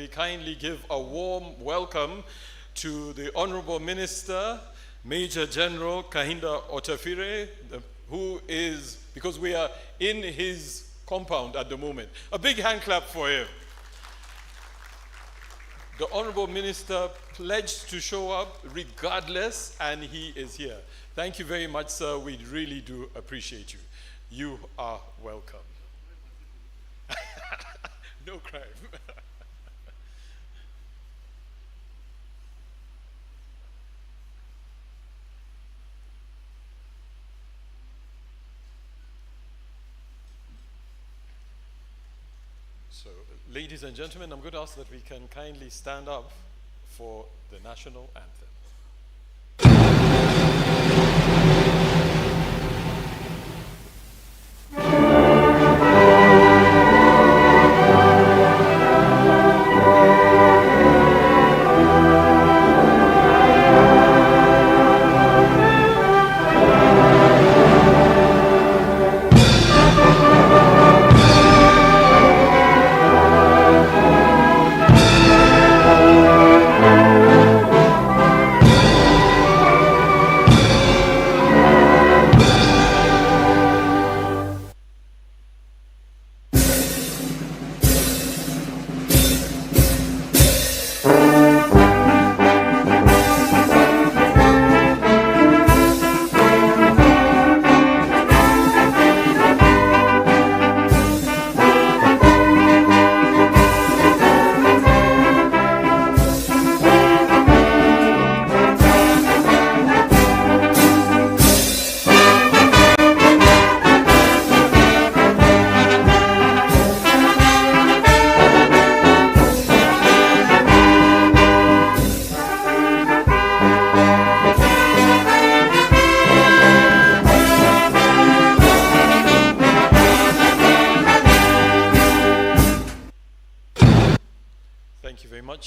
we kindly give a warm welcome to the Honorable Minister, Major General Kahinda Otafire, who is, because we are in his compound at the moment. A big hand clap for him. The Honorable Minister pledged to show up regardless, and he is here. Thank you very much, sir. We really do appreciate you. You are welcome. No crime. So, ladies and gentlemen, I'm going to ask that we can kindly stand up for the national anthem.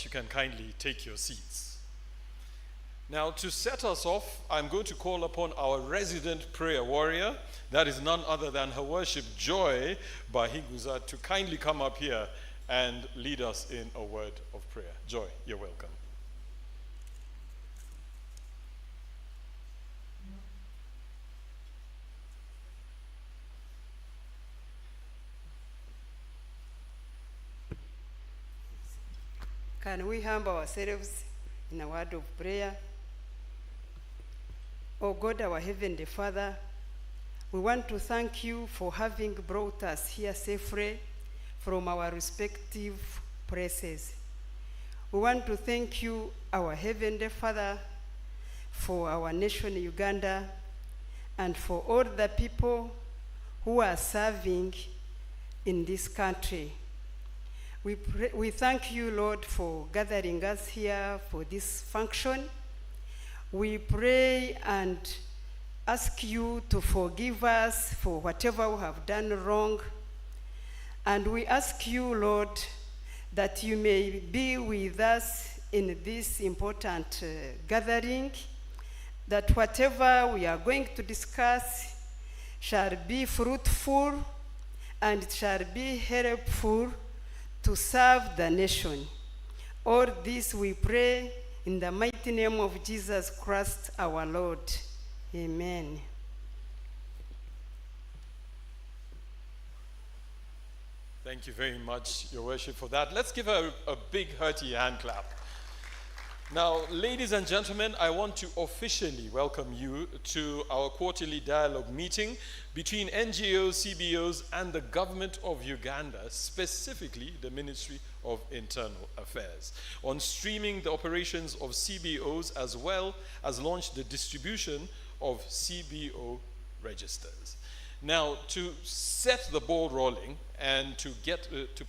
You can kindly take your seats. Now, to set us off, I'm going to call upon our resident prayer warrior, that is none other than Her Worship Joy Bahiguza, to kindly come up here and lead us in a word of prayer. Joy, you're welcome. Can we humble ourselves in a word of prayer? Oh God, our Heavenly Father, we want to thank you for having brought us here safely from our respective places. We want to thank you, our Heavenly Father, for our nation Uganda and for all the people who are serving in this country. We thank you, Lord, for gathering us here for this function. We pray and ask you to forgive us for whatever we have done wrong. And we ask you, Lord, that you may be with us in this important gathering, that whatever we are going to discuss shall be fruitful and it shall be helpful to serve the nation. All this we pray in the mighty name of Jesus Christ our Lord. Amen. Thank you very much, Your Worship, for that. Let's give her a big hearty hand clap. Now, ladies and gentlemen, I want to officially welcome you to our quarterly dialogue meeting between NGOs, CBOs, and the government of Uganda, specifically the Ministry of Internal Affairs, on streaming the operations of CBOs as well as launch the distribution of CBO registers. Now, to set the ball rolling and to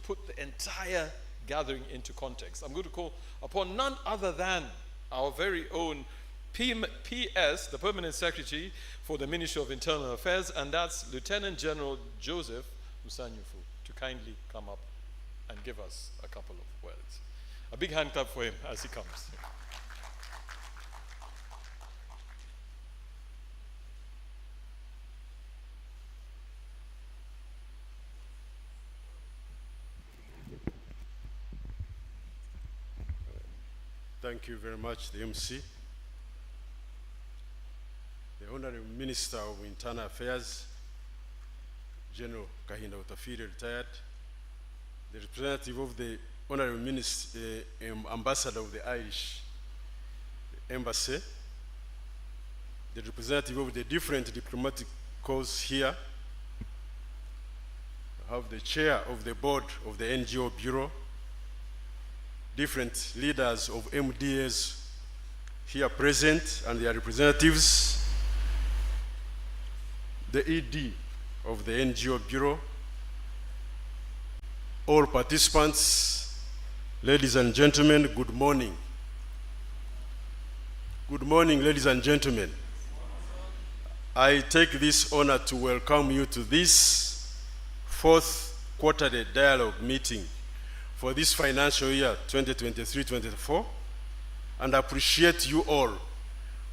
put the entire gathering into context, I'm going to call upon none other than our very own PS, the Permanent Secretary for the Ministry of Internal Affairs, and that's Lieutenant General Joseph Musanyufu, to kindly come up and give us a couple of words. A big hand clap for him as he comes. Thank you very much, the MC. The Honorable Minister of Internal Affairs, General Kahinda Utafiri, retired. The representative of the Honorable Ambassador of the Irish Embassy, the representative of the different diplomatic corps here. I have the chair of the board of the NGO Bureau, different leaders of MDAs here present and their representatives, the ED of the NGO Bureau, all participants, ladies and gentlemen, good morning. Good morning, ladies and gentlemen. I take this honor to welcome you to this fourth quarterly dialogue meeting for this financial year 2023-24, and appreciate you all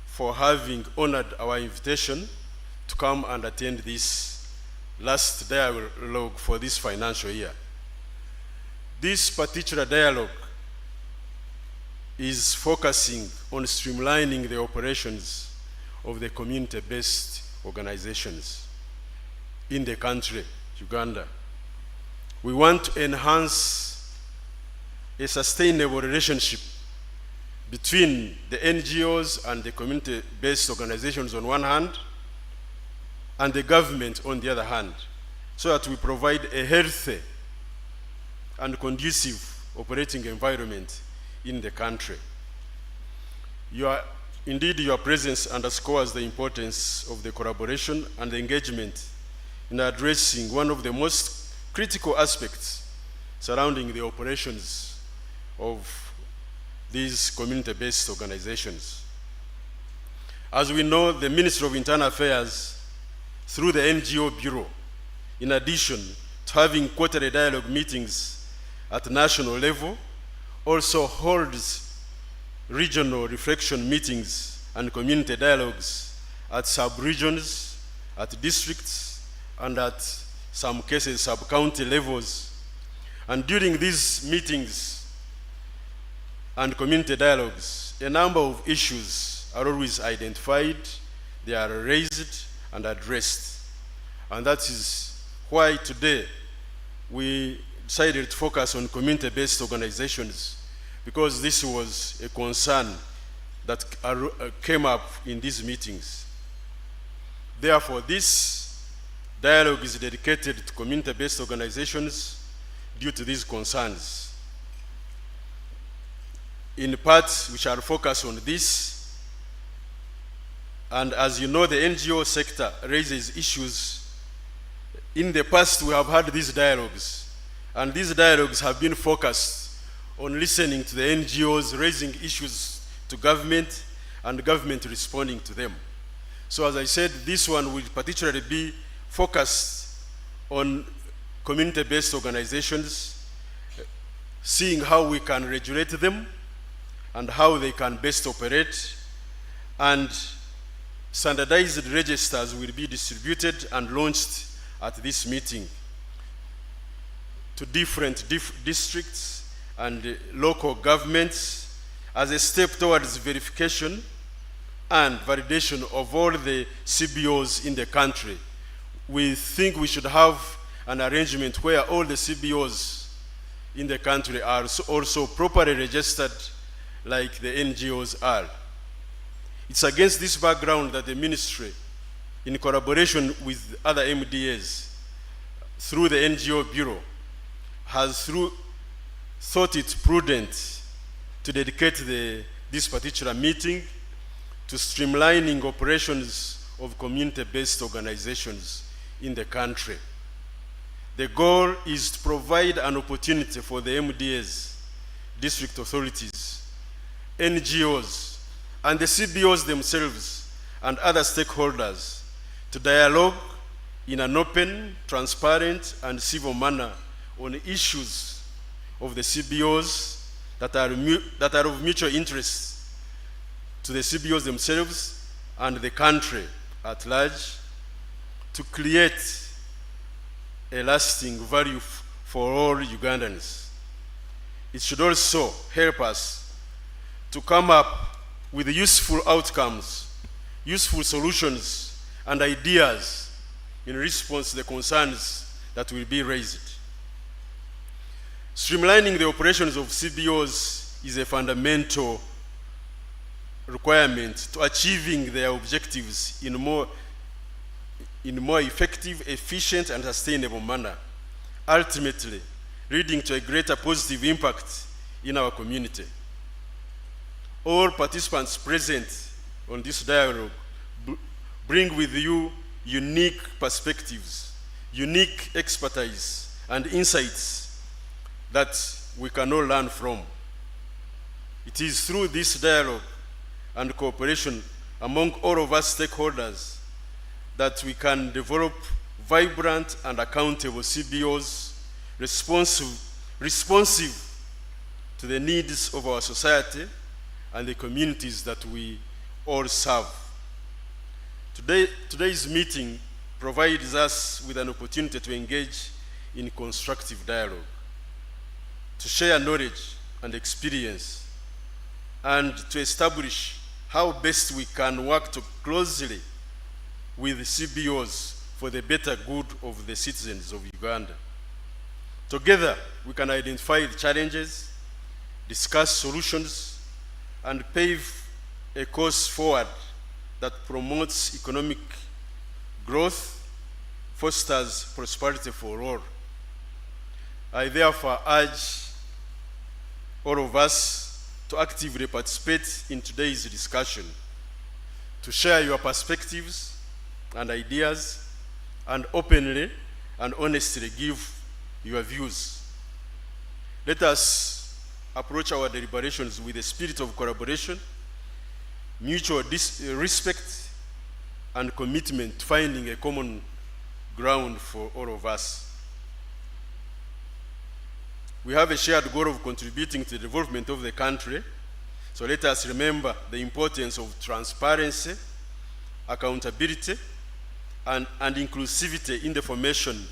for having honored our invitation to come and attend this last dialogue for this financial year. This particular dialogue is focusing on streamlining the operations of the community-based organizations in the country, Uganda. We want to enhance a sustainable relationship between the NGOs and the community-based organizations on one hand, and the government on the other hand, so that we provide a healthy and conducive operating environment in the country. Indeed, your presence underscores the importance of the collaboration and the engagement in addressing one of the most critical aspects surrounding the operations of these community-based organizations. As we know, the Ministry of Internal Affairs, through the NGO Bureau, in addition to having quarterly dialogue meetings at national level, also holds regional reflection meetings and community dialogues at sub-regions, at districts, and at some cases sub-county levels. And during these meetings and community dialogues, a number of issues are always identified, they are raised and addressed. And that is why today we decided to focus on community-based organizations, because this was a concern that came up in these meetings. Therefore, this dialogue is dedicated to community-based organizations due to these concerns. In part, we shall focus on this. And as you know, the NGO sector raises issues. In the past, we have had these dialogues, and these dialogues have been focused on listening to the NGOs raising issues to government and government responding to them. So as I said, this one will particularly be focused on community-based organizations, seeing how we can regulate them and how they can best operate, and standardized registers will be distributed and launched at this meeting to different districts and local governments as a step towards verification and validation of all the CBOs in the country. We think we should have an arrangement where all the CBOs in the country are also properly registered like the NGOs are. It's against this background that the ministry, in collaboration with other MDAs, through the NGO Bureau, has thought it prudent to dedicate this particular meeting to streamlining operations of community-based organizations in the country. The goal is to provide an opportunity for the MDAs, district authorities, NGOs, and the CBOs themselves and other stakeholders to dialogue in an open, transparent, and civil manner on issues of the CBOs that are of mutual interest to the CBOs themselves and the country at large, to create a lasting value for all Ugandans. It should also help us to come up with useful outcomes, useful solutions, and ideas in response to the concerns that will be raised. Streamlining the operations of CBOs is a fundamental requirement to achieving their objectives in a more effective, efficient, and sustainable manner, ultimately leading to a greater positive impact in our community. All participants present on this dialogue bring with you unique perspectives, unique expertise, and insights that we can all learn from. It is through this dialogue and cooperation among all of us stakeholders that we can develop vibrant and accountable CBOs responsive to the needs of our society and the communities that we all serve. Today's meeting provides us with an opportunity to engage in constructive dialogue, to share knowledge and experience, and to establish how best we can work closely with CBOs for the better good of the citizens of Uganda. Together, we can identify the challenges, discuss solutions, and pave a course forward that promotes economic growth, fosters prosperity for all. I therefore urge all of us to actively participate in today's discussion, to share your perspectives and ideas, and openly and honestly give your views. Let us approach our deliberations with a spirit of collaboration, mutual respect, and commitment to finding a common ground for all of us. We have a shared goal of contributing to the development of the country, so let us remember the importance of transparency, accountability, and inclusivity in the formation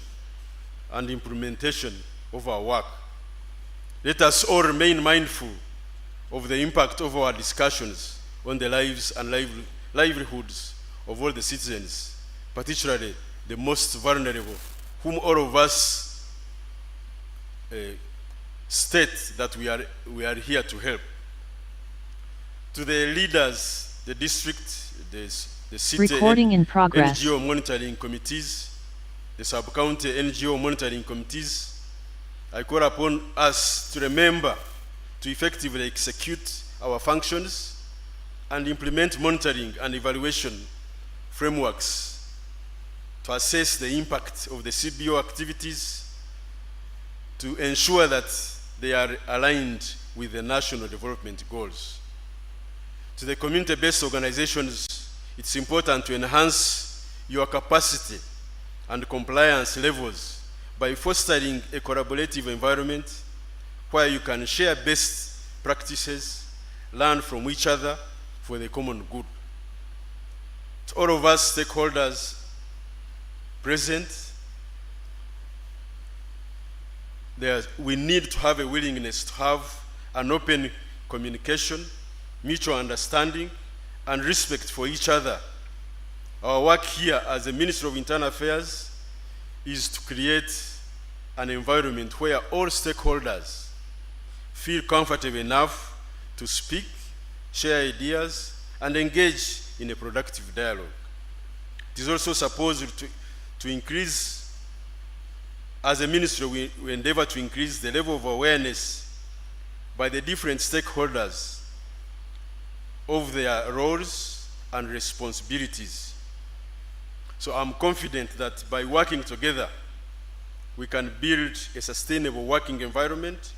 and implementation of our work. Let us all remain mindful of the impact of our discussions on the lives and livelihoods of all the citizens, particularly the most vulnerable, whom all of us state that we are here to help. To the leaders, the district, the city Recording in progress. NGO monitoring committees, the sub-county NGO monitoring committees, I call upon us to remember to effectively execute our functions and implement monitoring and evaluation frameworks to assess the impact of the CBO activities to ensure that they are aligned with the national development goals. To the community-based organizations, it's important to enhance your capacity and compliance levels by fostering a collaborative environment where you can share best practices, learn from each other for the common good. To all of us stakeholders present, we need to have a willingness to have an open communication, mutual understanding, and respect for each other. Our work here as the Ministry of Internal Affairs is to create an environment where all stakeholders feel comfortable enough to speak, share ideas, and engage in a productive dialogue. It is also supposed to increase, as a ministry, we endeavor to increase the level of awareness by the different stakeholders of their roles and responsibilities. So I'm confident that by working together, we can build a sustainable working environment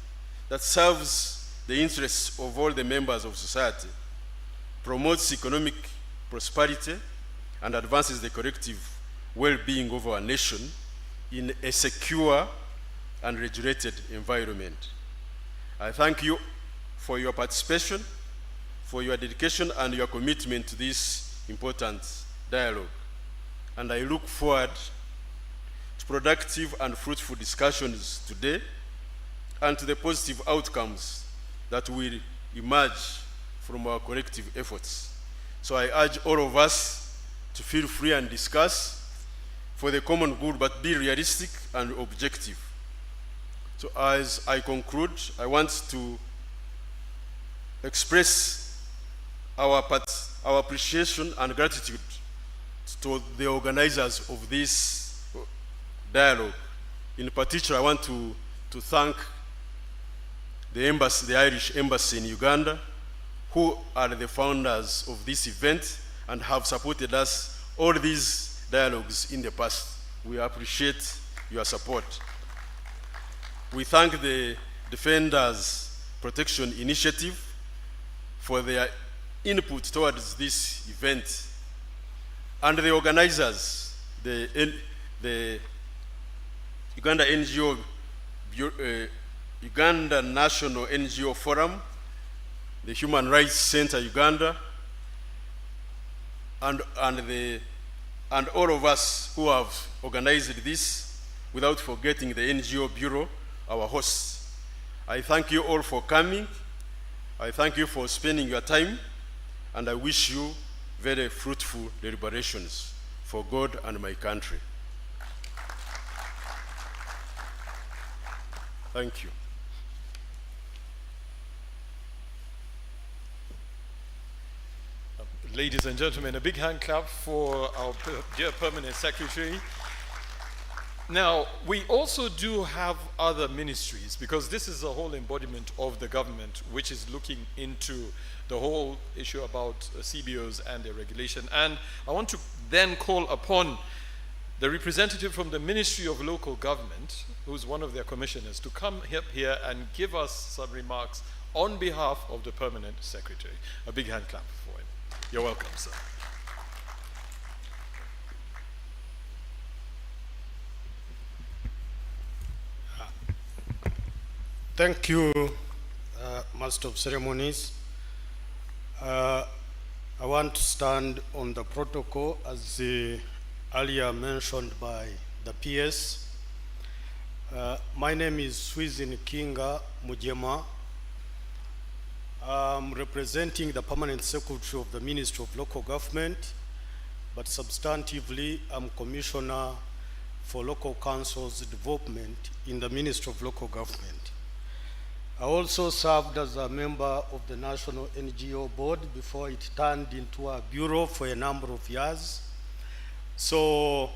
that serves the interests of all the members of society, promotes economic prosperity, and advances the collective well-being of our nation in a secure and regulated environment. I thank you for your participation, for your dedication and your commitment to this important dialogue. And I look forward to productive and fruitful discussions today and to the positive outcomes that will emerge from our collective efforts. So I urge all of us to feel free and discuss for the common good, but be realistic and objective. So as I conclude, I want to express our appreciation and gratitude to the organizers of this dialogue. In particular, I want to thank the embassy, the Irish Embassy in Uganda, who are the founders of this event and have supported us all these dialogues in the past. We appreciate your support. We thank the Defenders Protection Initiative for their input towards this event, and the organizers, the Uganda NGO, Uganda National NGO Forum, the Human Rights Center Uganda, and all of us who have organized this, without forgetting the NGO Bureau, our hosts. I thank you all for coming. I thank you for spending your time, and I wish you very fruitful deliberations for God and my country. Thank you. Ladies and gentlemen, a big hand clap for our dear Permanent Secretary. Now, we also do have other ministries, because this is a whole embodiment of the government, which is looking into the whole issue about CBOs and their regulation. And I want to then call upon the representative from the Ministry of Local Government, who's one of their commissioners, to come up here and give us some remarks on behalf of the Permanent Secretary. A big hand clap for him. You're welcome, sir. Thank you, Master of Ceremonies. I want to stand on the protocol as earlier mentioned by the PS. My name is Swizin Kinga Mujema. I'm representing the Permanent Secretary of the Ministry of Local Government, but substantively I'm Commissioner for Local Councils Development in the Ministry of Local Government. I also served as a member of the National NGO Board before it turned into a bureau for a number of years. So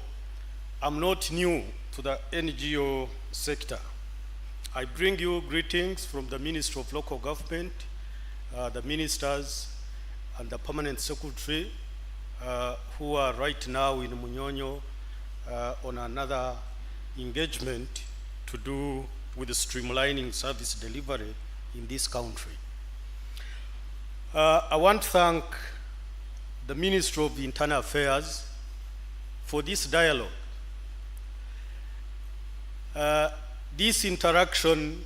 I'm not new to the NGO sector. I bring you greetings from the Ministry of Local Government, the ministers, and the Permanent Secretary who are right now in Munyonyo on another engagement to do with the streamlining service delivery in this country. I want to thank the Ministry of Internal Affairs for this dialogue. This interaction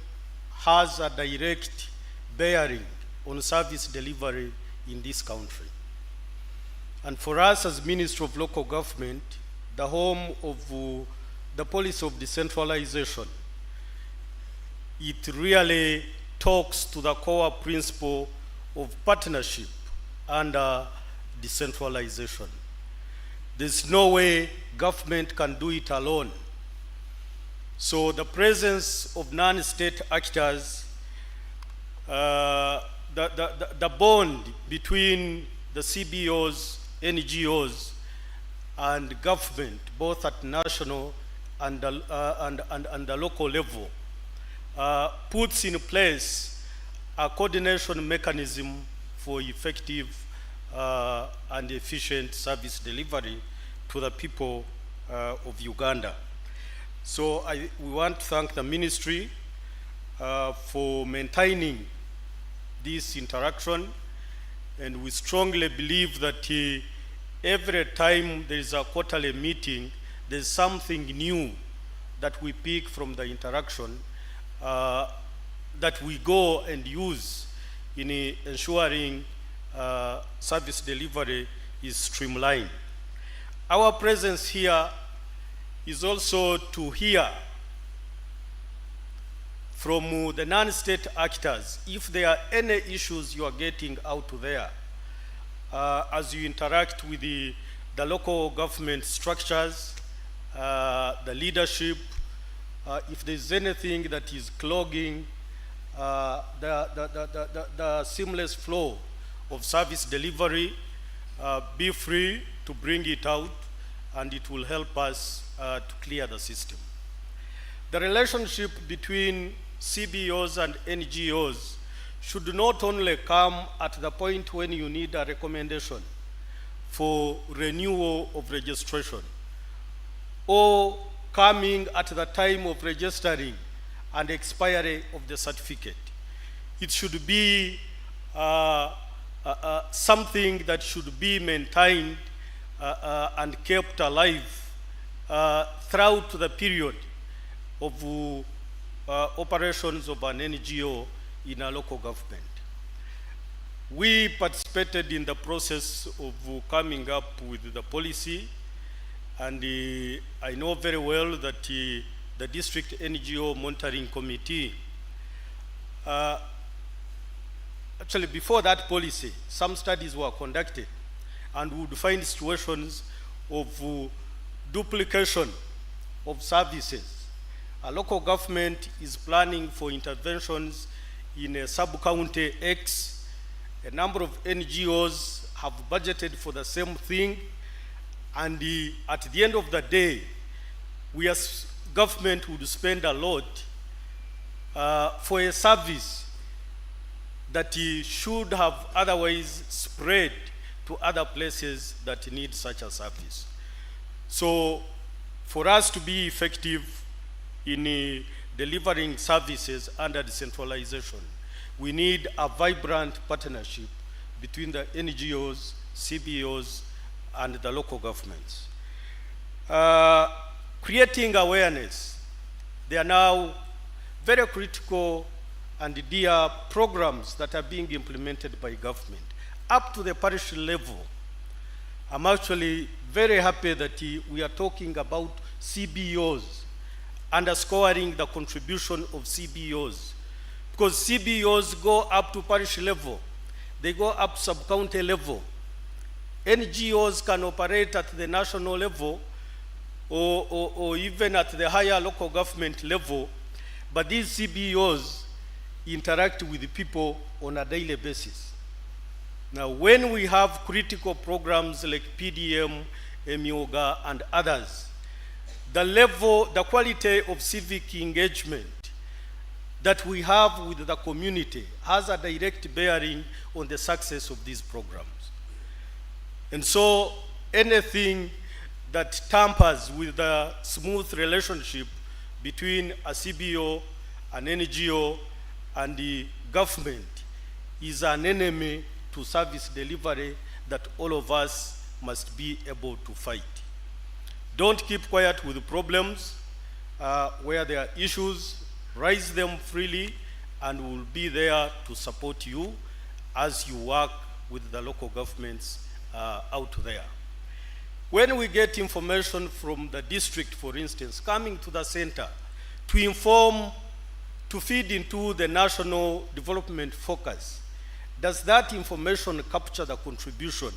has a direct bearing on service delivery in this country. And for us as Ministry of Local Government, the home of the policy of decentralization, it really talks to the core principle of partnership and decentralization. There's no way government can do it alone. So the presence of non-state actors, the bond between the CBOs, NGOs, and government, both at national and the local level, puts in place a coordination mechanism for effective and efficient service delivery to the people of Uganda. So we want to thank the ministry for maintaining this interaction, and we strongly believe that every time there is a quarterly meeting, there's something new that we pick from the interaction that we go and use in ensuring service delivery is streamlined. Our presence here is also to hear from the non-state actors, if there are any issues you are getting out there, as you interact with the local government structures, the leadership, if there's anything that is clogging the seamless flow of service delivery, be free to bring it out, and it will help us to clear the system. The relationship between CBOs and NGOs should not only come at the point when you need a recommendation for renewal of registration, or coming at the time of registering and expiry of the certificate. It should be something that should be maintained and kept alive throughout the period of operations of an NGO in a local government. We participated in the process of coming up with the policy, and I know very well that the District NGO Monitoring Committee, actually before that policy, some studies were conducted, and would find situations of duplication of services. A local government is planning for interventions in a sub-county X. A number of NGOs have budgeted for the same thing, and at the end of the day, we as government would spend a lot for a service that should have otherwise spread to other places that need such a service. So for us to be effective in delivering services under decentralization, we need a vibrant partnership between the NGOs, CBOs, and the local governments. Creating awareness. There are now very critical and dear programs that are being implemented by government up to the parish level. I'm actually very happy that we are talking about CBOs, underscoring the contribution of CBOs, because CBOs go up to parish level, they go up sub-county level. NGOs can operate at the national level or even at the higher local government level, but these CBOs interact with the people on a daily basis. Now, when we have critical programs like PDM, MYOGA, and others, the level, the quality of civic engagement that we have with the community has a direct bearing on the success of these programs. And so anything that tampers with the smooth relationship between a CBO, an NGO, and the government is an enemy to service delivery that all of us must be able to fight. Don't keep quiet with the problems. Where there are issues, raise them freely, and we'll be there to support you as you work with the local governments out there. When we get information from the district, for instance, coming to the center to inform, to feed into the national development focus, does that information capture the contribution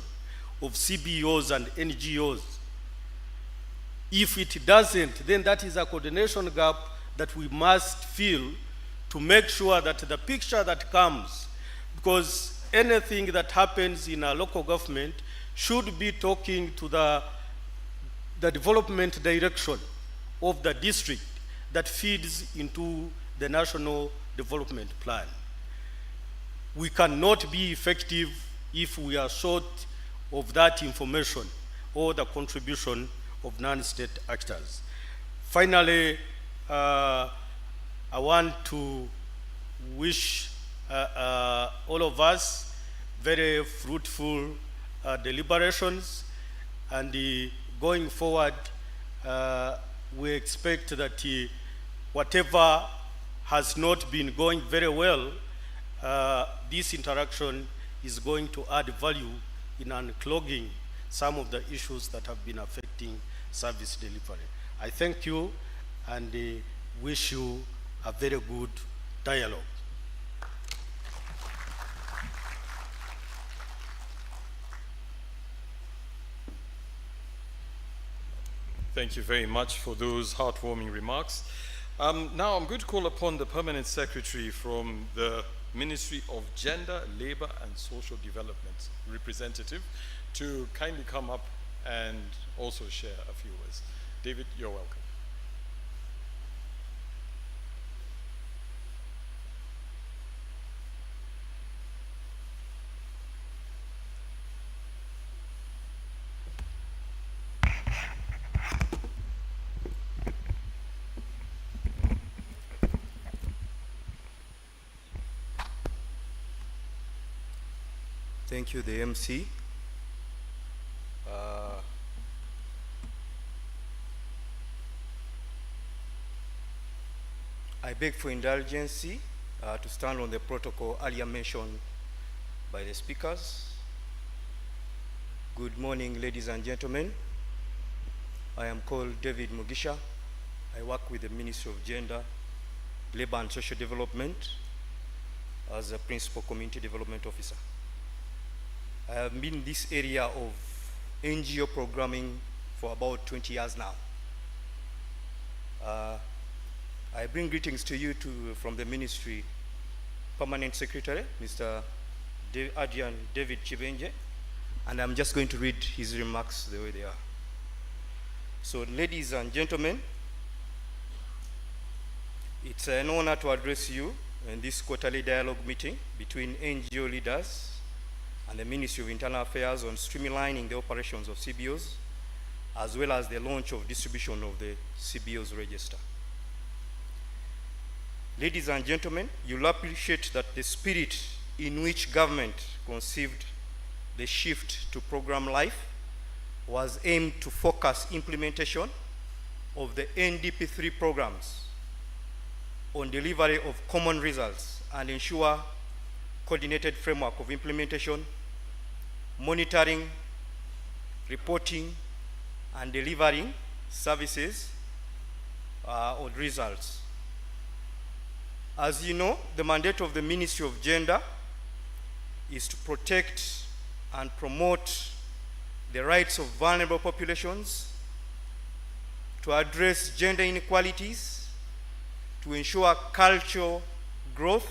of CBOs and NGOs? If it doesn't, then that is a coordination gap that we must fill to make sure that the picture that comes, because anything that happens in a local government should be talking to the development direction of the district that feeds into the national development plan. We cannot be effective if we are short of that information or the contribution of non-state actors. Finally, I want to wish all of us very fruitful deliberations, and going forward, we expect that whatever has not been going very well, this interaction is going to add value in unclogging some of the issues that have been affecting service delivery. I thank you and wish you a very good dialogue. Thank you very much for those heartwarming remarks. Now I'm going to call upon the Permanent Secretary from the Ministry of Gender, Labor and Social Development representative to kindly come up and also share a few words. David, you're welcome. Thank you, the MC. I beg for indulgence to stand on the protocol earlier mentioned by the speakers. Good morning, ladies and gentlemen. I am called David Mugisha. I work with the Ministry of Gender, Labor and Social Development as a Principal Community Development Officer. I have been in this area of NGO programming for about 20 years now. I bring greetings to you from the Ministry Permanent Secretary, Mr. Adrian David Chibenje, and I'm just going to read his remarks the way they are. So, ladies and gentlemen, it's an honor to address you in this quarterly dialogue meeting between NGO leaders and the Ministry of Internal Affairs on streamlining the operations of CBOs, as well as the launch of distribution of the CBOs register. Ladies and gentlemen, you'll appreciate that the spirit in which government conceived the shift to program life was aimed to focus implementation of the NDP3 programs on delivery of common results and ensure coordinated framework of implementation, monitoring, reporting, and delivering services or results. As you know, the mandate of the Ministry of Gender is to protect and promote the rights of vulnerable populations, to address gender inequalities, to ensure cultural growth,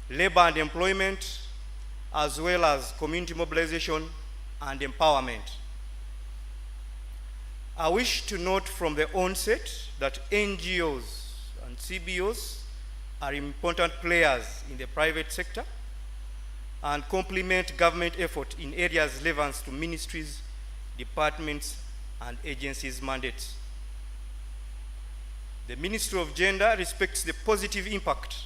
labor and employment, as well as community mobilization and empowerment. I wish to note from the onset that NGOs and CBOs are important players in the private sector and complement government effort in areas relevant to ministries, departments, and agencies' mandates. The Ministry of Gender respects the positive impact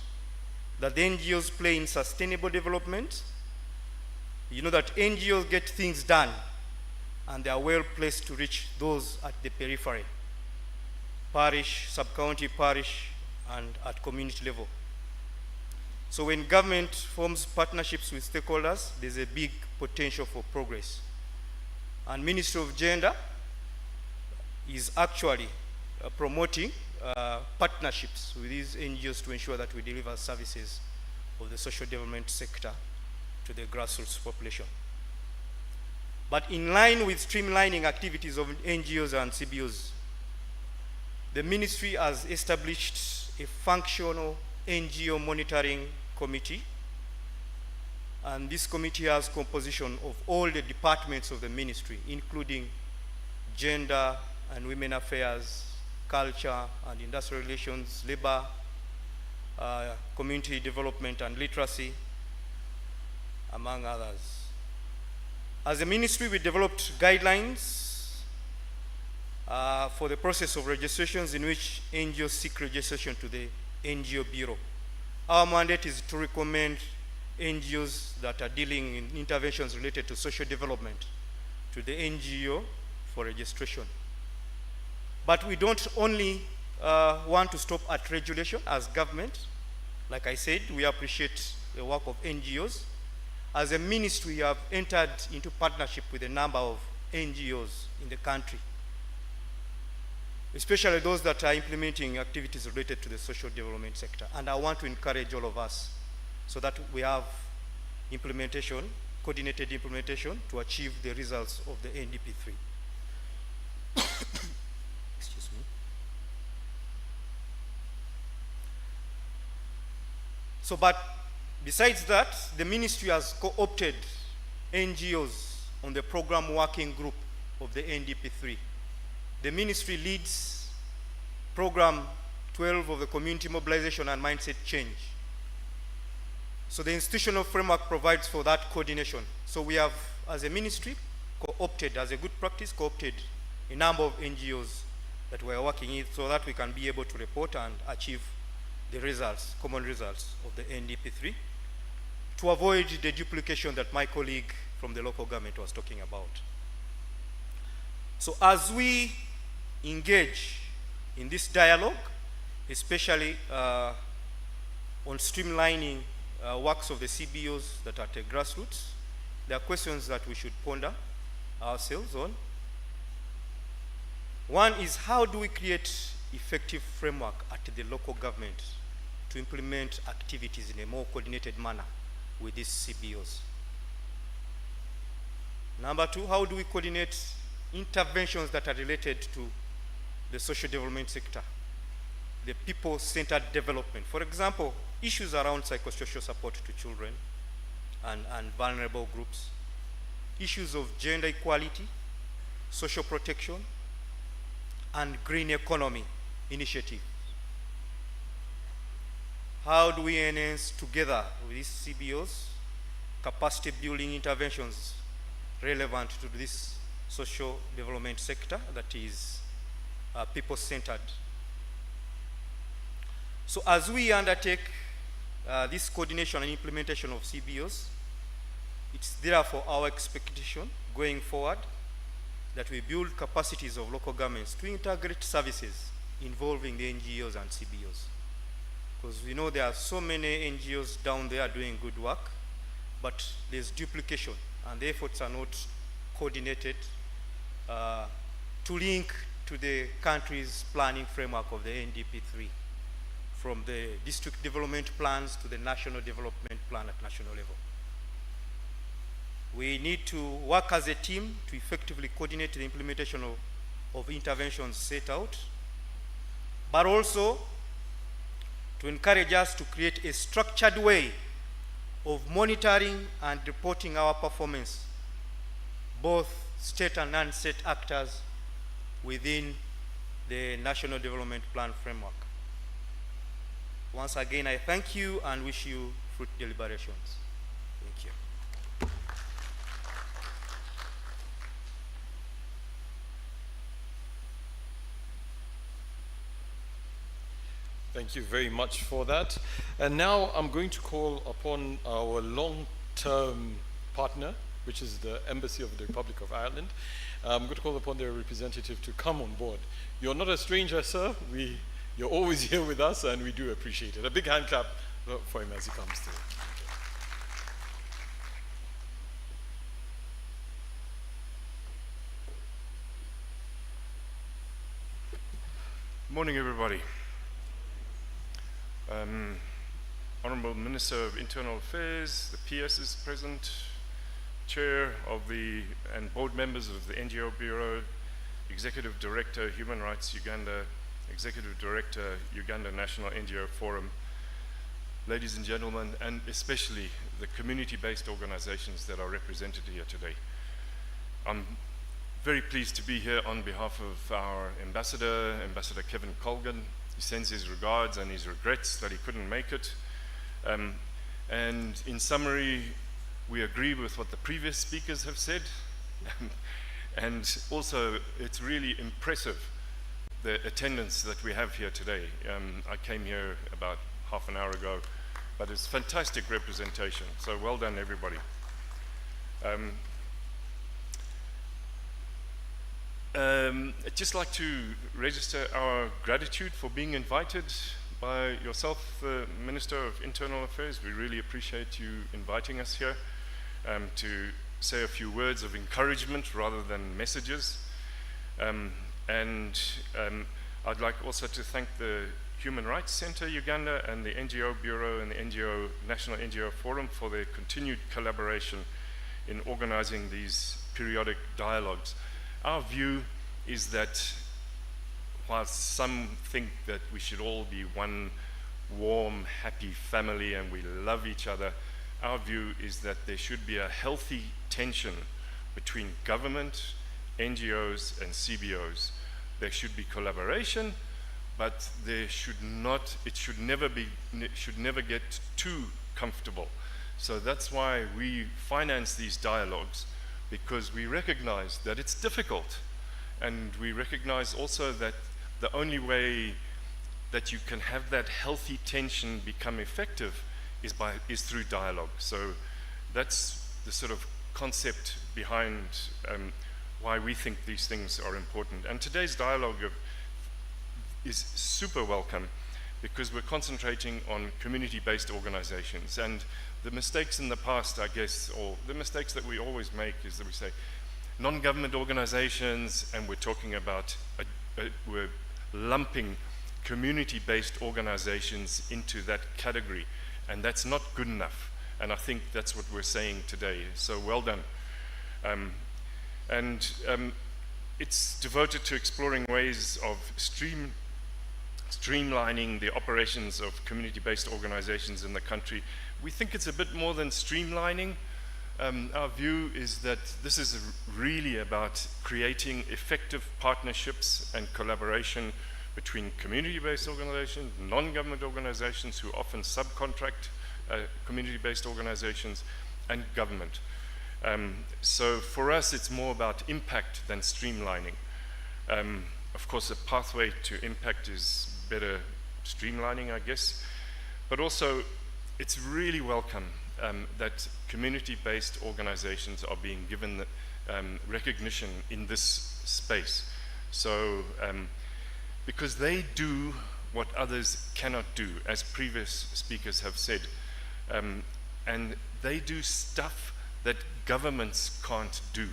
that the NGOs play in sustainable development. You know that NGOs get things done and they are well placed to reach those at the periphery, parish, sub-county parish, and at community level. So when government forms partnerships with stakeholders, there's a big potential for progress. And Ministry of Gender is actually promoting partnerships with these NGOs to ensure that we deliver services of the social development sector to the grassroots population. But in line with streamlining activities of NGOs and CBOs, the ministry has established a functional NGO monitoring committee, and this committee has composition of all the departments of the ministry, including gender and women affairs, culture and industrial relations, labor, community development and literacy, among others. As a ministry, we developed guidelines for the process of registrations in which NGOs seek registration to the NGO Bureau. Our mandate is to recommend NGOs that are dealing in interventions related to social development to the NGO for registration. But we don't only want to stop at regulation as government. Like I said, we appreciate the work of NGOs. As a ministry, we have entered into partnership with a number of NGOs in the country. especially those that are implementing activities related to the social development sector. And I want to encourage all of us so that we have implementation, coordinated implementation to achieve the results of the NDP 3. Excuse me. So, but besides that, the ministry has co-opted NGOs on the program working group of the NDP 3. The ministry leads program 12 of the community mobilization and mindset change. So the institutional framework provides for that coordination. So we have, as a ministry, co-opted, as a good practice, co-opted a number of NGOs that we are working in so that we can be able to report and achieve the results, common results of the NDP3 to avoid the duplication that my colleague from the local government was talking about. So as we engage in this dialogue, especially on streamlining works of the CBOs that are at the grassroots, there are questions that we should ponder ourselves on. One is, how do we create effective framework at the local government to implement activities in a more coordinated manner with these CBOs? Number two, how do we coordinate interventions that are related to the social development sector, the people-centered development? For example, issues around psychosocial support to children and vulnerable groups, issues of gender equality, social protection, and green economy initiative. How do we enhance together with these CBOs capacity building interventions relevant to this social development sector that is people-centered? So as we undertake this coordination and implementation of CBOs, it's therefore our expectation going forward that we build capacities of local governments to integrate services involving the NGOs and CBOs. Because we know there are so many NGOs down there doing good work, but there's duplication and the efforts are not coordinated to link to the country's planning framework of the NDP3, from the district development plans to the national development plan at national level. We need to work as a team to effectively coordinate the implementation of interventions set out, but also to encourage us to create a structured way of monitoring and reporting our performance, both state and non-state actors within the National Development Plan framework. Once again, I thank you and wish you fruit deliberations. Thank you. Thank you very much for that. And now I'm going to call upon our long-term partner, which is the Embassy of the Republic of Ireland. I'm going to call upon their representative to come on board. You're not a stranger, sir. You're always here with us, and we do appreciate it. A big hand clap for him as he comes through. Morning, everybody. Honorable Minister of Internal Affairs, the PS is present, Chair of and board members of the NGO Bureau, Executive Director, Human Rights Uganda, Executive Director, Uganda National NGO Forum, ladies and gentlemen, and especially the community-based organizations that are represented here today. I'm very pleased to be here on behalf of our Ambassador Kevin Colgan. He sends his regards and his regrets that he couldn't make it. And in summary, we agree with what the previous speakers have said. And also, it's really impressive, the attendance that we have here today. I came here about half an hour ago, but it's fantastic representation. So well done, everybody. I'd just like to register our gratitude for being invited by yourself, the Minister of Internal Affairs. We really appreciate you inviting us here to say a few words of encouragement rather than messages. I'd like also to thank the Human Rights Center Uganda and the NGO Bureau and the National NGO Forum for their continued collaboration in organizing these periodic dialogues. Our view is that whilst some think that we should all be one warm, happy family and we love each other, our view is that there should be a healthy tension between government, NGOs, and CBOs. There should be collaboration, but it should never get too comfortable. So that's why we finance these dialogues, because we recognize that it's difficult. And we recognize also that the only way that you can have that healthy tension become effective is through dialogue. So that's the sort of concept behind why we think these things are important. And today's dialogue is super welcome, because we're concentrating on community-based organizations. And the mistakes in the past, I guess, or the mistakes that we always make, is that we say non-government organizations, and we're talking about, we're lumping community-based organizations into that category, and that's not good enough. And I think that's what we're saying today. So well done. It's devoted to exploring ways of streamlining the operations of community-based organizations in the country. We think it's a bit more than streamlining. Our view is that this is really about creating effective partnerships and collaboration between community-based organizations, non-government organizations who often subcontract community-based organizations, and government. So for us, it's more about impact than streamlining. Of course, the pathway to impact is better streamlining, I guess. But also, it's really welcome that community-based organizations are being given recognition in this space. So, because they do what others cannot do, as previous speakers have said. And they do stuff that governments can't do.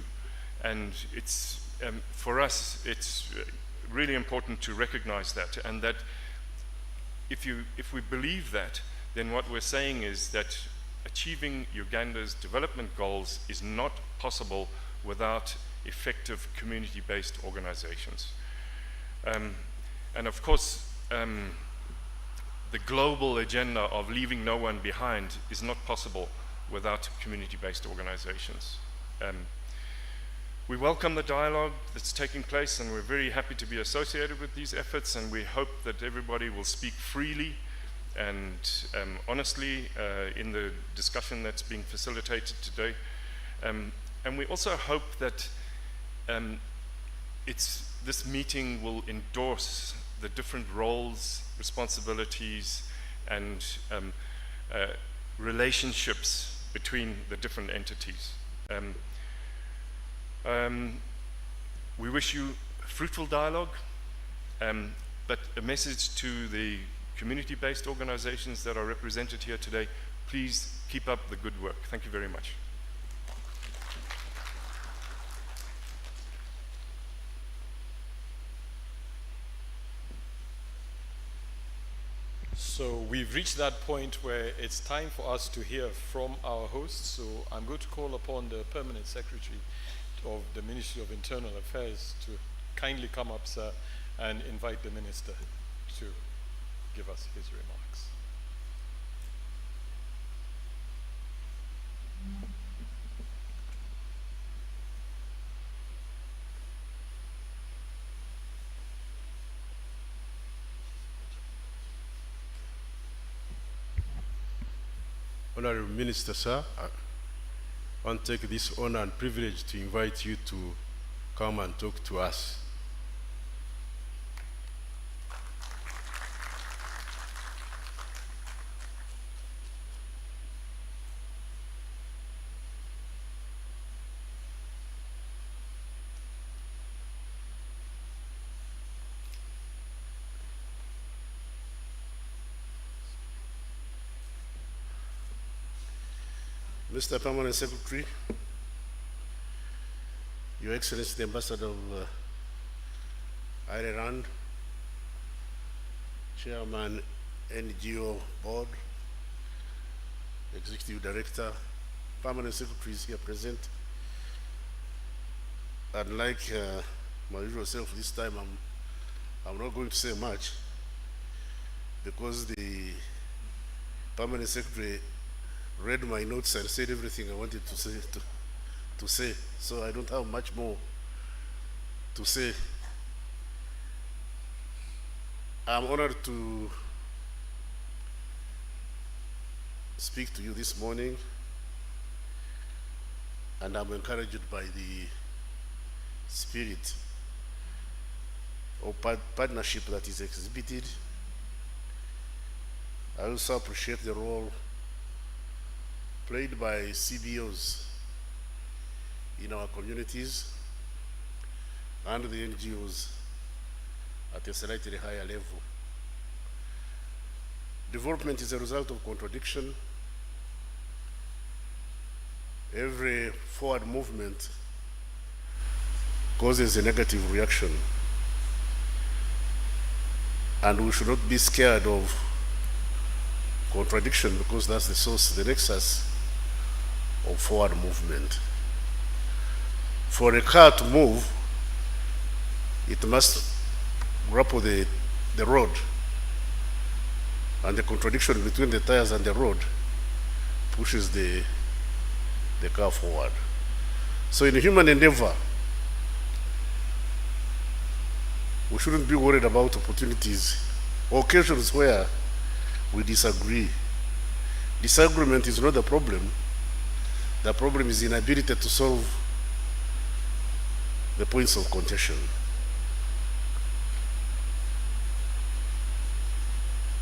And it's, for us, it's really important to recognize that, and that if we believe that, then what we're saying is that achieving Uganda's development goals is not possible without effective community-based organizations. And of course, the global agenda of leaving no one behind is not possible without community-based organizations. We welcome the dialogue that's taking place, and we're very happy to be associated with these efforts, and we hope that everybody will speak freely and honestly in the discussion that's being facilitated today. And we also hope that this meeting will endorse the different roles, responsibilities, and relationships between the different entities. We wish you fruitful dialogue, but a message to the community-based organizations that are represented here today: please keep up the good work. Thank you very much. So we've reached that point where it's time for us to hear from our hosts. So I'm going to call upon the Permanent Secretary of the Ministry of Internal Affairs to kindly come up, sir, and invite the Minister to give us his remarks. Honorable Minister, sir, I want to take this honor and privilege to invite you to come and talk to us. Mr. Permanent Secretary, Your Excellency the Ambassador of Ireland, Chairman, NGO Board, Executive Director, Permanent Secretaries here present. Unlike my usual self, this time I'm not going to say much because the Permanent Secretary read my notes and said everything I wanted to say, so I don't have much more to say. I'm honored to speak to you this morning, and I'm encouraged by the spirit of partnership that is exhibited. I also appreciate the role played by CBOs in our communities and the NGOs at a slightly higher level. Development is a result of contradiction. Every forward movement causes a negative reaction, and we should not be scared of contradiction because that's the source, the nexus of forward movement. For a car to move, it must grapple the road, and the contradiction between the tires and the road pushes the car forward. So in human endeavor, we shouldn't be worried about opportunities or occasions where we disagree. Disagreement is not the problem. The problem is inability to solve the points of contention.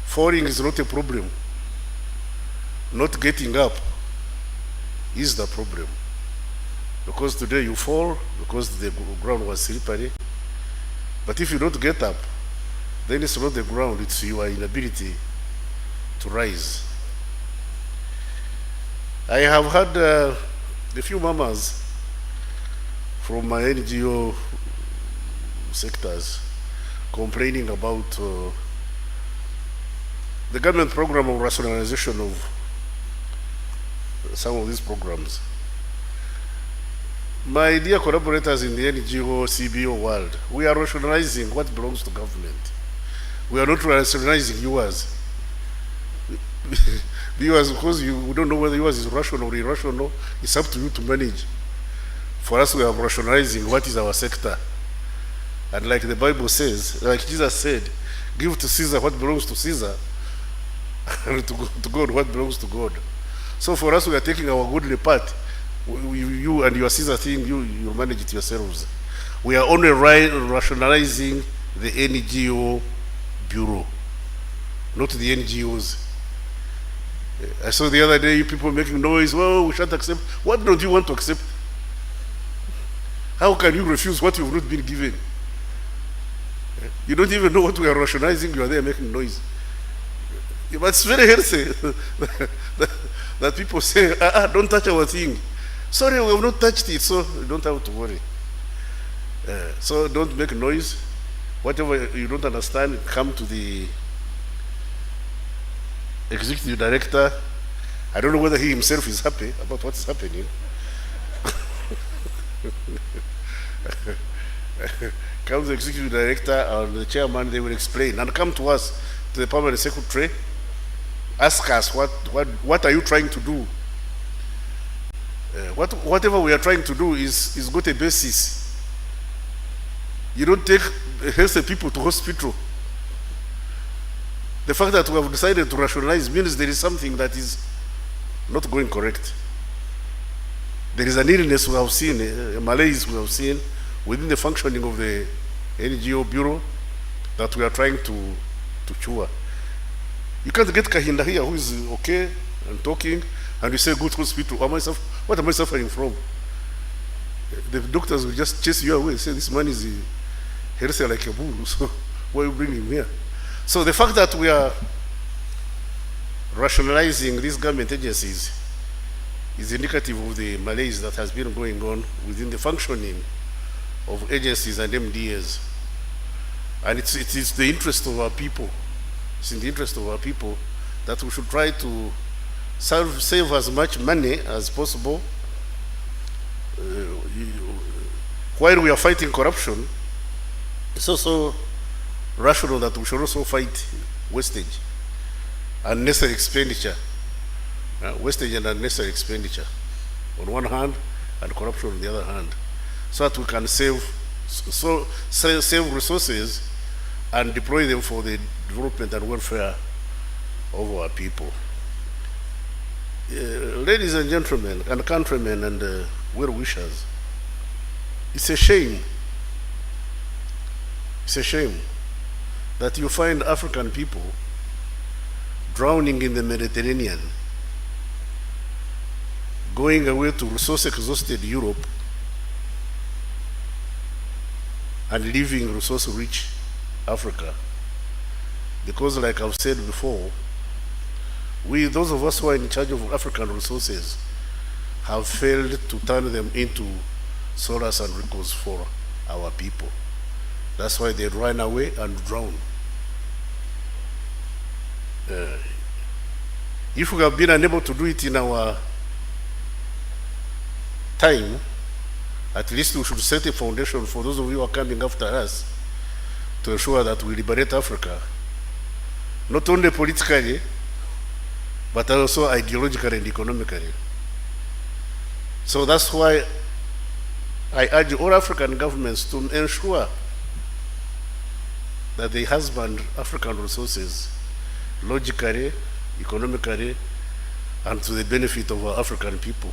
Falling is not a problem. Not getting up is the problem. Because today you fall because the ground was slippery. But if you don't get up, then it's not the ground, it's your inability to rise. I have had a few mamas from my NGO sectors complaining about the government program of rationalization of some of these programs. My dear collaborators in the NGO, CBO world, we are rationalizing what belongs to government. We are not rationalizing yours. Yours, because we don't know whether yours is rational or irrational, it's up to you to manage. For us, we are rationalizing what is our sector. And like the Bible says, like Jesus said, give to Caesar what belongs to Caesar, and to God what belongs to God. So for us, we are taking our goodly part. You and your Caesar thing, you manage it yourselves. We are only rationalizing the NGO bureau, not the NGOs. I saw the other day you people making noise, well, we shan't accept. What don't you want to accept? How can you refuse what you've not been given? You don't even know what we are rationalizing, you are there making noise. But it's very healthy that people say, don't touch our thing. Sorry, we have not touched it, so you don't have to worry. So don't make noise. Whatever you don't understand, come to the executive director. I don't know whether he himself is happy about what's happening. Come to the executive director and the chairman, they will explain. And come to us, to the permanent secretary, ask us what are you trying to do? Whatever we are trying to do is got a basis. You don't take healthy people to hospital. The fact that we have decided to rationalize means there is something that is not going correct. There is an illness we have seen, a malaise we have seen within the functioning of the NGO bureau that we are trying to cure. You can't get Kahinda here who is okay and talking, and you say, go to hospital. What am I suffering from? The doctors will just chase you away, say, this man is healthy like a bull, so why are you bringing him here? So the fact that we are rationalizing these government agencies is indicative of the malaise that has been going on within the functioning of agencies and MDAs. And it is the interest of our people it's in the interest of our people, that we should try to save as much money as possible while we are fighting corruption. It's also rational that we should also fight wastage, unnecessary expenditure, wastage and unnecessary expenditure on one hand, and corruption on the other hand, so that we can save resources and deploy them for the development and welfare of our people. Ladies and gentlemen, and countrymen, and well-wishers, it's a shame that you find African people drowning in the Mediterranean, going away to resource-exhausted Europe and leaving resource-rich Africa. Because, like I've said before, those of us who are in charge of African resources, have failed to turn them into solace and recourse for our people. That's why they run away and drown. If we have been unable to do it in our time, at least we should set a foundation for those of you who are coming after us to ensure that we liberate Africa, not only politically, but also ideologically and economically. So that's why I urge all African governments to ensure that they husband African resources logically, economically, and to the benefit of our African people,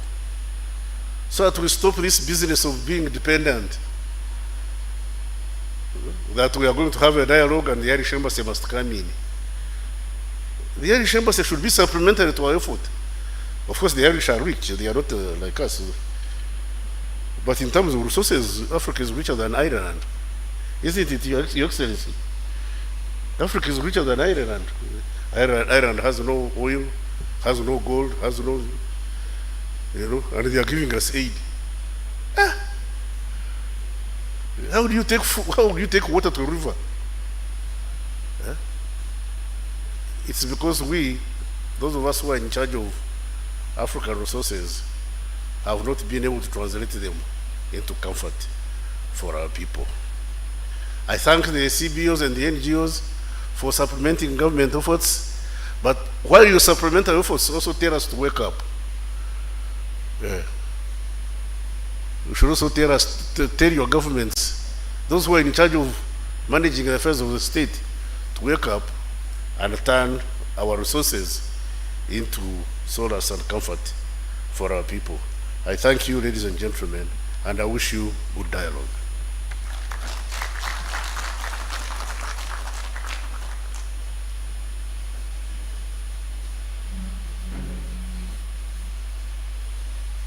so that we stop this business of being dependent, that we are going to have a dialogue and the Irish Embassy must come in. The Irish Embassy should be supplementary to our effort. Of course, the Irish are rich, they are not like us. But in terms of resources, Africa is richer than Ireland. Isn't it, Your Excellency? Africa is richer than Ireland. Ireland has no oil, has no gold, has no, and they are giving us aid. How do you take water to a river? It's because those of us who are in charge of African resources, have not been able to translate them into comfort for our people. I thank the CBOs and the NGOs for supplementing government efforts, but while you supplement our efforts, also tell us to wake up. You should also tell your governments, those who are in charge of managing the affairs of the state, to wake up and turn our resources into solace and comfort for our people. I thank you, ladies and gentlemen, and I wish you good dialogue.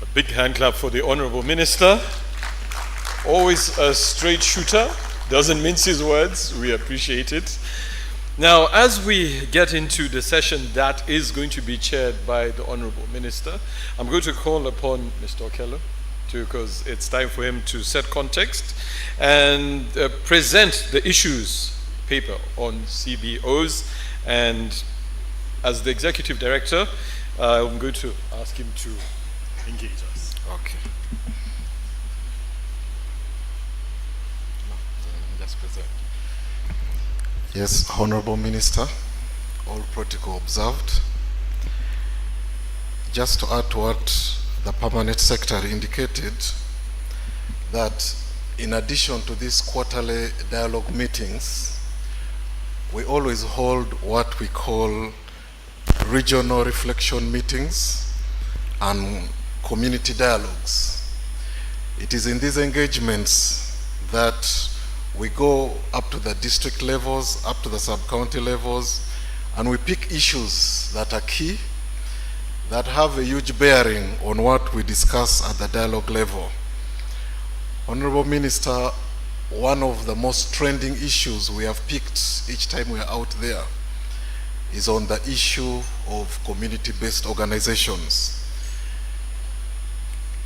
A big hand clap for the Honorable Minister. Always a straight shooter, doesn't mince his words. We appreciate it. Now, as we get into the session that is going to be chaired by the Honorable Minister, I'm going to call upon Mr. Okello, because it's time for him to set context and present the issues paper on CBOs. And as the Executive Director, I'm going to ask him to engage us. Okay. Just present. Yes, Honorable Minister, all protocol observed. Just to add to what the Permanent Secretary indicated, that in addition to these quarterly dialogue meetings, we always hold what we call regional reflection meetings and community dialogues. It is in these engagements that we go up to the district levels, up to the sub-county levels, and we pick issues that are key, that have a huge bearing on what we discuss at the dialogue level. Honorable Minister, one of the most trending issues we have picked each time we are out there is on the issue of community-based organizations.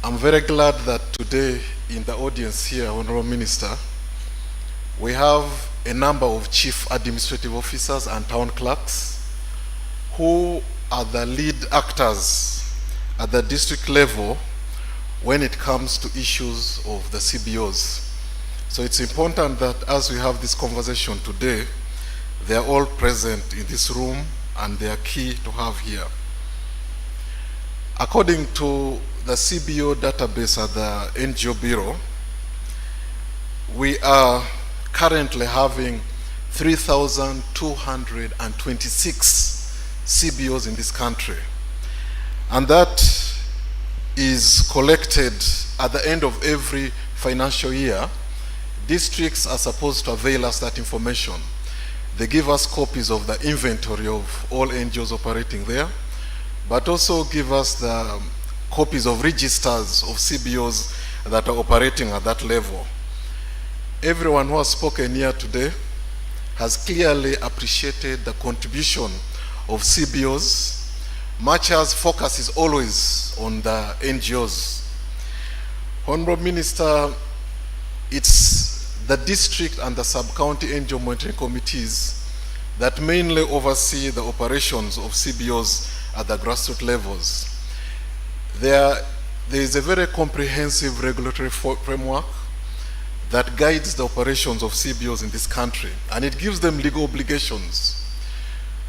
I'm very glad that today in the audience here, Honorable Minister, we have a number of chief administrative officers and town clerks who are the lead actors at the district level when it comes to issues of the CBOs. So it's important that as we have this conversation today, they are all present in this room and they are key to have here. According to the CBO database at the NGO Bureau, we are currently having 3,226 CBOs in this country. And that is collected at the end of every financial year. Districts are supposed to avail us that information. They give us copies of the inventory of all NGOs operating there, but also give us the copies of registers of CBOs that are operating at that level. Everyone who has spoken here today has clearly appreciated the contribution of CBOs, much as focus is always on the NGOs. Honorable Minister, it's the district and the sub-county NGO monitoring committees that mainly oversee the operations of CBOs at the grassroots levels. There is a very comprehensive regulatory framework that guides the operations of CBOs in this country, and it gives them legal obligations.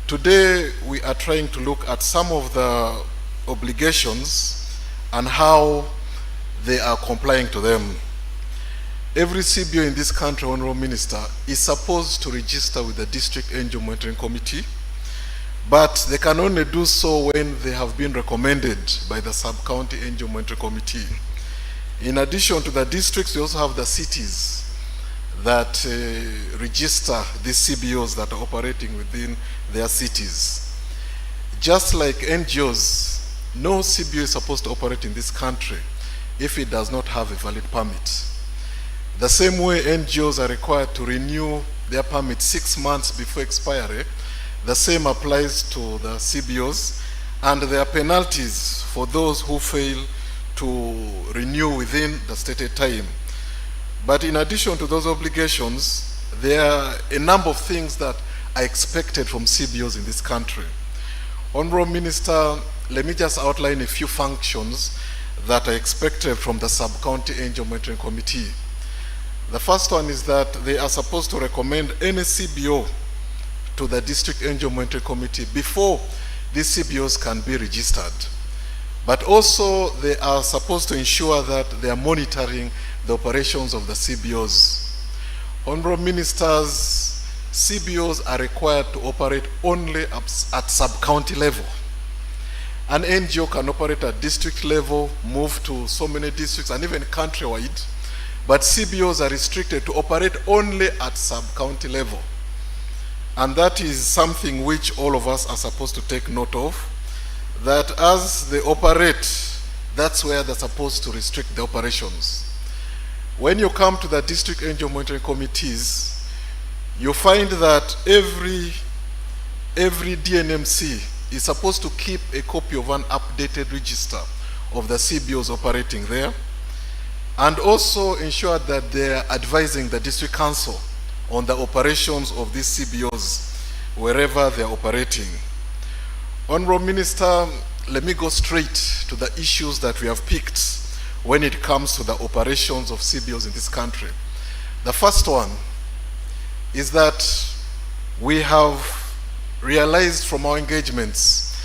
Today, we are trying to look at some of the obligations and how they are complying to them. Every CBO in this country, Honorable Minister, is supposed to register with the District NGO Monitoring Committee, but they can only do so when they have been recommended by the Sub-County NGO Monitoring Committee. In addition to the districts, we also have the cities that register these CBOs that are operating within their cities. Just like NGOs, no CBO is supposed to operate in this country if it does not have a valid permit. The same way NGOs are required to renew their permit 6 months before expiry, the same applies to the CBOs, and there are penalties for those who fail to renew within the stated time. But in addition to those obligations, there are a number of things that are expected from CBOs in this country. Honorable Minister, let me just outline a few functions that are expected from the Sub-County NGO Monitoring Committee. The first one is that they are supposed to recommend any CBO to the District NGO Monitoring Committee before these CBOs can be registered. But also they are supposed to ensure that they are monitoring the operations of the CBOs. Honorable Ministers, CBOs are required to operate only at sub-county level. An NGO can operate at district level, move to so many districts, and even countrywide, but CBOs are restricted to operate only at sub-county level. And that is something which all of us are supposed to take note of, that as they operate, that's where they're supposed to restrict the operations. When you come to the district NGO monitoring committees, you find that every DNMC is supposed to keep a copy of an updated register of the CBOs operating there, and also ensure that they are advising the district council on the operations of these CBOs wherever they are operating. Honorable Minister, let me go straight to the issues that we have picked when it comes to the operations of CBOs in this country. The first one is that we have realized from our engagements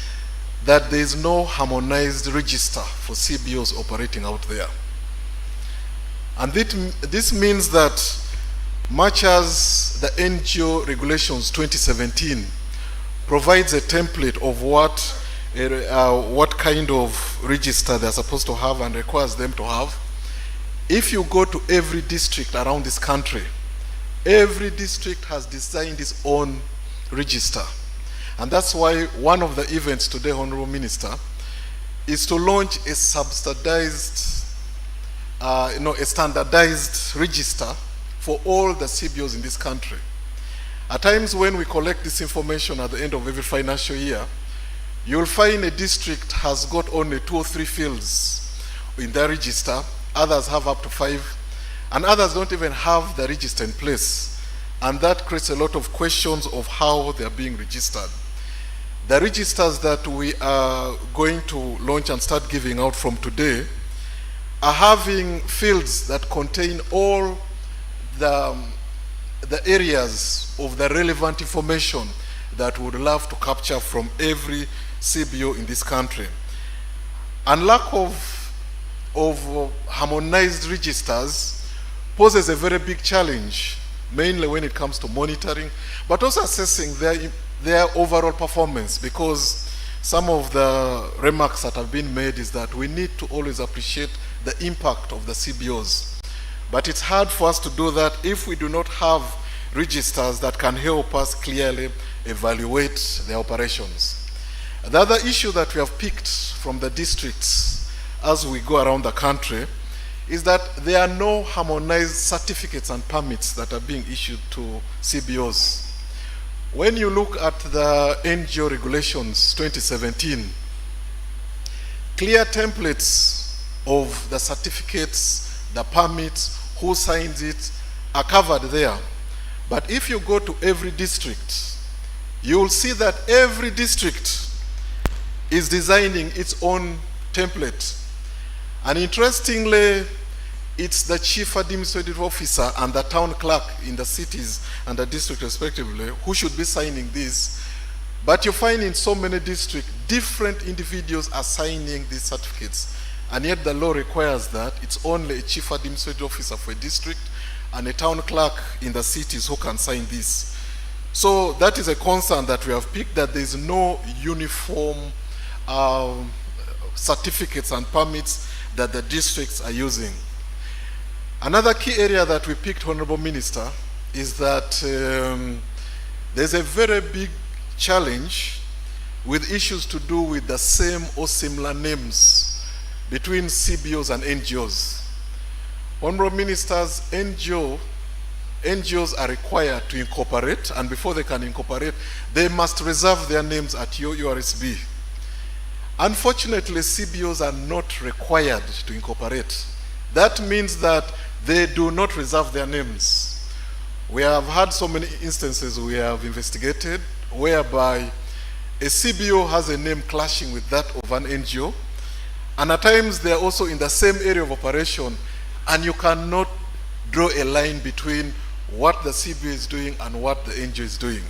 that there is no harmonized register for CBOs operating out there. And this means that much as the NGO Regulations 2017 provides a template of what kind of register they're supposed to have and requires them to have, if you go to every district around this country, every district has designed its own register. And that's why one of the events today, Honorable Minister, is to launch a standardized register for all the CBOs in this country. At times when we collect this information at the end of every financial year, you'll find a district has got only 2 or 3 fields in their register, others have up to 5, and others don't even have the register in place. and that creates a lot of questions of how they are being registered. The registers that we are going to launch and start giving out from today are having fields that contain all the areas of the relevant information that we would love to capture from every CBO in this country. And lack of harmonized registers poses a very big challenge, mainly when it comes to monitoring, but also assessing their overall performance, because some of the remarks that have been made is that we need to always appreciate the impact of the CBOs. But it's hard for us to do that if we do not have registers that can help us clearly evaluate the operations. The other issue that we have picked from the districts as we go around the country is that there are no harmonized certificates and permits that are being issued to CBOs. When you look at the NGO regulations 2017, clear templates of the certificates, the permits, who signs it, are covered there. But if you go to every district, you will see that every district is designing its own template. And interestingly, it's the chief administrative officer and the town clerk in the cities and the district respectively who should be signing this. But you find in so many districts, different individuals are signing these certificates. And yet the law requires that it's only a chief administrative officer for a district and a town clerk in the cities who can sign this. So that is a concern that we have picked, that there is no uniform certificates and permits that the districts are using. Another key area that we picked, Honorable Minister, is that there's a very big challenge with issues to do with the same or similar names between CBOs and NGOs. Honorable Ministers, NGOs are required to incorporate, and before they can incorporate, they must reserve their names at your URSB. Unfortunately, CBOs are not required to incorporate. That means that they do not reserve their names. We have had so many instances we have investigated whereby a CBO has a name clashing with that of an NGO, and at times they are also in the same area of operation, and you cannot draw a line between what the CBO is doing and what the NGO is doing.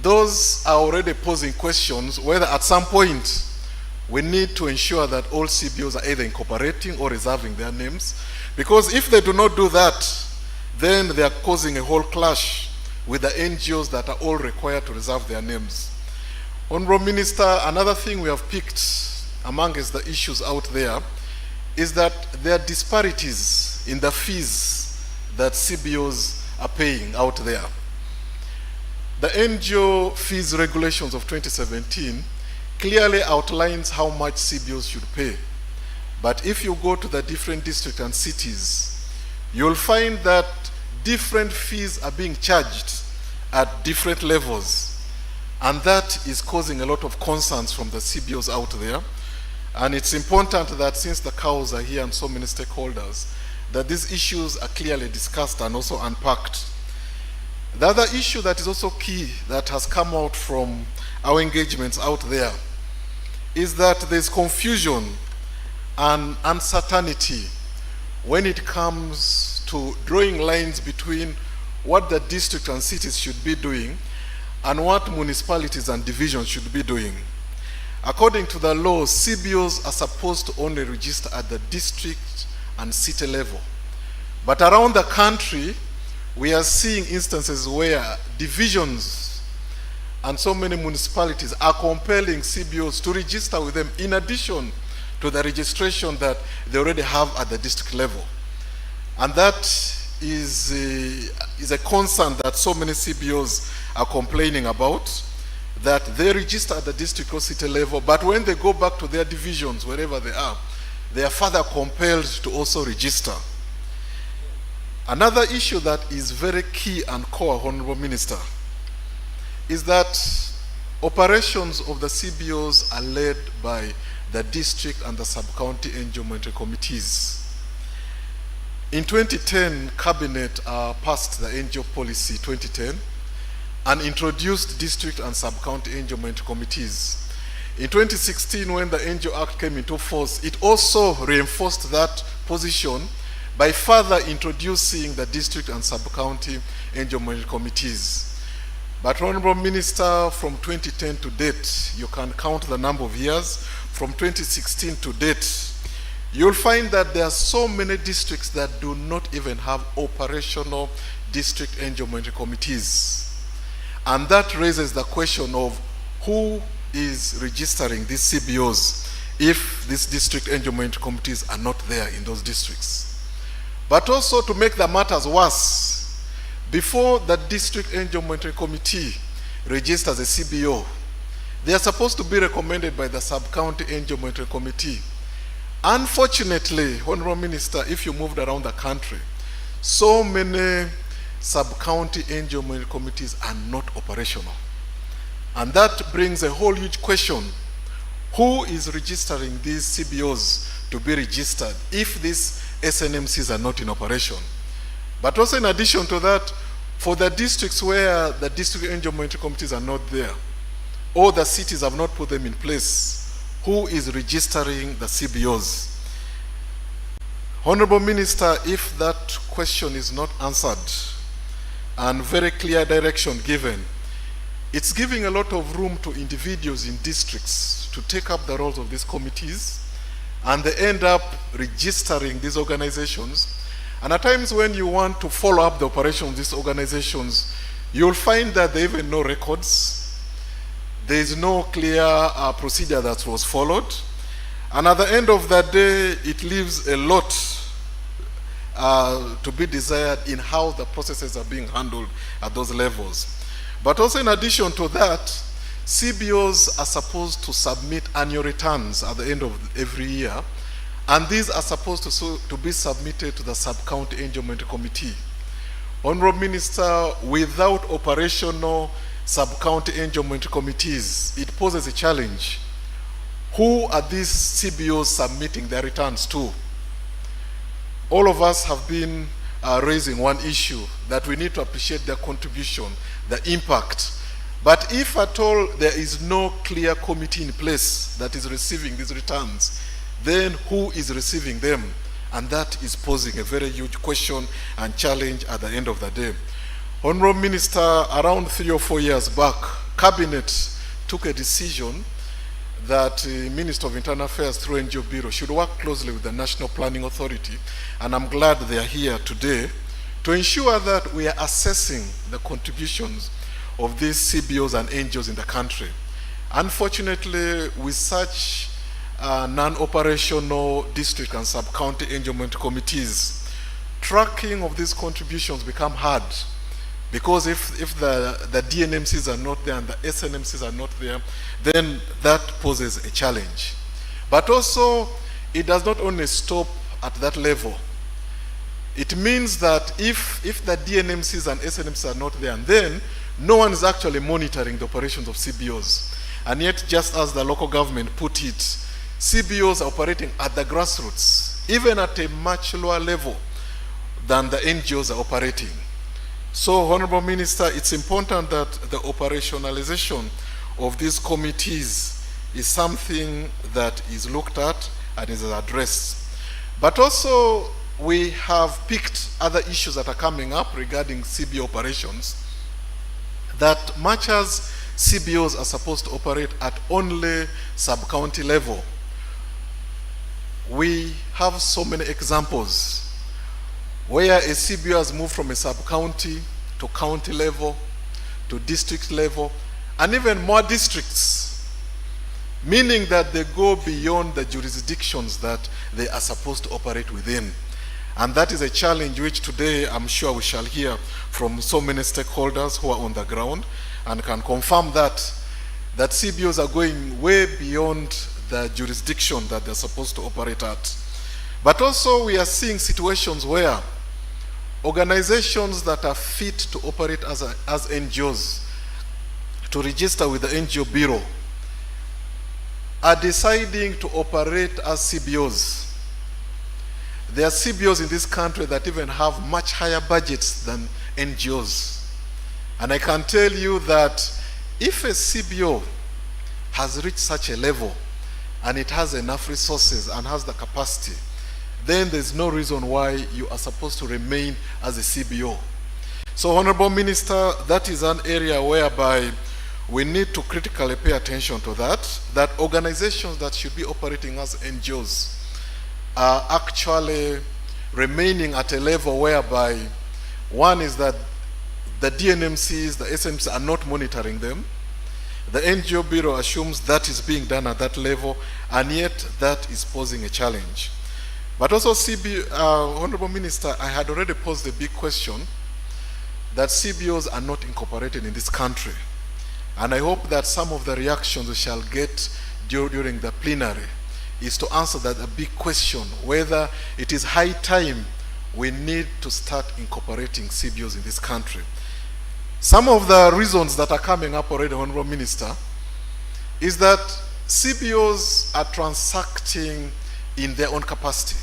Those are already posing questions whether at some point we need to ensure that all CBOs are either incorporating or reserving their names, because if they do not do that, then they are causing a whole clash with the NGOs that are all required to reserve their names. Honorable Minister, another thing we have picked amongst the issues out there is that there are disparities in the fees that CBOs are paying out there. The NGO fees regulations of 2017 clearly outlines how much CBOs should pay. But if you go to the different districts and cities, you'll find that different fees are being charged at different levels. And that is causing a lot of concerns from the CBOs out there. And it's important that since the cows are here and so many stakeholders, that these issues are clearly discussed and also unpacked. The other issue that is also key that has come out from our engagements out there is that there's confusion and uncertainty when it comes to drawing lines between what the district and cities should be doing and what municipalities and divisions should be doing. According to the law, CBOs are supposed to only register at the district and city level. But around the country, we are seeing instances where divisions and so many municipalities are compelling CBOs to register with them in addition to the registration that they already have at the district level. And that is a concern that so many CBOs are complaining about, that they register at the district or city level, but when they go back to their divisions, wherever they are further compelled to also register. Another issue that is very key and core, Honorable Minister, is that operations of the CBOs are led by the district and the sub-county NGO monitoring committees. In 2010, Cabinet passed the NGO policy 2010 and introduced district and sub-county NGO monitoring committees. In 2016, when the NGO Act came into force, it also reinforced that position by further introducing the district and sub-county NGO monitoring committees. But Honorable Minister, from 2010 to date, you can count the number of years, from 2016 to date, you'll find that there are so many districts that do not even have operational district NGO monitoring committees. And that raises the question of who is registering these CBOs if these district NGO monitoring committees are not there in those districts. But also, to make the matters worse, before the district NGO monitoring committee registers a CBO, they are supposed to be recommended by the sub-county NGO monitoring committee. Unfortunately, Honorable Minister, if you moved around the country, so many sub-county NGO monitoring committees are not operational. And that brings a whole huge question. Who is registering these CBOs to be registered if these SNMCs are not in operation? But also, in addition to that, for the districts where the district NGO monitoring committees are not there, or the cities have not put them in place, who is registering the CBOs? Honorable Minister, if that question is not answered and very clear direction given, it's giving a lot of room to individuals in districts to take up the roles of these committees, and they end up registering these organizations. And at times when you want to follow up the operation of these organizations, you'll find that there are even no records. There is no clear procedure that was followed. And at the end of the day, it leaves a lot to be desired in how the processes are being handled at those levels. But also, in addition to that, CBOs are supposed to submit annual returns at the end of every year. And these are supposed to be submitted to the sub-county NGO monitoring committee. Honorable Minister, without operational sub-county NGO monitoring committees, it poses a challenge. Who are these CBOs submitting their returns to? All of us have been raising one issue, that we need to appreciate their contribution, the impact. But if at all there is no clear committee in place that is receiving these returns, then who is receiving them? And that is posing a very huge question and challenge at the end of the day. Honorable Minister, around 3 or 4 years back, Cabinet took a decision that the Minister of Internal Affairs through NGO Bureau should work closely with the National Planning Authority, and I'm glad they are here today to ensure that we are assessing the contributions of these CBOs and NGOs in the country. Unfortunately, with such non-operational district and sub-county NGO monitoring committees, tracking of these contributions become hard, because if the DNMCs are not there and the SNMCs are not there, then that poses a challenge. But also, it does not only stop at that level. It means that if the DNMCs and SNMCs are not there, and then no one is actually monitoring the operations of CBOs. And yet, just as the local government put it, CBOs are operating at the grassroots, even at a much lower level than the NGOs are operating. So, Honorable Minister, it's important that the operationalization of these committees is something that is looked at and is addressed. But also, we have picked other issues that are coming up regarding CBO operations, that much as CBOs are supposed to operate at only sub-county level, we have so many examples where a CBO has moved from a sub-county to county level, to district level, and even more districts, meaning that they go beyond the jurisdictions that they are supposed to operate within. And that is a challenge which today I'm sure we shall hear from so many stakeholders who are on the ground and can confirm that CBOs are going way beyond the jurisdiction that they're supposed to operate at. But also, we are seeing situations where organizations that are fit to operate as NGOs, to register with the NGO Bureau, are deciding to operate as CBOs. there are CBOs in this country that even have much higher budgets than NGOs. And I can tell you that if a CBO has reached such a level and it has enough resources and has the capacity, then there's no reason why you are supposed to remain as a CBO. So, Honorable Minister, that is an area whereby we need to critically pay attention to that organizations that should be operating as NGOs are actually remaining at a level whereby one is that the DNMCs, the SMCs are not monitoring them. The NGO Bureau assumes that is being done at that level, and yet that is posing a challenge. But also, Honorable Minister, I had already posed a big question that CBOs are not incorporated in this country. And I hope that some of the reactions we shall get during the plenary is to answer that a big question, whether it is high time we need to start incorporating CBOs in this country. Some of the reasons that are coming up already, Honorable Minister, is that CBOs are transacting in their own capacity.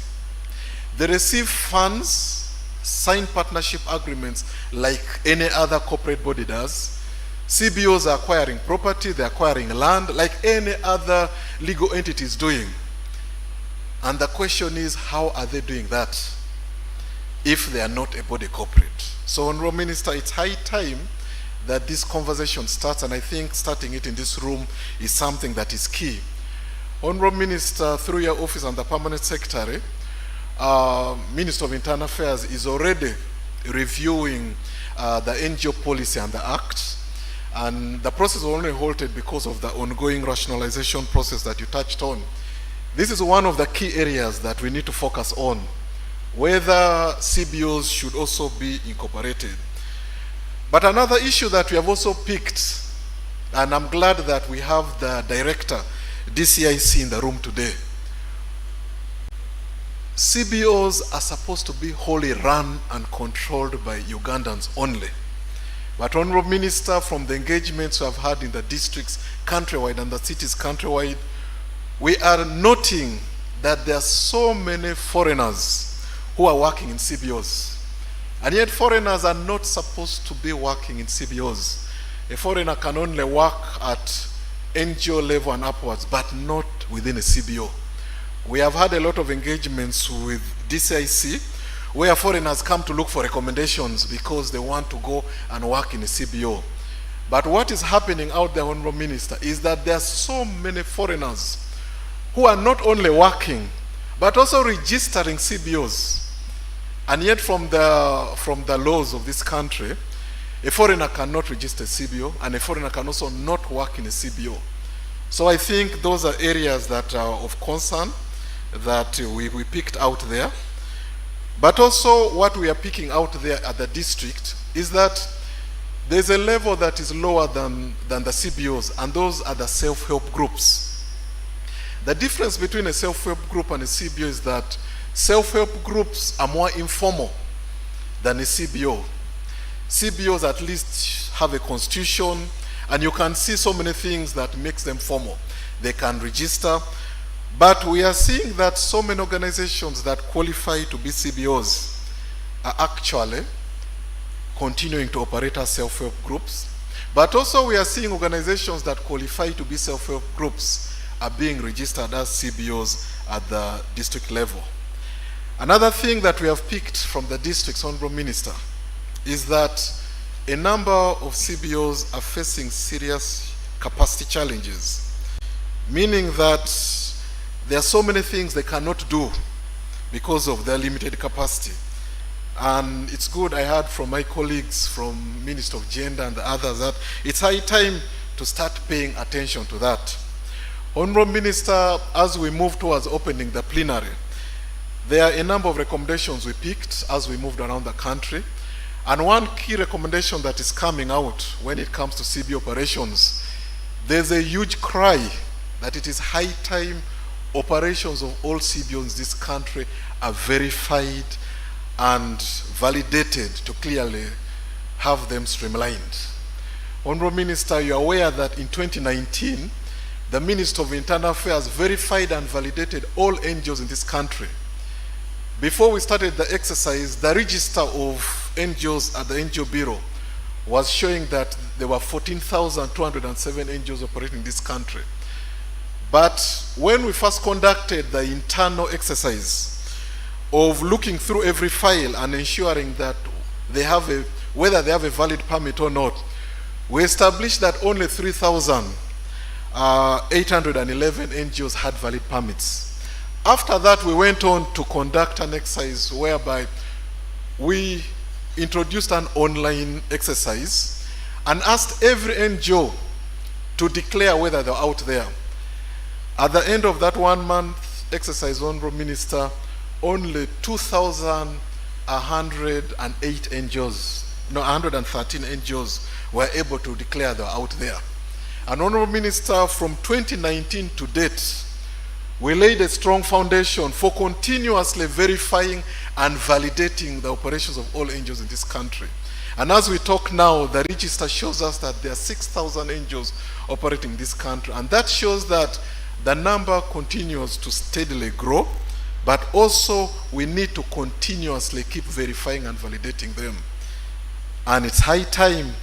They receive funds, sign partnership agreements like any other corporate body does. CBOs are acquiring property, they're acquiring land like any other legal entity is doing. And the question is, how are they doing that if they are not a body corporate? So, Honorable Minister, it's high time that this conversation starts, and I think starting it in this room is something that is key. Honorable Minister, through your office and the Permanent Secretary, Minister of Internal Affairs is already reviewing the NGO policy and the Act, and the process was only halted because of the ongoing rationalization process that you touched on. This is one of the key areas that we need to focus on, whether CBOs should also be incorporated. But another issue that we have also picked, and I'm glad that we have the director, DCIC, in the room today. CBOs are supposed to be wholly run and controlled by Ugandans only. But Honorable Minister, from the engagements we have had in the districts countrywide and the cities countrywide, we are noting that there are so many foreigners who are working in CBOs. And yet foreigners are not supposed to be working in CBOs. A foreigner can only work at NGO level and upwards, but not within a CBO. We have had a lot of engagements with DCIC where foreigners come to look for recommendations because they want to go and work in a CBO. But what is happening out there, Honorable Minister, is that there are so many foreigners who are not only working, but also registering CBOs. And yet from the laws of this country, a foreigner cannot register a CBO, and a foreigner can also not work in a CBO. So I think those are areas that are of concern that we picked out there. But also what we are picking out there at the district is that there's a level that is lower than the CBOs, and those are the self-help groups. The difference between a self-help group and a CBO is that self-help groups are more informal than a CBO. CBOs at least have a constitution, and you can see so many things that makes them formal. They can register, but we are seeing that so many organizations that qualify to be CBOs are actually continuing to operate as self-help groups. But also we are seeing organizations that qualify to be self-help groups are being registered as CBOs at the district level. Another thing that we have picked from the district's Honorable Minister is that a number of CBOs are facing serious capacity challenges, meaning that there are so many things they cannot do because of their limited capacity. And it's good, I heard from my colleagues from Minister of Gender and the others that it's high time to start paying attention to that. Honorable Minister, as we move towards opening the plenary, there are a number of recommendations we picked as we moved around the country. And one key recommendation that is coming out when it comes to CB operations, there's a huge cry that it is high time operations of all CBOs in this country are verified and validated to clearly have them streamlined. Honorable Minister, you are aware that in 2019, the Minister of Internal Affairs verified and validated all NGOs in this country. before we started the exercise, the register of NGOs at the NGO Bureau was showing that there were 14,207 NGOs operating in this country. But when we first conducted the internal exercise of looking through every file and ensuring that they have whether they have a valid permit or not, we established that only 3,811 NGOs had valid permits. After that, we went on to conduct an exercise whereby we introduced an online exercise and asked every NGO to declare whether they're out there. At the end of that 1 month exercise, Honorable Minister, only 2,108 NGOs, no, 113 NGOs were able to declare they're out there. And Honorable Minister, from 2019 to date, we laid a strong foundation for continuously verifying and validating the operations of all NGOs in this country. And as we talk now, the register shows us that there are 6,000 NGOs operating in this country. And that shows that the number continues to steadily grow, but also we need to continuously keep verifying and validating them. And it's high time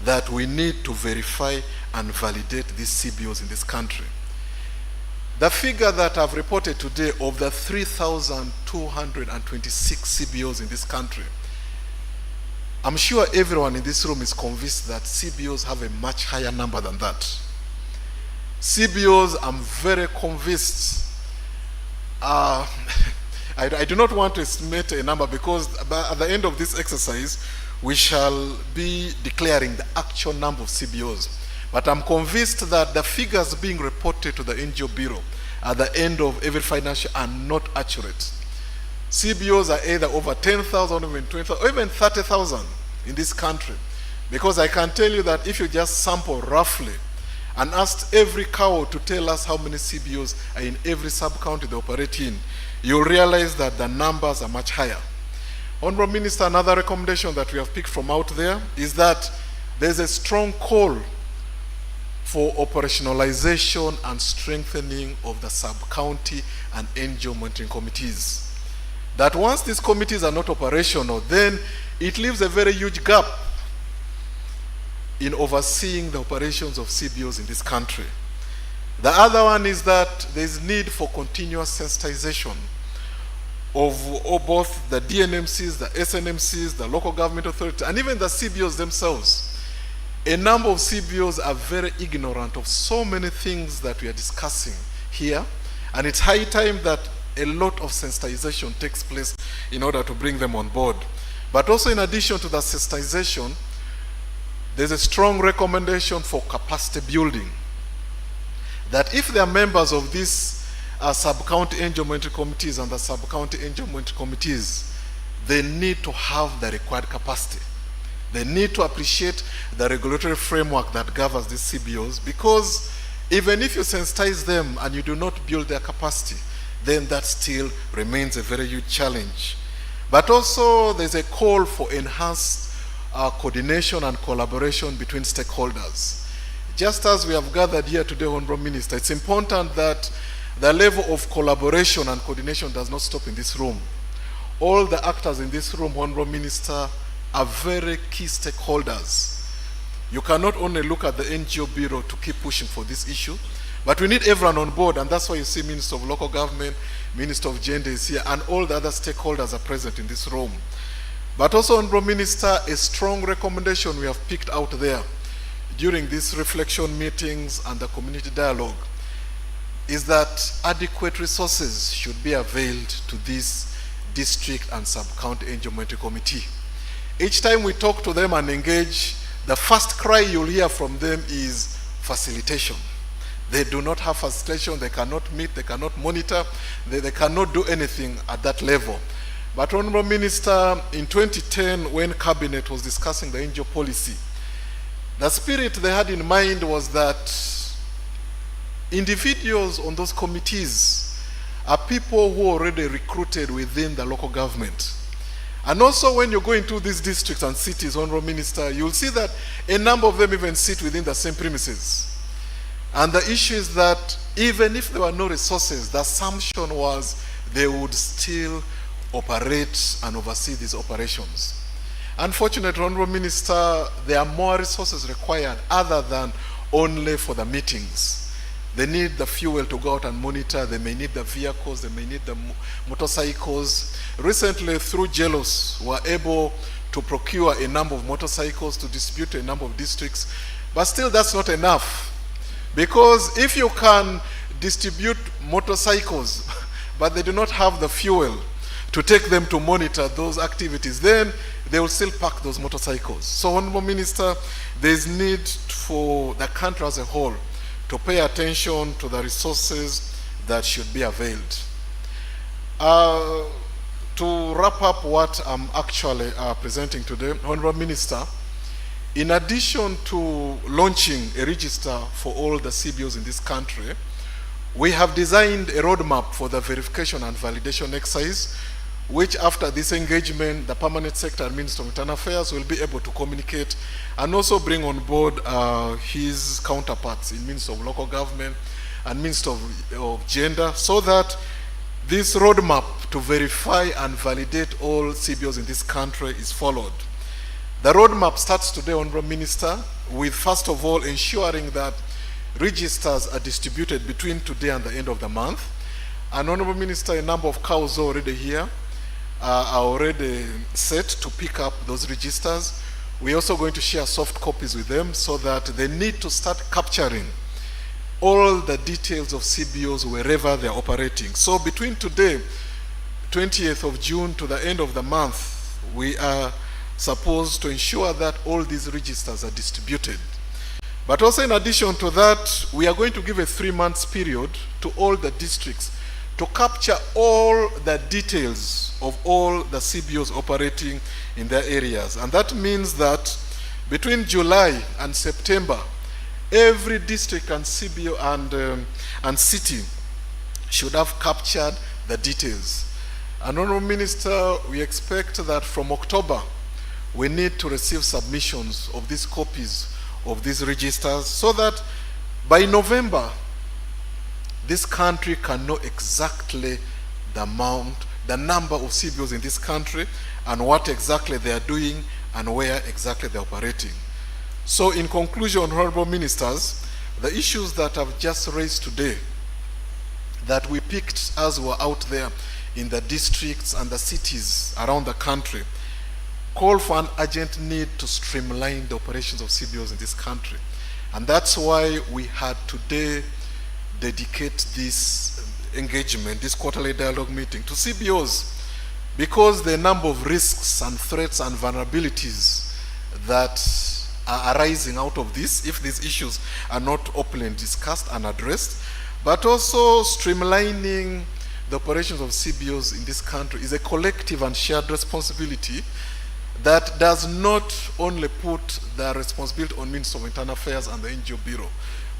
that we need to verify and validate these CBOs in this country. The figure that I've reported today of the 3,226 CBOs in this country, I'm sure everyone in this room is convinced that CBOs have a much higher number than that. CBOs, I'm very convinced, I do not want to estimate a number because at the end of this exercise, we shall be declaring the actual number of CBOs. But I'm convinced that the figures being reported to the NGO Bureau at the end of every financial are not accurate. CBOs are either over 10,000, even 20,000, or even 30,000 in this country. Because I can tell you that if you just sample roughly and asked every cow to tell us how many CBOs are in every sub-county they operate in, you'll realize that the numbers are much higher. Honorable Minister, another recommendation that we have picked from out there is that there's a strong call for operationalization and strengthening of the sub-county and NGO monitoring committees. That once these committees are not operational, then it leaves a very huge gap in overseeing the operations of CBOs in this country. The other one is that there is need for continuous sensitization of both the DNMCs, the SNMCs, the local government authorities, and even the CBOs themselves. A number of CBOs are very ignorant of so many things that we are discussing here, and it's high time that a lot of sensitization takes place in order to bring them on board. But also in addition to the sensitization, there's a strong recommendation for capacity building. That if they are members of these sub-county NGO monitoring committees and the sub-county NGO monitoring committees, they need to have the required capacity. They need to appreciate the regulatory framework that governs these CBOs, because even if you sensitize them and you do not build their capacity, then that still remains a very huge challenge. But also there's a call for enhanced coordination and collaboration between stakeholders. Just as we have gathered here today, Honorable Minister, it's important that the level of collaboration and coordination does not stop in this room. All the actors in this room, Honorable Minister, are very key stakeholders. You cannot only look at the NGO Bureau to keep pushing for this issue, but we need everyone on board, and that's why you see Minister of Local Government, Minister of Gender is here, and all the other stakeholders are present in this room. But also, Honorable Minister, a strong recommendation we have picked out there during these reflection meetings and the community dialogue is that adequate resources should be availed to this district and sub-county NGO monitoring committee. Each time we talk to them and engage, the first cry you'll hear from them is facilitation. They do not have facilitation, they cannot meet, they cannot monitor, they cannot do anything at that level. But Honorable Minister, in 2010, when Cabinet was discussing the NGO policy, the spirit they had in mind was that individuals on those committees are people who are already recruited within the local government. And also when you go into these districts and cities, Honorable Minister, you'll see that a number of them even sit within the same premises. And the issue is that even if there were no resources, the assumption was they would still operate and oversee these operations. Unfortunately, Honorable Minister, there are more resources required other than only for the meetings. They need the fuel to go out and monitor, they may need the vehicles, they may need the motorcycles. Recently, through JELOS, we were able to procure a number of motorcycles to distribute to a number of districts, but still that's not enough. Because if you can distribute motorcycles, but they do not have the fuel to take them to monitor those activities, then they will still park those motorcycles. So, Honorable Minister, there is need for the country as a whole to pay attention to the resources that should be availed. To wrap up what I'm actually presenting today, Honorable Minister, in addition to launching a register for all the CBOs in this country, we have designed a roadmap for the verification and validation exercise, which after this engagement, the Permanent Secretary and Minister of Internal Affairs will be able to communicate and also bring on board his counterparts in Minister of Local Government and Minister of Gender, so that this roadmap to verify and validate all CBOs in this country is followed. The roadmap starts today, Honorable Minister, with first of all ensuring that registers are distributed between today and the end of the month. And Honorable Minister, a number of cows are already here, are already set to pick up those registers. We're also going to share soft copies with them so that they need to start capturing all the details of CBOs wherever they're operating. So between today, 20th of June, to the end of the month, we are supposed to ensure that all these registers are distributed. But also in addition to that, we are going to give a 3-month period to all the districts to capture all the details of all the CBOs operating in their areas. And that means that between July and September, every district and CBO and city should have captured the details. And Honorable Minister, we expect that from October, we need to receive submissions of these copies of these registers so that by November, this country can know exactly the number of CBOs in this country and what exactly they are doing and where exactly they are operating. So in conclusion, Honorable Ministers, the issues that I've just raised today that we picked as we were out there in the districts and the cities around the country call for an urgent need to streamline the operations of CBOs in this country. And that's why we had today dedicate this engagement, this quarterly dialogue meeting to CBOs, because the number of risks and threats and vulnerabilities that are arising out of this, if these issues are not openly discussed and addressed, but also streamlining the operations of CBOs in this country is a collective and shared responsibility that does not only put the responsibility on Minister of Internal Affairs and the NGO Bureau,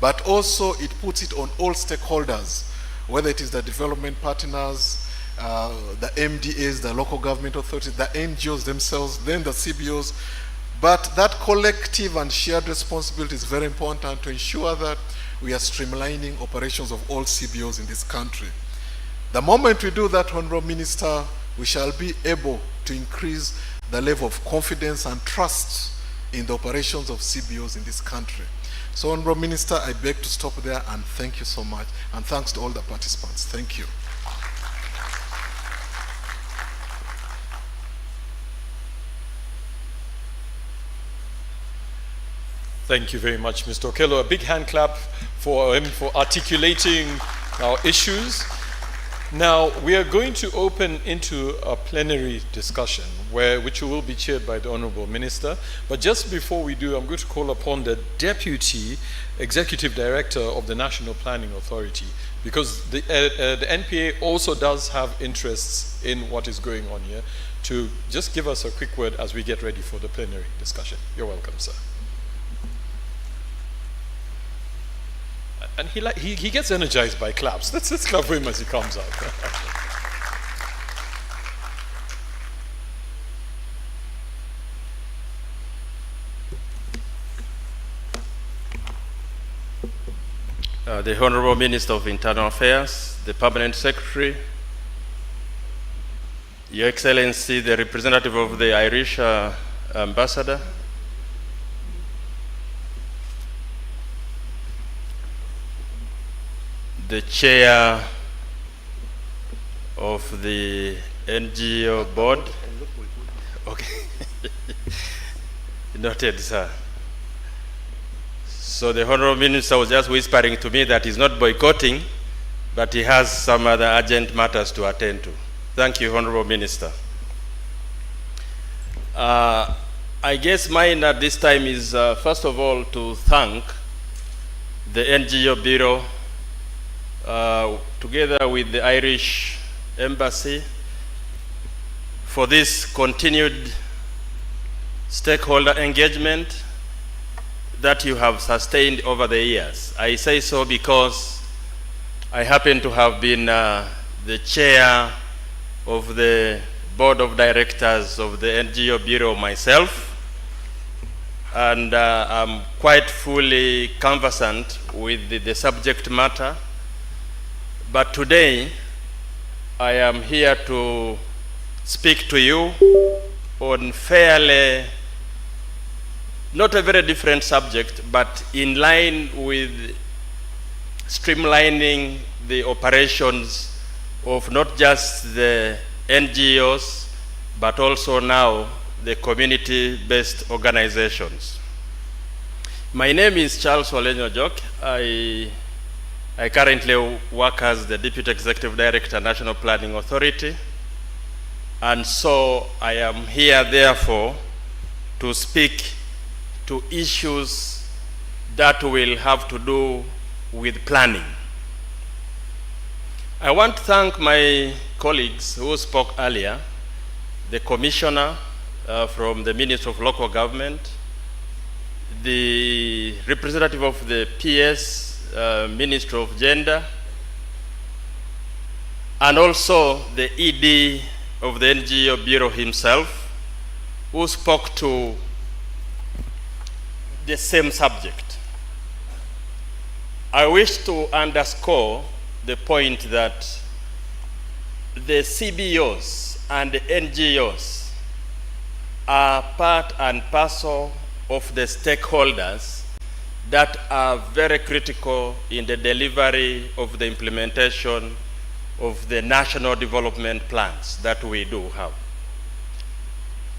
but also it puts it on all stakeholders, whether it is the development partners, the MDAs, the local government authorities, the NGOs themselves, then the CBOs. But that collective and shared responsibility is very important to ensure that we are streamlining operations of all CBOs in this country. The moment we do that, Honorable Minister, we shall be able to increase the level of confidence and trust in the operations of CBOs in this country. So, Honorable Minister, I beg to stop there and thank you so much. And thanks to all the participants. Thank you. Thank you very much, Mr. Okello. A big hand clap for him for articulating our issues. Now, we are going to open into a plenary discussion, which will be chaired by the Honorable Minister. But just before we do, I'm going to call upon the Deputy Executive Director of the National Planning Authority, because the NPA also does have interests in what is going on here, to just give us a quick word as we get ready for the plenary discussion. You're welcome, sir. And he gets energized by claps. Let's clap for him as he comes out. The Honorable Minister of Internal Affairs, the Permanent Secretary, Your Excellency, the representative of the Irish ambassador, the chair of the NGO board. Okay. Noted, sir. So the Honorable Minister was just whispering to me that he's not boycotting, but he has some other urgent matters to attend to. Thank you, Honorable Minister. I guess mine at this time is, first of all, to thank the NGO Bureau, together with the Irish Embassy, for this continued stakeholder engagement that you have sustained over the years. I say so because I happen to have been the chair of the board of directors of the NGO Bureau myself, and I'm quite fully conversant with the subject matter. But today, I am here to speak to you on fairly, not a very different subject, but in line with streamlining the operations of not just the NGOs, but also now the community-based organizations. My name is Charles Olenyo Jok. I currently work as the Deputy Executive Director, National Planning Authority. And so I am here, therefore, to speak to issues that will have to do with planning. I want to thank my colleagues who spoke earlier, the Commissioner from the Ministry of Local Government, the representative of the PS, Ministry of Gender, and also the ED of the NGO Bureau himself, who spoke to the same subject. I wish to underscore the point that the CBOs and the NGOs are part and parcel of the stakeholders that are very critical in the delivery of the implementation of the national development plans that we do have.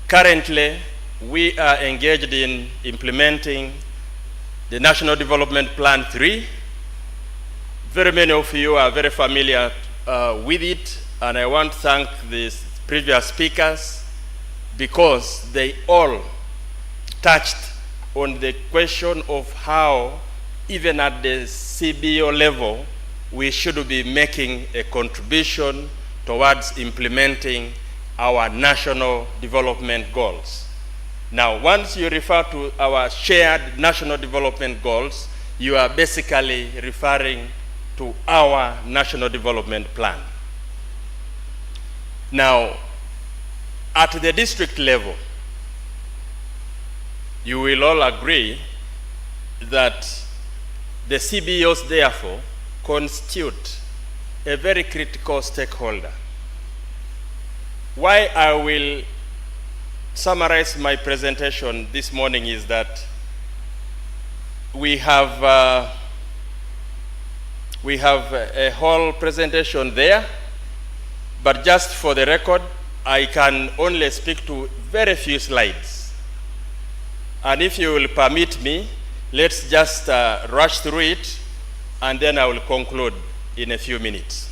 Currently, we are engaged in implementing the National Development Plan 3. Very many of you are very familiar with it, and I want to thank the previous speakers because they all touched on the question of how, even at the CBO level, we should be making a contribution towards implementing our national development goals. Now, once you refer to our shared national development goals, you are basically referring to our national development plan. Now, at the district level, you will all agree that the CBOs, therefore, constitute a very critical stakeholder. Why I will summarize my presentation this morning is that we have a whole presentation there, but just for the record, I can only speak to very few slides. And if you will permit me, let's just rush through it, and then I will conclude in a few minutes.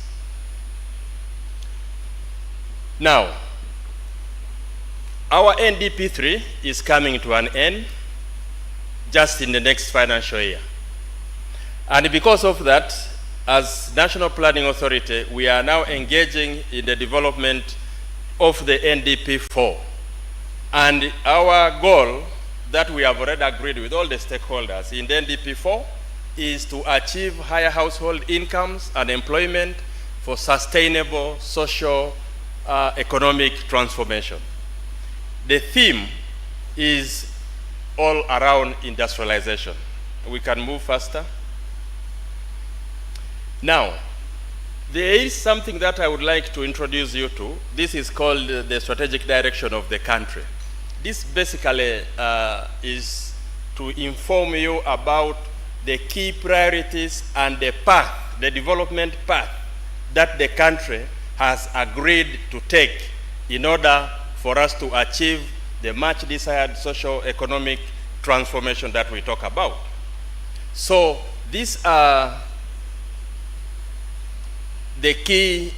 Now, our NDP3 is coming to an end just in the next financial year. And because of that, as National Planning Authority, we are now engaging in the development of the NDP4. And our goal that we have already agreed with all the stakeholders in the NDP4 is to achieve higher household incomes and employment for sustainable social economic transformation. The theme is all around industrialization. We can move faster. Now, There is something that I would like to introduce you to. This is called the strategic direction of the country. This basically is to inform you about the key priorities and the path, the development path that the country has agreed to take in order for us to achieve the much desired socio-economic transformation that we talk about. So these are the key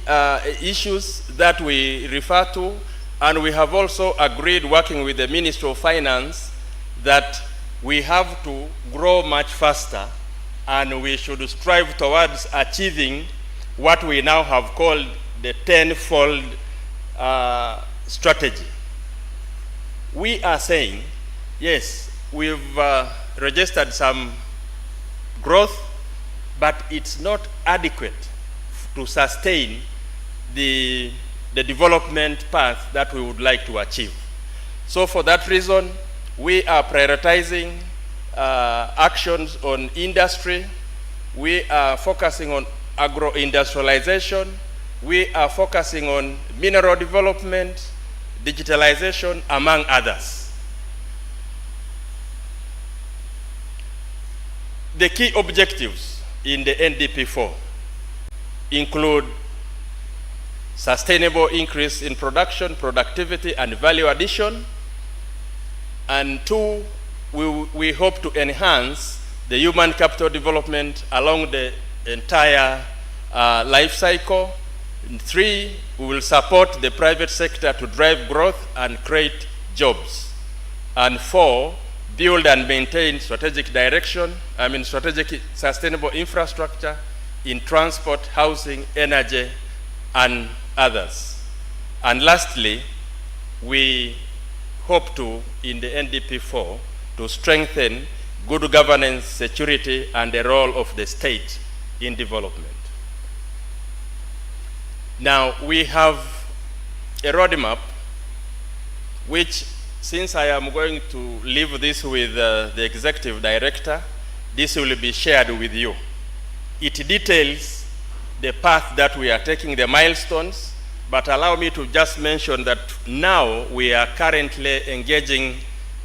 issues that we refer to, and we have also agreed, working with the Ministry of Finance, that we have to grow much faster and we should strive towards achieving what we now have called the 10-fold strategy. We are saying, yes, we've registered some growth, but it's not adequate to sustain the development path that we would like to achieve. So for that reason, we are prioritizing actions on industry. We are focusing on agro-industrialization. We are focusing on mineral development, digitalization, among others. The key objectives in the NDP4 include sustainable increase in production, productivity, and value addition. And two, we hope to enhance the human capital development along the entire life cycle. And three, we will support the private sector to drive growth and create jobs. And four, build and maintain strategic direction, strategic sustainable infrastructure in transport, housing, energy, and others. And lastly, we hope to, in the NDP4, to strengthen good governance, security, and the role of the state in development. Now, we have a roadmap, which, since I am going to leave this with the executive director, this will be shared with you. It details the path that we are taking, the milestones, but allow me to just mention that now we are currently engaging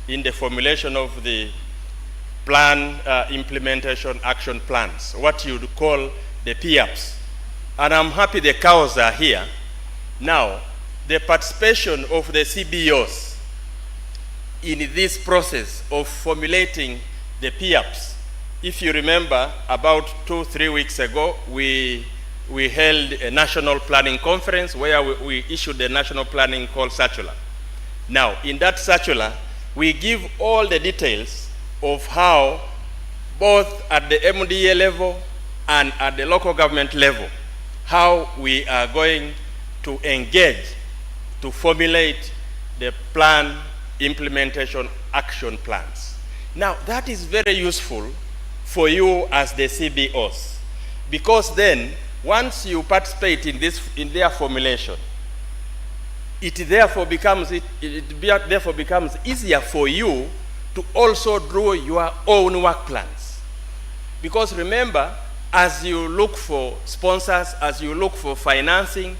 in the formulation of the plan implementation action plans, what you would call the PIAPs. And I'm happy the cows are here. Now, the participation of the CBOs in this process of formulating the PIAPs, if you remember, about 2-3 weeks ago, we held a national planning conference where we issued a national planning called circular. Now, in that circular, we give all the details of how, both at the MDA level and at the local government level, how we are going to engage to formulate the plan implementation action plans. Now, that is very useful for you as the CBOs, because then once you participate in their formulation, it therefore becomes easier for you to also draw your own work plans. Because remember, as you look for sponsors, as you look for financing,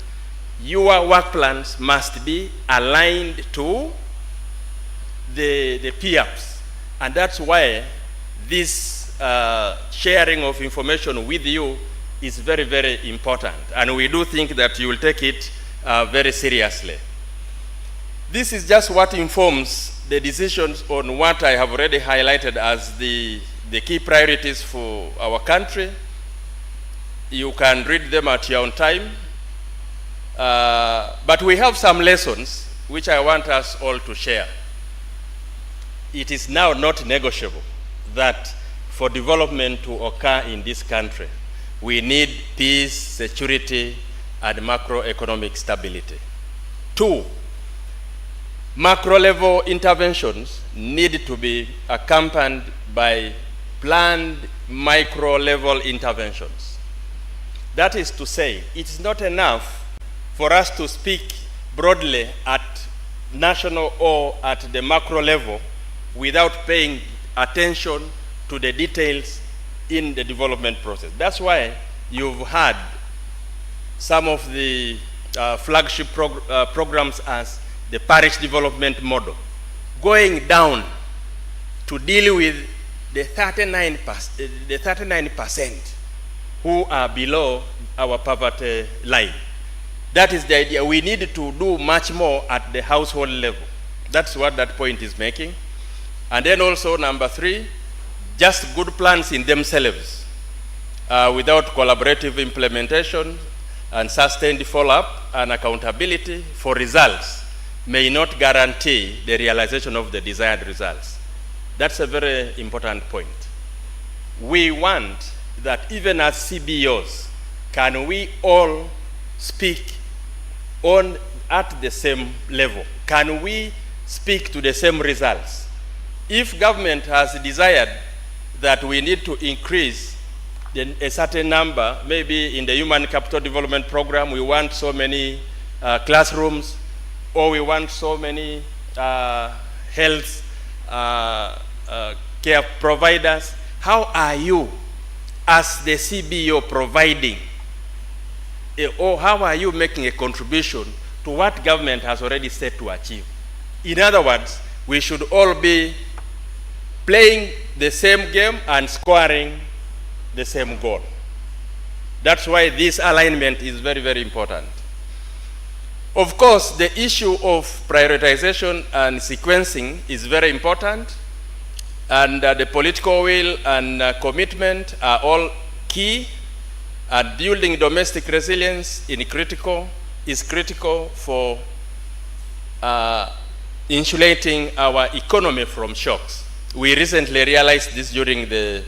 your work plans must be aligned to the PIAPs. And that's why this sharing of information with you is very, very important. And we do think that you will take it very seriously. This is just what informs the decisions on what I have already highlighted as the key priorities for our country. You can read them at your own time. But we have some lessons which I want us all to share. It is now not negotiable that for development to occur in this country, we need peace, security, and macroeconomic stability. 2, macro-level interventions need to be accompanied by planned micro-level interventions. That is to say, it's not enough for us to speak broadly at national or at the macro level without paying attention to the details in the development process. That's why you've had some of the flagship programs as the parish development model, going down to deal with the 39% who are below our poverty line. That is the idea. We need to do much more at the household level. That's what that point is making. And then also number 3, just good plans in themselves without collaborative implementation and sustained follow-up and accountability for results may not guarantee the realization of the desired results. That's a very important point. We want that even as CBOs, can we all speak at the same level? Can we speak to the same results? If government has desired that we need to increase a certain number, maybe in the Human Capital Development Program, we want so many classrooms, or we want so many health care providers, how are you as the CBO providing, or how are you making a contribution to what government has already set to achieve? In other words, we should all be playing the same game and scoring the same goal. That's why this alignment is very, very important. Of course, the issue of prioritization and sequencing is very important, and the political will and commitment are all key, and building domestic resilience is critical for insulating our economy from shocks. We recently realized this during the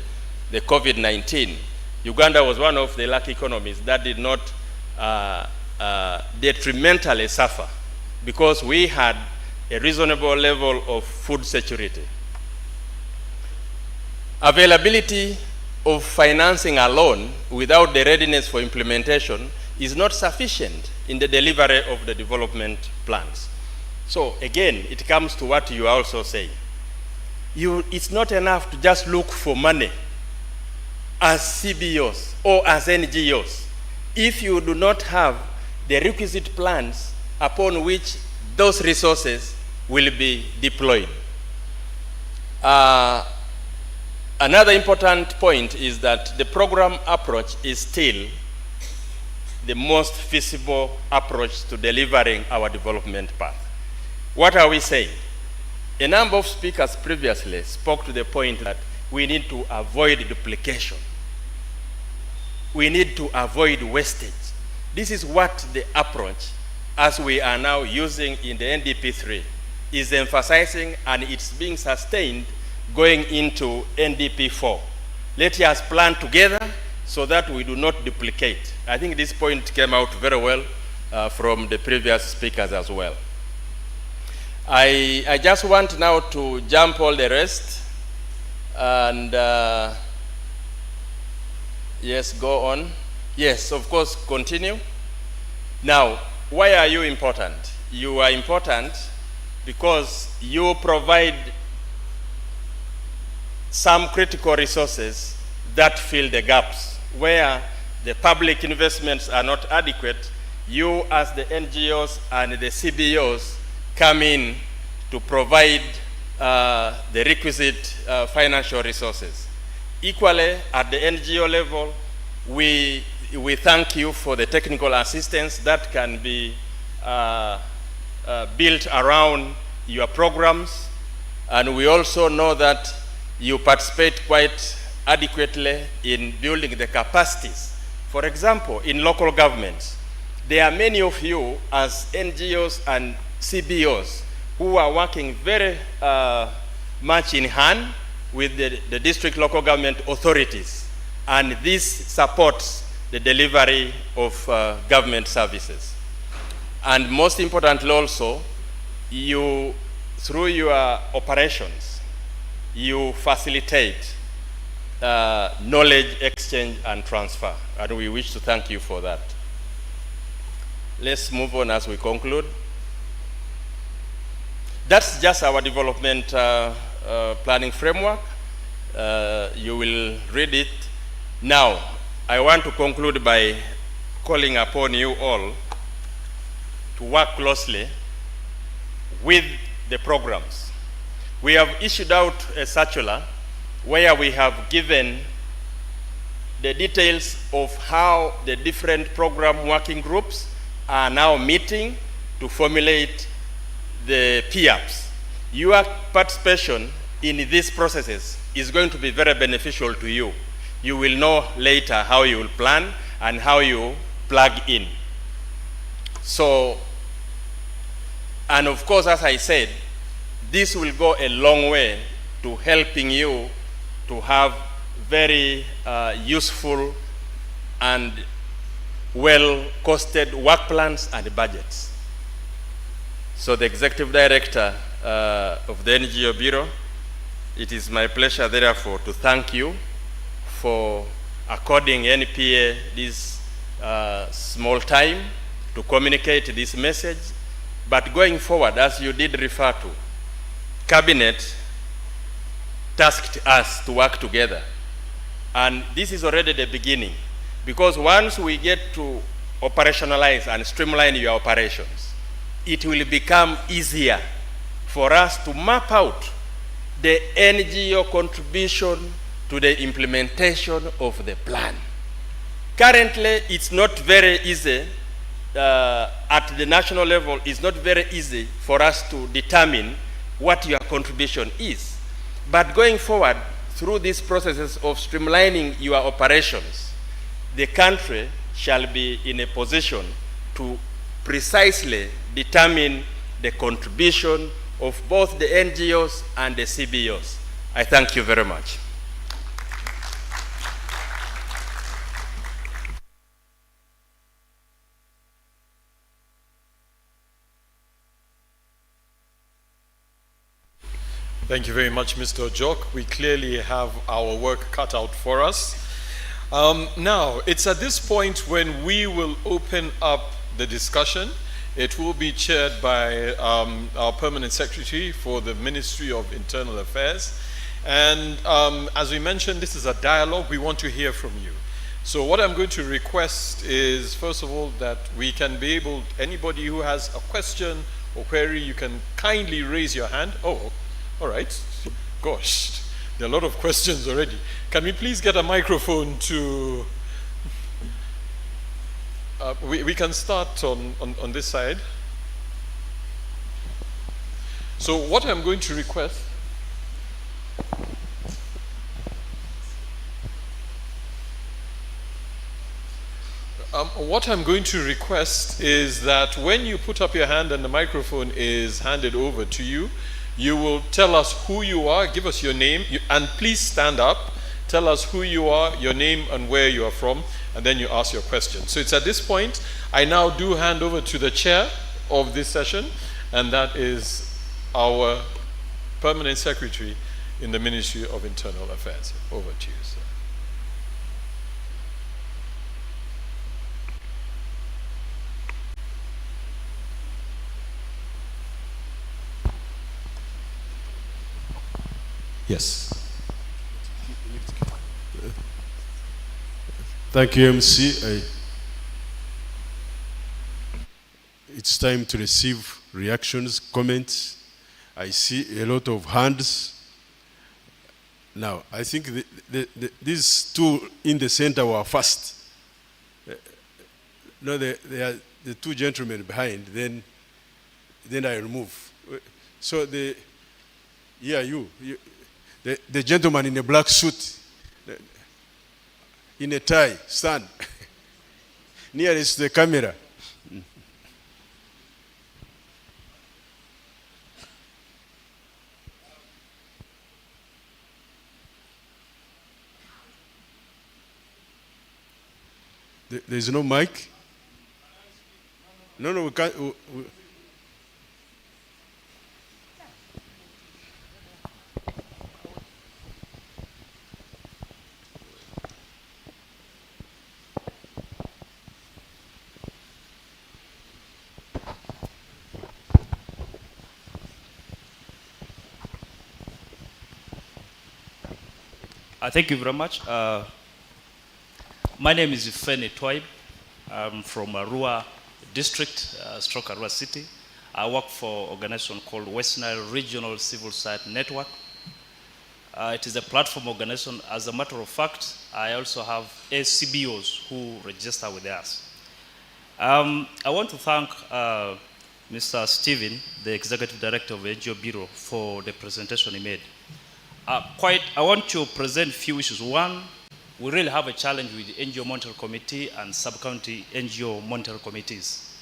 COVID-19. Uganda was one of the lucky economies that did not detrimentally suffer because we had a reasonable level of food security. Availability of financing alone without the readiness for implementation is not sufficient in the delivery of the development plans. So again, it comes to what you are also saying. It's not enough to just look for money as CBOs or as NGOs if you do not have the requisite plans upon which those resources will be deployed. Another important point is that the program approach is still the most feasible approach to delivering our development path. What are we saying? A number of speakers previously spoke to the point that we need to avoid duplication. We need to avoid wastage. This is what the approach, as we are now using in the NDP3, is emphasizing, and it's being sustained going into NDP4. Let us plan together so that we do not duplicate. I think this point came out very well from the previous speakers as well. I just want now to jump all the rest and yes, go on. Yes, of course, continue. Now, why are you important? You are important because you provide some critical resources that fill the gaps. Where the public investments are not adequate, you as the NGOs and the CBOs come in to provide the requisite financial resources. Equally, at the NGO level, we thank you for the technical assistance that can be built around your programs, and we also know that you participate quite adequately in building the capacities. For example, in local governments, there are many of you as NGOs and CBOs who are working very much in hand with the district local government authorities, and this supports the delivery of government services. And most importantly also, you, through your operations, you facilitate knowledge exchange and transfer, and we wish to thank you for that. Let's move on as we conclude. That's just our development planning framework. You will read it. Now, I want to conclude by calling upon you all to work closely with the programs. We have issued out a circular where we have given the details of how the different program working groups are now meeting to formulate the PAPs. Your participation in these processes is going to be very beneficial to you. You will know later how you will plan and how you plug in. So, and of course, as I said, this will go a long way to helping you to have very useful and well-costed work plans and budgets. So the Executive Director of the NGO Bureau, it is my pleasure, therefore, to thank you for according NPA this small time to communicate this message. But going forward, as you did refer to, Cabinet tasked us to work together. And this is already the beginning, because once we get to operationalize and streamline your operations, it will become easier for us to map out the NGO contribution to the implementation of the plan. Currently, it's not very easy, at the national level, it's not very easy for us to determine what your contribution is. But going forward, through these processes of streamlining your operations, the country shall be in a position to precisely determine the contribution of both the NGOs and the CBOs. I thank you very much. Thank you very much, Mr. Ojok. We clearly have our work cut out for us. Now, it's at this point when we will open up the discussion. It will be chaired by our Permanent Secretary for the Ministry of Internal Affairs. And as we mentioned, this is a dialogue. We want to hear from you. So what I'm going to request is, first of all, that we can be able, anybody who has a question or query, you can kindly raise your hand. Oh, all right. Gosh, there are a lot of questions already. Can we please get a microphone to... we can start on this side. So what I'm going to request... what I'm going to request is that when you put up your hand and the microphone is handed over to you, you will tell us who you are, give us your name, and please stand up, tell us who you are, your name and where you are from, and then you ask your question. So it's at this point, I now do hand over to the chair of this session, and that is our Permanent Secretary in the Ministry of Internal Affairs. Over to you, sir. Yes. Thank you, MC. It's time to receive reactions, comments. I see a lot of hands. Now, I think these two in the center were first. No, they are the two gentlemen behind. Then I remove. So the gentleman in a black suit, in a tie, stand nearest the camera. There's no mic? No, we can't. Thank you very much. My name is Feni Twaib. I'm from Arua District, stroke Arua City. I work for an organization called West Nile Regional Civil Society Network. It is a platform organization. As a matter of fact, I also have CBOs who register with us. I want to thank Mr. Stephen, the Executive Director of the NGO Bureau, for the presentation he made. I want to present a few issues. One, we really have a challenge with the NGO Monitoring Committee and sub-county NGO monitoring committees.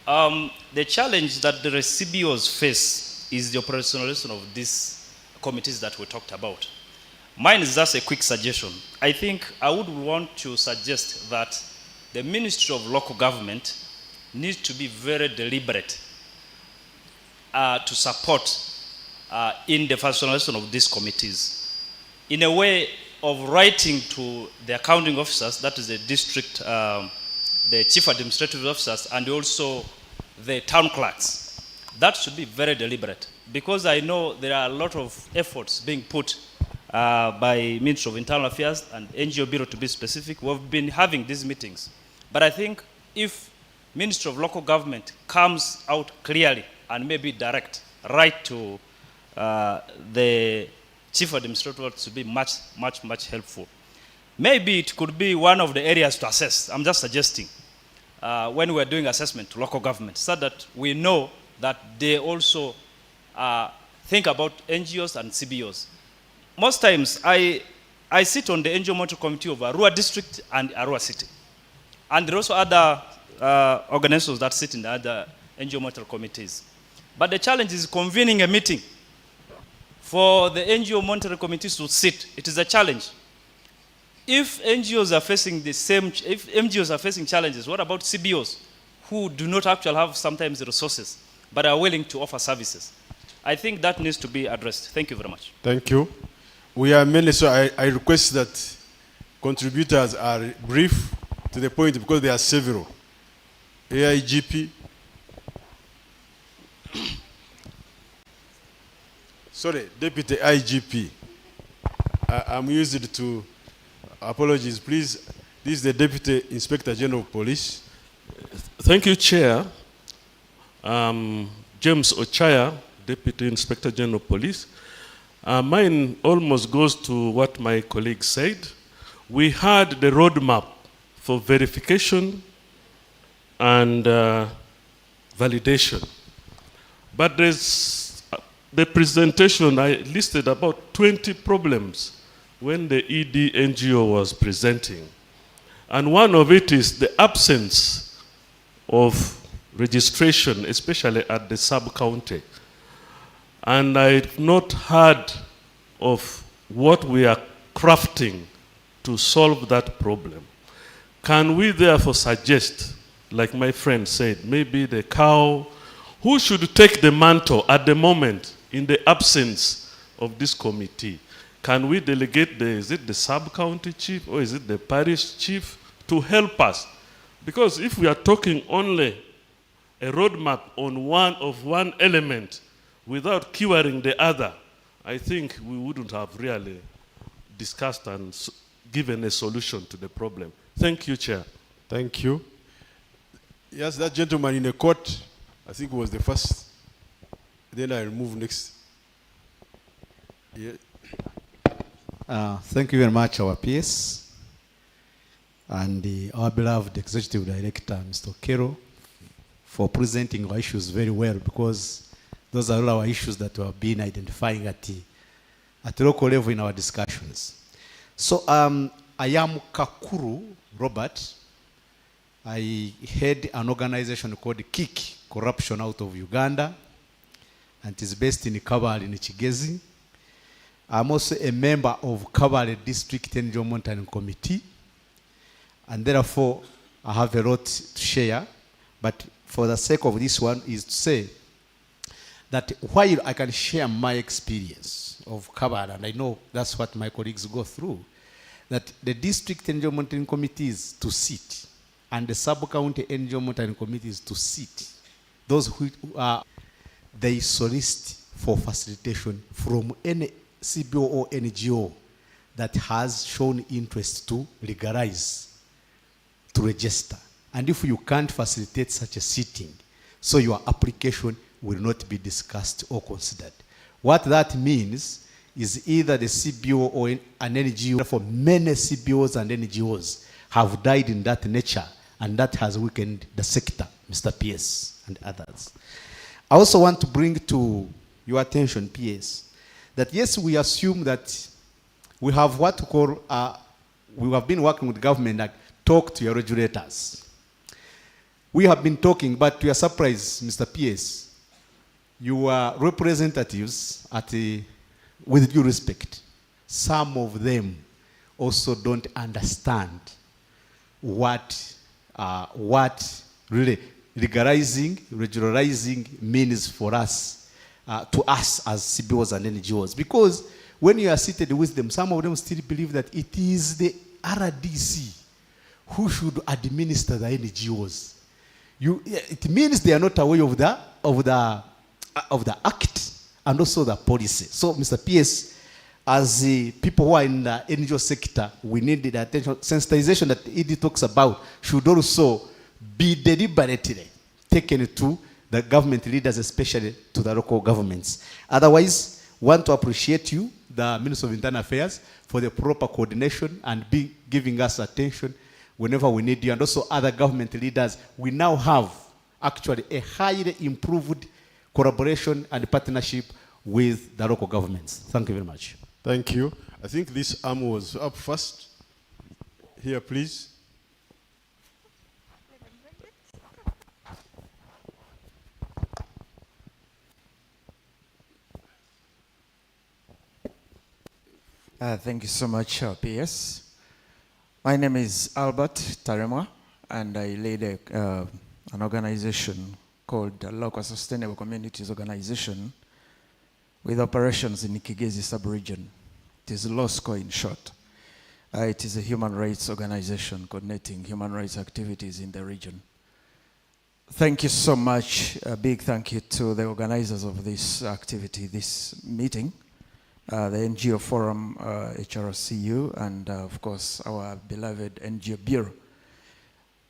The challenge that the CBOs face is the operationalization of these committees that we talked about. Mine is just a quick suggestion. I think I would want to suggest that the Ministry of Local Government needs to be very deliberate to support in the functionalization of these committees in a way of writing to the accounting officers, that is the district, the chief administrative officers, and also the town clerks. That should be very deliberate, because I know there are a lot of efforts being put by Ministry of Internal Affairs and NGO Bureau, to be specific. We've been having these meetings. But I think if Ministry of Local Government comes out clearly and maybe direct right to the chief administrator, to be much helpful. Maybe it could be one of the areas to assess. I'm just suggesting when we're doing assessment to local government, so that we know that they also think about NGOs and CBOs. Most times I sit on the NGO Monitoring Committee of Arua District and Arua City. And there are also other organizations that sit in the other NGO monitoring committees. But the challenge is convening a meeting for the NGO monitoring committees to sit. It is a challenge. If NGOs are facing if NGOs are facing challenges, what about CBOs who do not actually have sometimes the resources but are willing to offer services? I think that needs to be addressed. Thank you very much. Thank you. We are many, so I request that contributors are brief to the point, because there are several. AIGP. Sorry, Deputy IGP. I'm used to, apologies, please. This is the Deputy Inspector General of Police. Thank you, Chair. James Ochaya, Deputy Inspector General of Police. Mine almost goes to what my colleague said. We had the roadmap for verification and validation. But there's the presentation, I listed about 20 problems when the ED NGO was presenting. And one of it is the absence of registration, especially at the sub-county. And I've not heard of what we are crafting to solve that problem. Can we therefore suggest, like my friend said, maybe the cow, who should take the mantle at the moment in the absence of this committee? Can we delegate is it the sub-county chief or is it the parish chief to help us? Because if we are talking only a roadmap on one element without curing the other, I think we wouldn't have really discussed and given a solution to the problem. Thank you, Chair. Thank you. Yes, that gentleman in the court, I think was the first. Then I'll move next. Yeah. Thank you very much, our PS, and our beloved Executive Director, Mr. Okero, for presenting our issues very well, because those are all our issues that we have been identifying at local level in our discussions. So I am Kakuru Robert. I head an organization called KIK, Corruption out of Uganda, and it is based in Kabale in Kigezi. I'm also a member of Kabale District NGO Monitoring Committee, and therefore I have a lot to share. But for the sake of this one is to say that while I can share my experience of Kabale, and I know that's what my colleagues go through, that the district NGO monitoring committees to sit and the sub-county NGO monitoring committees to sit, those who are, they solicit for facilitation from any CBO or NGO that has shown interest to legalize to register. And if you can't facilitate such a sitting, so your application will not be discussed or considered. What that means is either the CBO or an NGO, for many CBOs and NGOs have died in that nature, and that has weakened the sector, Mr. PS and others. I also want to bring to your attention, PS, that yes, we assume that we have what we call, we have been working with government, like talk to your regulators. We have been talking, but to your surprise, Mr. PS, your representatives with due respect, some of them also don't understand what really regularizing means for us, to us as CBOs and NGOs. Because when you are seated with them, some of them still believe that it is the RDC who should administer the NGOs. It means they are not aware of the act and also the policy. So, Mr. PS, as the people who are in the NGO sector, we need the attention. Sensitization that ED talks about should also be deliberately taken to the government leaders, especially to the local governments. Otherwise, want to appreciate you, the Minister of Internal Affairs, for the proper coordination and giving us attention whenever we need you, and also other government leaders. We now have actually a highly improved collaboration and partnership with the local governments. Thank you very much. Thank you. I think this arm was up first. Here, please. Thank you so much, PS. My name is Albert Taremwa, and I lead an organization called the Local Sustainable Communities Organization with operations in Kigezi sub-region. It is LOSCO in short. It is a human rights organization coordinating human rights activities in the region. Thank you so much. A big thank you to the organizers of this activity, this meeting, the NGO Forum, HRCU, and of course our beloved NGO Bureau.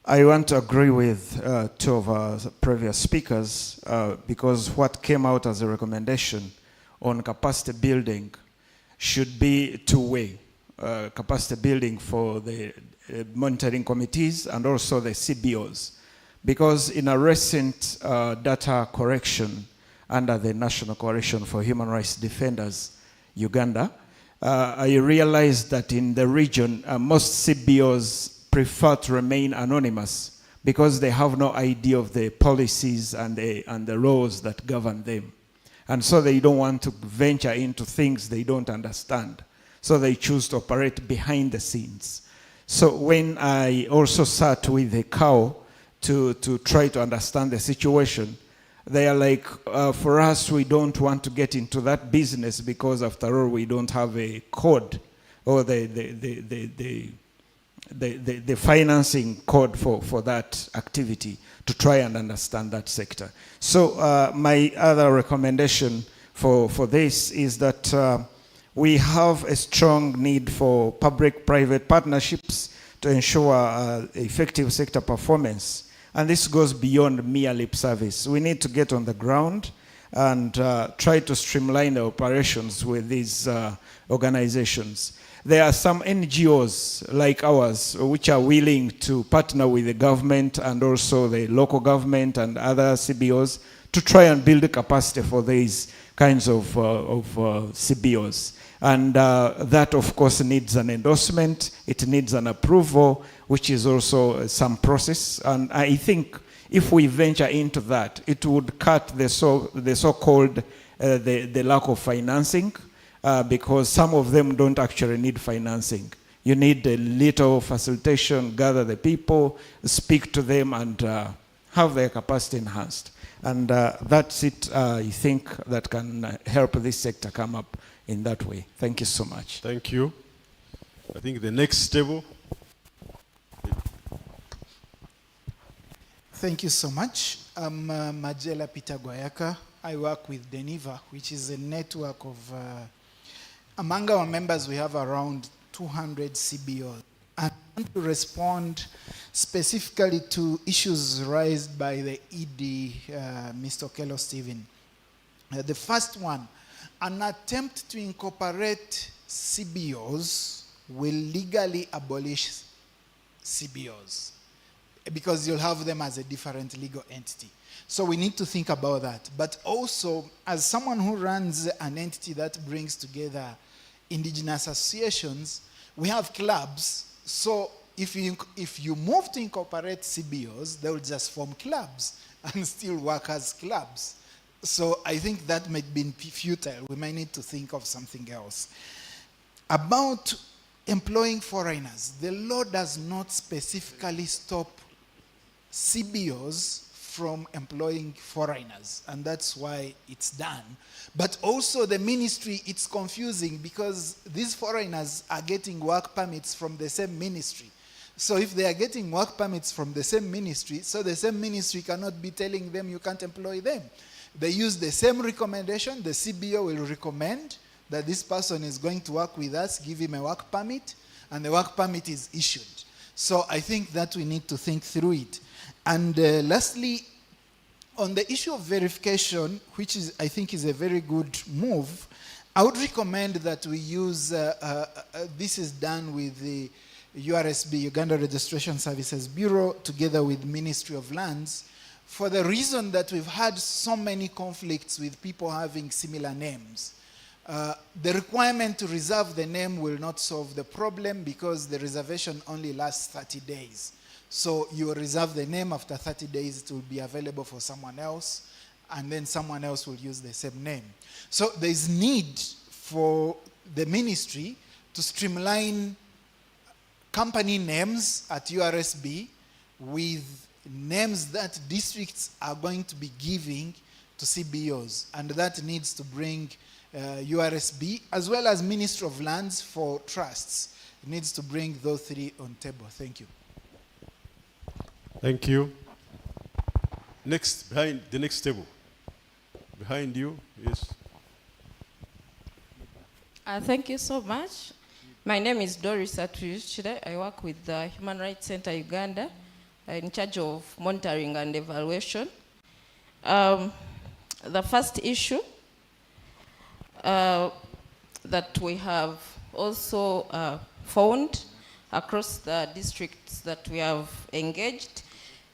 I want to agree with two of our previous speakers because what came out as a recommendation on capacity building should be two-way. Capacity building for the monitoring committees and also the CBOs. Because in a recent data correction under the National Coalition for Human Rights Defenders, Uganda, I realized that in the region, most CBOs prefer to remain anonymous because they have no idea of the policies and the laws that govern them. And so they don't want to venture into things they don't understand. So they choose to operate behind the scenes. So when I also sat with the cow to try to understand the situation, they are like, for us, we don't want to get into that business because after all, we don't have a code or the financing code for that activity to try and understand that sector. So my other recommendation for this is that we have a strong need for public-private partnerships to ensure effective sector performance. And this goes beyond mere lip service. We need to get on the ground and try to streamline the operations with these organizations. There are some NGOs like ours which are willing to partner with the government and also the local government and other CBOs to try and build the capacity for these kinds of CBOs. And that, of course, needs an endorsement. It needs an approval, which is also some process. And I think if we venture into that, it would cut the so-called the lack of financing, because some of them don't actually need financing. You need a little facilitation, gather the people, speak to them, and have their capacity enhanced. And that's it, I think, that can help this sector come up in that way. Thank you so much. Thank you. I think the next table. Thank you so much. I'm Majela Peter Guayaka. I work with Deniva, which is a network of, among our members, we have around 200 CBOs. And want to respond specifically to issues raised by the ED, Mr. Okello Stephen. The first one, an attempt to incorporate CBOs will legally abolish CBOs because you'll have them as a different legal entity. So we need to think about that. But also, as someone who runs an entity that brings together indigenous associations, we have clubs. So if you move to incorporate CBOs, they will just form clubs and still work as clubs. So I think that might be futile. We might need to think of something else. About employing foreigners, the law does not specifically stop CBOs from employing foreigners, and that's why it's done. But also the ministry, it's confusing because these foreigners are getting work permits from the same ministry. So if they are getting work permits from the same ministry, so the same ministry cannot be telling them you can't employ them. They use the same recommendation. The CBO will recommend that this person is going to work with us, give him a work permit, and the work permit is issued. So I think that we need to think through it. And lastly, on the issue of verification, which is, I think is a very good move, I would recommend that we use, this is done with the URSB, Uganda Registration Services Bureau, together with Ministry of Lands, for the reason that we've had so many conflicts with people having similar names. The requirement to reserve the name will not solve the problem because the reservation only lasts 30 days. So you reserve the name, after 30 days it will be available for someone else, and then someone else will use the same name. So there is need for the ministry to streamline company names at URSB with names that districts are going to be giving to CBOs, and that needs to bring URSB as well as Ministry of Lands for trusts. It needs to bring those three on table. Thank you. Thank you. Next, behind the next table. Behind you, yes. Thank you so much. My name is Doris Atuyuchire. I work with the Human Rights Center Uganda in charge of monitoring and evaluation. The first issue that we have also found across the districts that we have engaged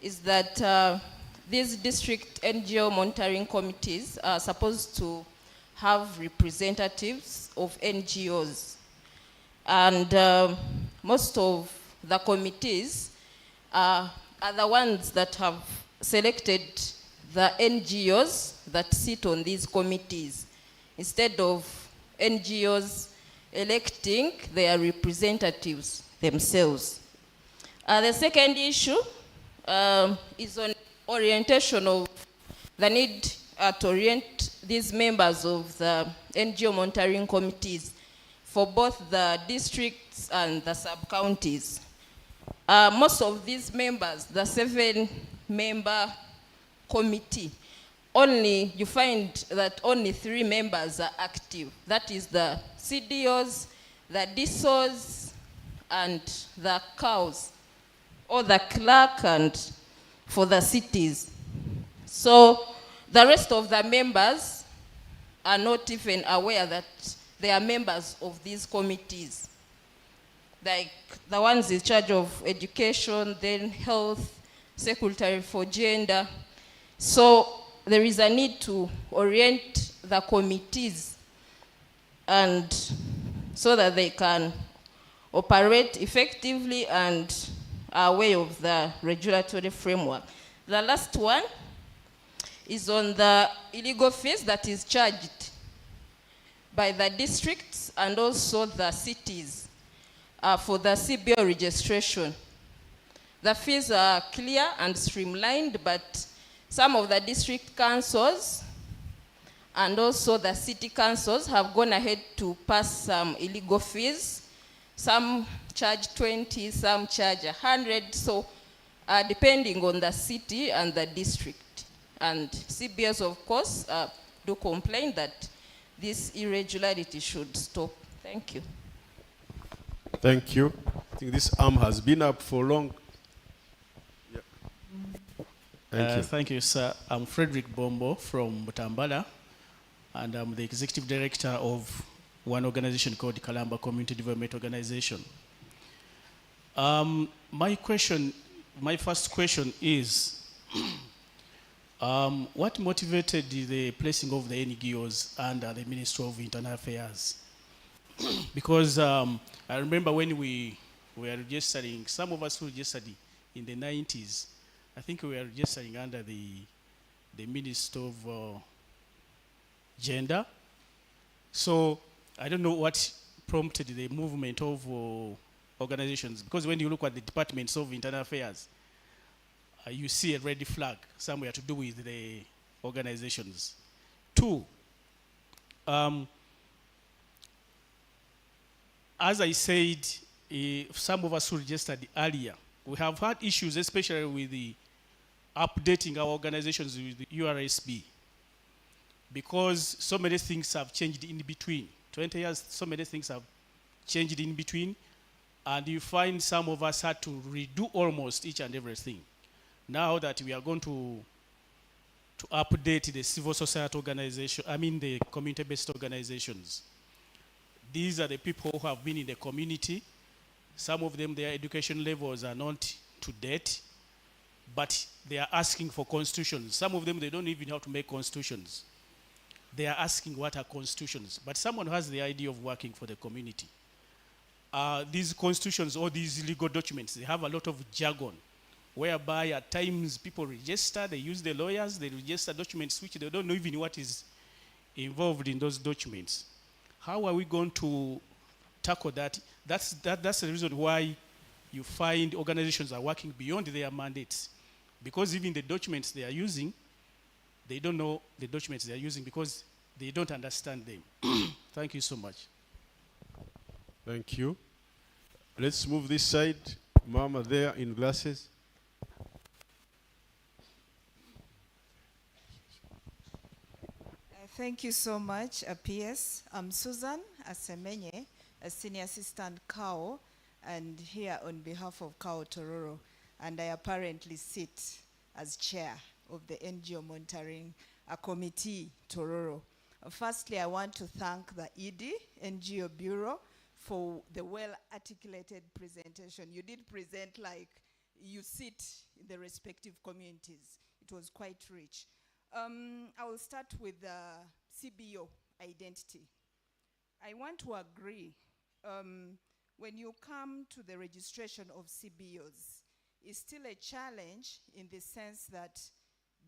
is that these district NGO monitoring committees are supposed to have representatives of NGOs. And most of the committees are the ones that have selected the NGOs that sit on these committees, instead of NGOs electing their representatives themselves. The second issue is on orientation of the need to orient these members of the NGO monitoring committees for both the districts and the sub-counties. Most of these members, the 7-member committee, you find that only 3 members are active. That is the CDOs, the DSOs, and the COWs, or the clerk and for the cities. So the rest of the members are not even aware that they are members of these committees. Like the ones in charge of education, then health, secretary for gender. So there is a need to orient the committees and so that they can operate effectively and are aware of the regulatory framework. The last one is on the illegal fees that is charged by the districts and also the cities for the CBO registration. The fees are clear and streamlined, but some of the district councils and also the city councils have gone ahead to pass some illegal fees. Some charge 20, some charge 100, so depending on the city and the district. And CBS, of course, do complain that this irregularity should stop. Thank you. Thank you. think this arm has been up for long. Yeah. Thank you. Thank you, sir. I'm Frederick Bombo from Butambala, and I'm the executive director of one organization called Kalamba Community Development Organization. My first question is, what motivated the placing of the NGOs under the Ministry of Internal Affairs? Because I remember when we were registering, some of us who registered in the 90s, I think we were registering under the Ministry of Gender. So I don't know what prompted the movement of organizations, because when you look at the departments of internal affairs, you see a red flag somewhere to do with the organizations. Two, as I said, some of us who registered earlier, we have had issues, especially with the updating our organizations with the URSB, because so many things have changed in between. 20 years, so many things have changed in between, and you find some of us had to redo almost each and everything. Now that we are going to update the civil society organization, the community-based organizations. These are the people who have been in the community. Some of them, their education levels are not to date, but they are asking for constitutions. Some of them, they don't even know how to make constitutions. They are asking what are constitutions. But someone who has the idea of working for the community. These constitutions or these legal documents, they have a lot of jargon, whereby at times people register, they use the lawyers, they register documents which they don't know even what is involved in those documents. How are we going to tackle that? That's the reason why you find organizations are working beyond their mandates, because even the documents they are using, they don't know the documents they are using because they don't understand them. Thank you so much. Thank you. Let's move this side. Mama there in glasses. Thank you so much, PS. I'm Susan Asemenye, a Senior Assistant CAO, and here on behalf of CAO Tororo, and I apparently sit as chair of the NGO Monitoring Committee Tororo. Firstly, I want to thank the ED, NGO Bureau, for the well-articulated presentation. You did present like you sit in the respective communities. It was quite rich. I will start with the CBO identity. I want to agree, when you come to the registration of CBOs, it's still a challenge in the sense that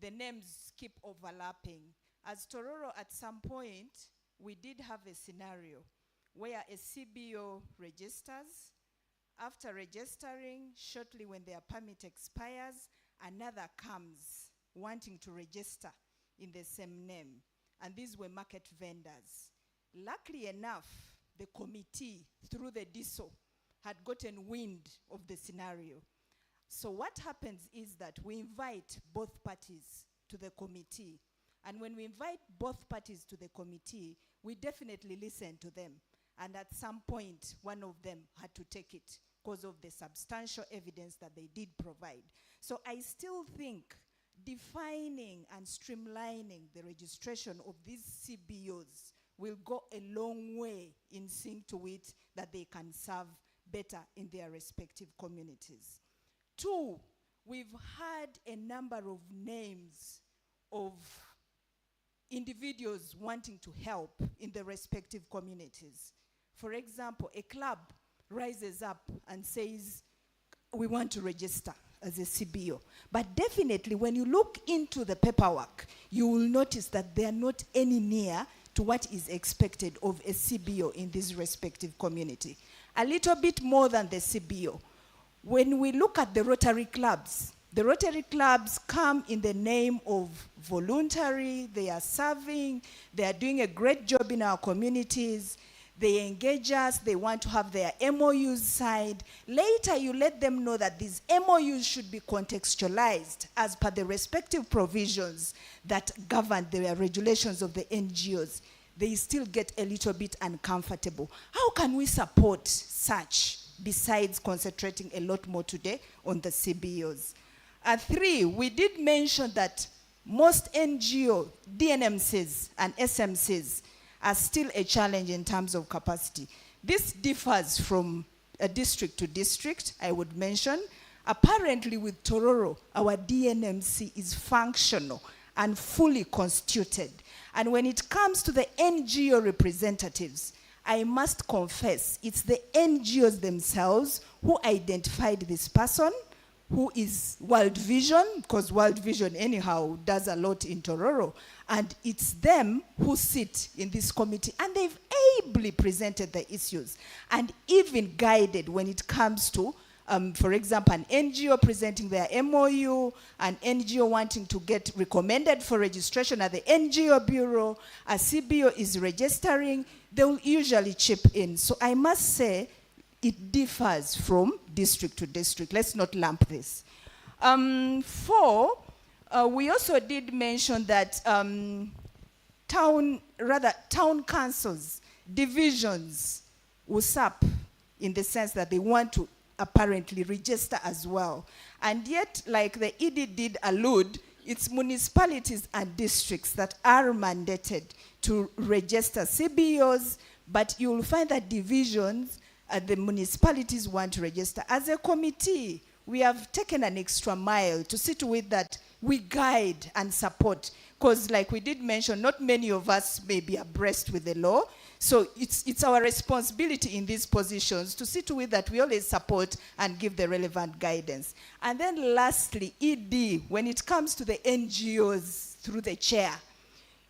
the names keep overlapping. As Tororo, at some point, we did have a scenario where a CBO registers. After registering, shortly when their permit expires, another comes wanting to register in the same name. And these were market vendors. Luckily enough, the committee, through the DISO, had gotten wind of the scenario. So what happens is that we invite both parties to the committee. And when we invite both parties to the committee, we definitely listen to them. And at some point, one of them had to take it because of the substantial evidence that they did provide. So I still think defining and streamlining the registration of these CBOs will go a long way in seeing to it that they can serve better in their respective communities. Two, we've had a number of names of individuals wanting to help in the respective communities. For example, a club rises up and says, we want to register as a CBO. But definitely when you look into the paperwork, you will notice that they are not any near to what is expected of a CBO in this respective community. A little bit more than the CBO. When we look at the Rotary clubs come in the name of voluntary, they are serving, they are doing a great job in our communities, they engage us, they want to have their MOUs signed. Later you let them know that these MOUs should be contextualized as per the respective provisions that govern the regulations of the NGOs. They still get a little bit uncomfortable. How can we support such besides concentrating a lot more today on the CBOs. 3, we did mention that most NGO, DNMCs and SMCs are still a challenge in terms of capacity. This differs from a district to district, I would mention. Apparently with Tororo, our DNMC is functional and fully constituted. And when it comes to the NGO representatives, I must confess, it's the NGOs themselves who identified this person, who is World Vision, because World Vision anyhow does a lot in Tororo, and it's them who sit in this committee, and they've ably presented the issues, and even guided when it comes to, for example, an NGO presenting their MOU, an NGO wanting to get recommended for registration at the NGO Bureau, a CBO is registering, they'll usually chip in. So I must say, it differs from district to district. Let's not lump this. 4, we also did mention that town councils, divisions, USAP, in the sense that they want to apparently register as well. And yet, like the ED did allude, it's municipalities and districts that are mandated to register CBOs, but you'll find that divisions, the municipalities want to register. As a committee, we have taken an extra mile to see to it that we guide and support, because like we did mention, not many of us may be abreast with the law, so it's our responsibility in these positions to see to it that we always support and give the relevant guidance. And then lastly, ED, when it comes to the NGOs through the chair,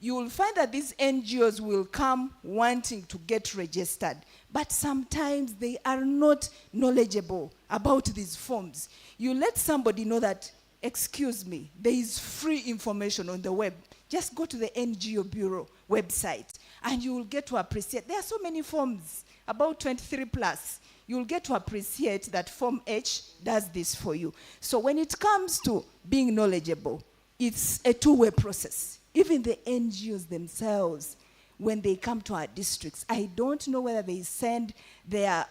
you will find that these NGOs will come wanting to get registered, but sometimes they are not knowledgeable about these forms. You let somebody know that, excuse me, there is free information on the web. Just go to the NGO Bureau website and you will get to appreciate. There are so many forms, about 23 plus. You will get to appreciate that Form H does this for you. So when it comes to being knowledgeable, it's a two-way process. Even the NGOs themselves, when they come to our districts, I don't know whether they send their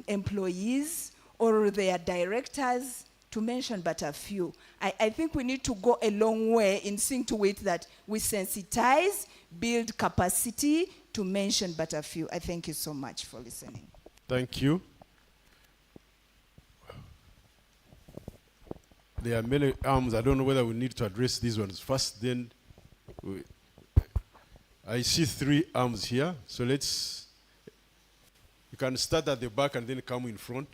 employees or their directors, to mention but a few. I think we need to go a long way in seeing to it that we sensitize, build capacity, to mention but a few. I thank you so much for listening. Thank you. There are many arms. I don't know whether we need to address these ones first, then I see 3 arms here, so you can start at the back and then come in front.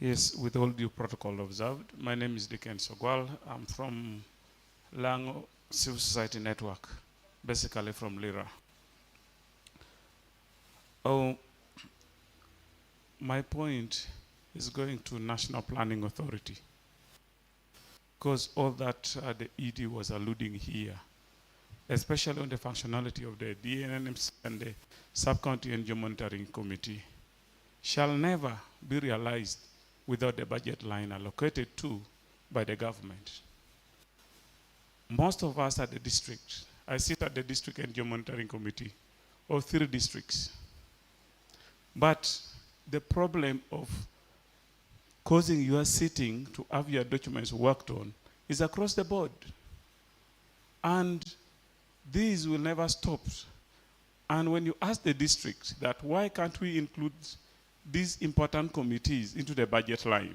Yes, with all due protocol observed, my name is Diken Sogwal. I'm from Lango Civil Society Network, basically from Lira. Oh, my point is going to National Planning Authority, because all that the ED was alluding here, especially on the functionality of the DNMs and the Sub-County NGO Monitoring Committee, shall never be realized without the budget line allocated to by the government. Most of us at the district, I sit at the District NGO Monitoring Committee of 3 districts. But the problem of causing your sitting to have your documents worked on is across the board. And these will never stop. And when you ask the district that why can't we include these important committees into the budget line,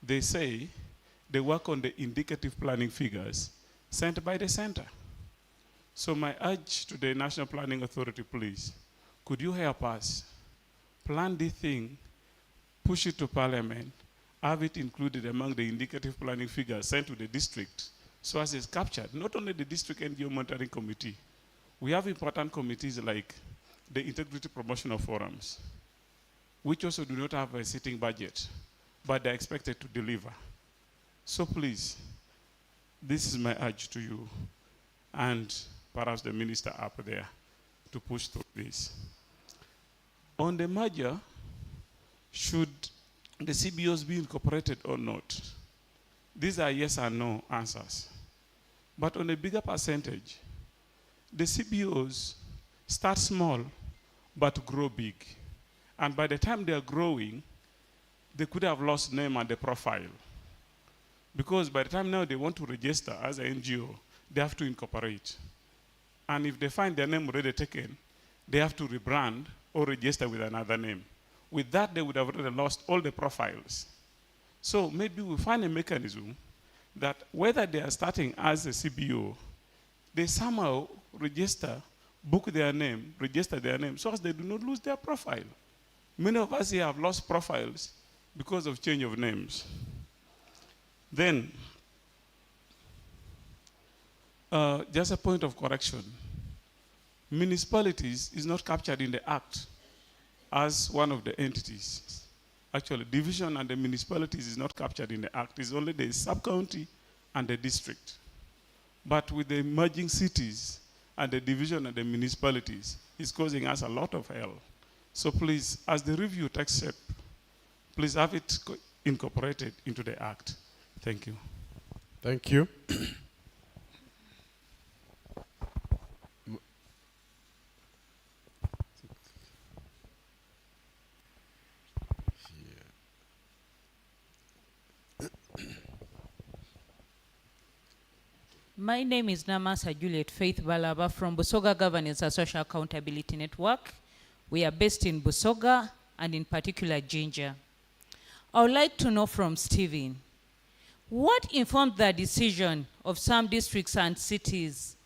they say they work on the indicative planning figures sent by the center. So my urge to the National Planning Authority, please, could you help us plan this thing, push it to Parliament, have it included among the indicative planning figures sent to the district, so as it's captured, not only the District NGO Monitoring Committee. We have important committees like the Integrity Promotional Forums, which also do not have a sitting budget, but they're expected to deliver. So please, this is my urge to you, and perhaps the minister up there, to push through this. On the merger, should the CBOs be incorporated or not? These are yes and no answers. But on a bigger percentage, the CBOs start small but grow big. And by the time they are growing, they could have lost name and the profile. Because by the time now they want to register as an NGO, they have to incorporate. And if they find their name already taken, they have to rebrand or register with another name. With that, they would have already lost all the profiles. So maybe we find a mechanism that whether they are starting as a CBO, they somehow register, book their name, register their name, so as they do not lose their profile. Many of us here have lost profiles because of change of names. Then, just a point of correction. Municipalities is not captured in the Act as one of the entities. Actually, division and the municipalities is not captured in the Act. It's only the sub-county and the district. But with the emerging cities and the division and the municipalities, it's causing us a lot of hell. So please, as the review takes shape, please have it incorporated into the Act. Thank you. Thank you. My name is Namasa Juliet Faith Balaba from Busoga Governance and Social Accountability Network. We are based in Busoga and in particular Ginger. I would like to know from Stephen, what informed the decision of some districts and cities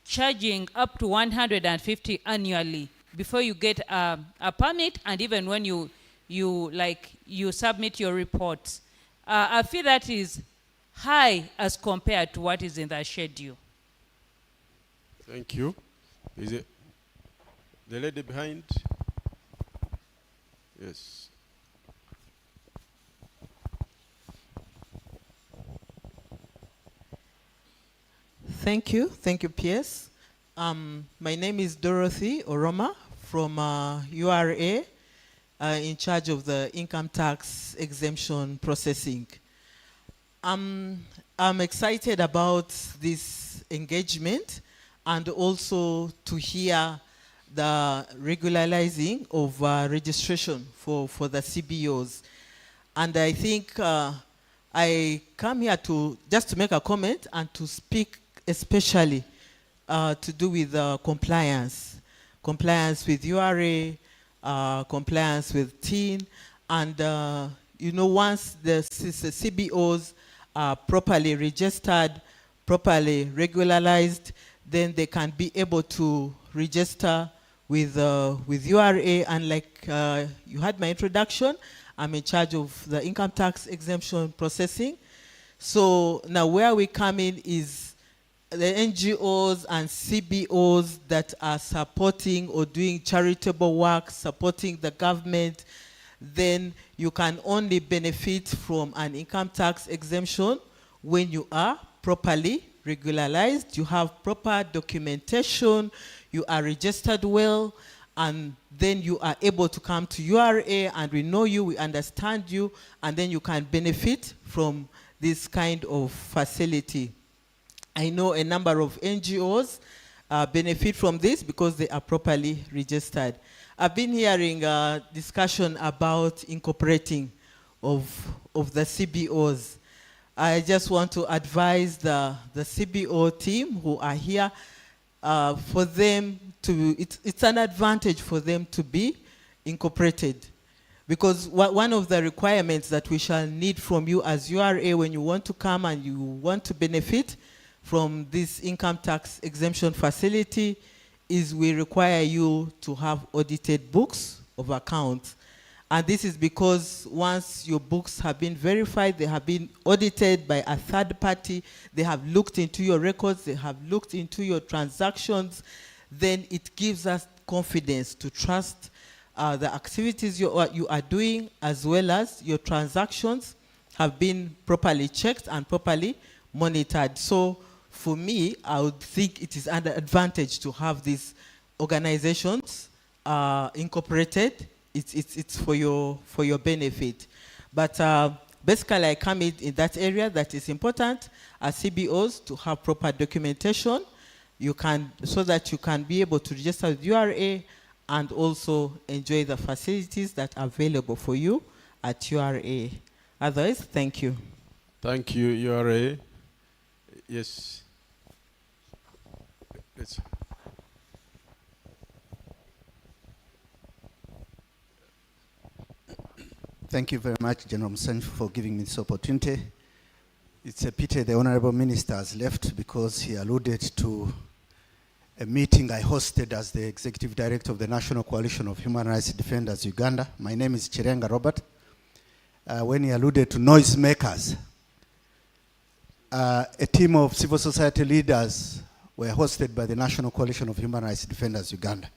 charging up to 150 annually before you get a permit, and even when you submit your reports? I feel that is high as compared to what is in the schedule. Thank you. Is it the lady behind? Yes. Thank you, PS. My name is Dorothy Oroma from URA, in charge of the income tax exemption processing. I'm excited about this engagement and also to hear the regularizing of registration for the CBOs. And I think I come here just to make a comment and to speak especially to do with compliance with URA, compliance with TIN, and once the CBOs are properly registered, properly regularized, then they can be able to register with URA. And like you had my introduction, I'm in charge of the income tax exemption processing. So now where we come in is the NGOs and CBOs that are supporting or doing charitable work, supporting the government, then you can only benefit from an income tax exemption when you are properly regularized, you have proper documentation, you are registered well, and then you are able to come to URA and we know you, we understand you, and then you can benefit from this kind of facility. I know a number of NGOs benefit from this because they are properly registered. I've been hearing a discussion about incorporating of the CBOs. I just want to advise the CBO team who are here for them to, it's an advantage for them to be incorporated. Because one of the requirements that we shall need from you as URA when you want to come and you want to benefit from this income tax exemption facility is we require you to have audited books of accounts. And this is because once your books have been verified, they have been audited by a third party, they have looked into your records, they have looked into your transactions, then it gives us confidence to trust the activities you are doing, as well as your transactions have been properly checked and properly monitored. So for me, I would think it is an advantage to have these organizations incorporated. It's for your benefit. But basically, I come in that area that is important as CBOs to have proper documentation you can, so that you can be able to register with URA and also enjoy the facilities that are available for you at URA. Otherwise, thank you. Thank you, URA. Yes. Let's. Thank you very much, General Musanyi, for giving me this opportunity. It's a pity the Honorable Minister has left because he alluded to a meeting I hosted as the Executive Director of the National Coalition of Human Rights Defenders Uganda. My name is Chirenga Robert. When he alluded to noisemakers, a team of civil society leaders were hosted by the National Coalition of Human Rights Defenders Uganda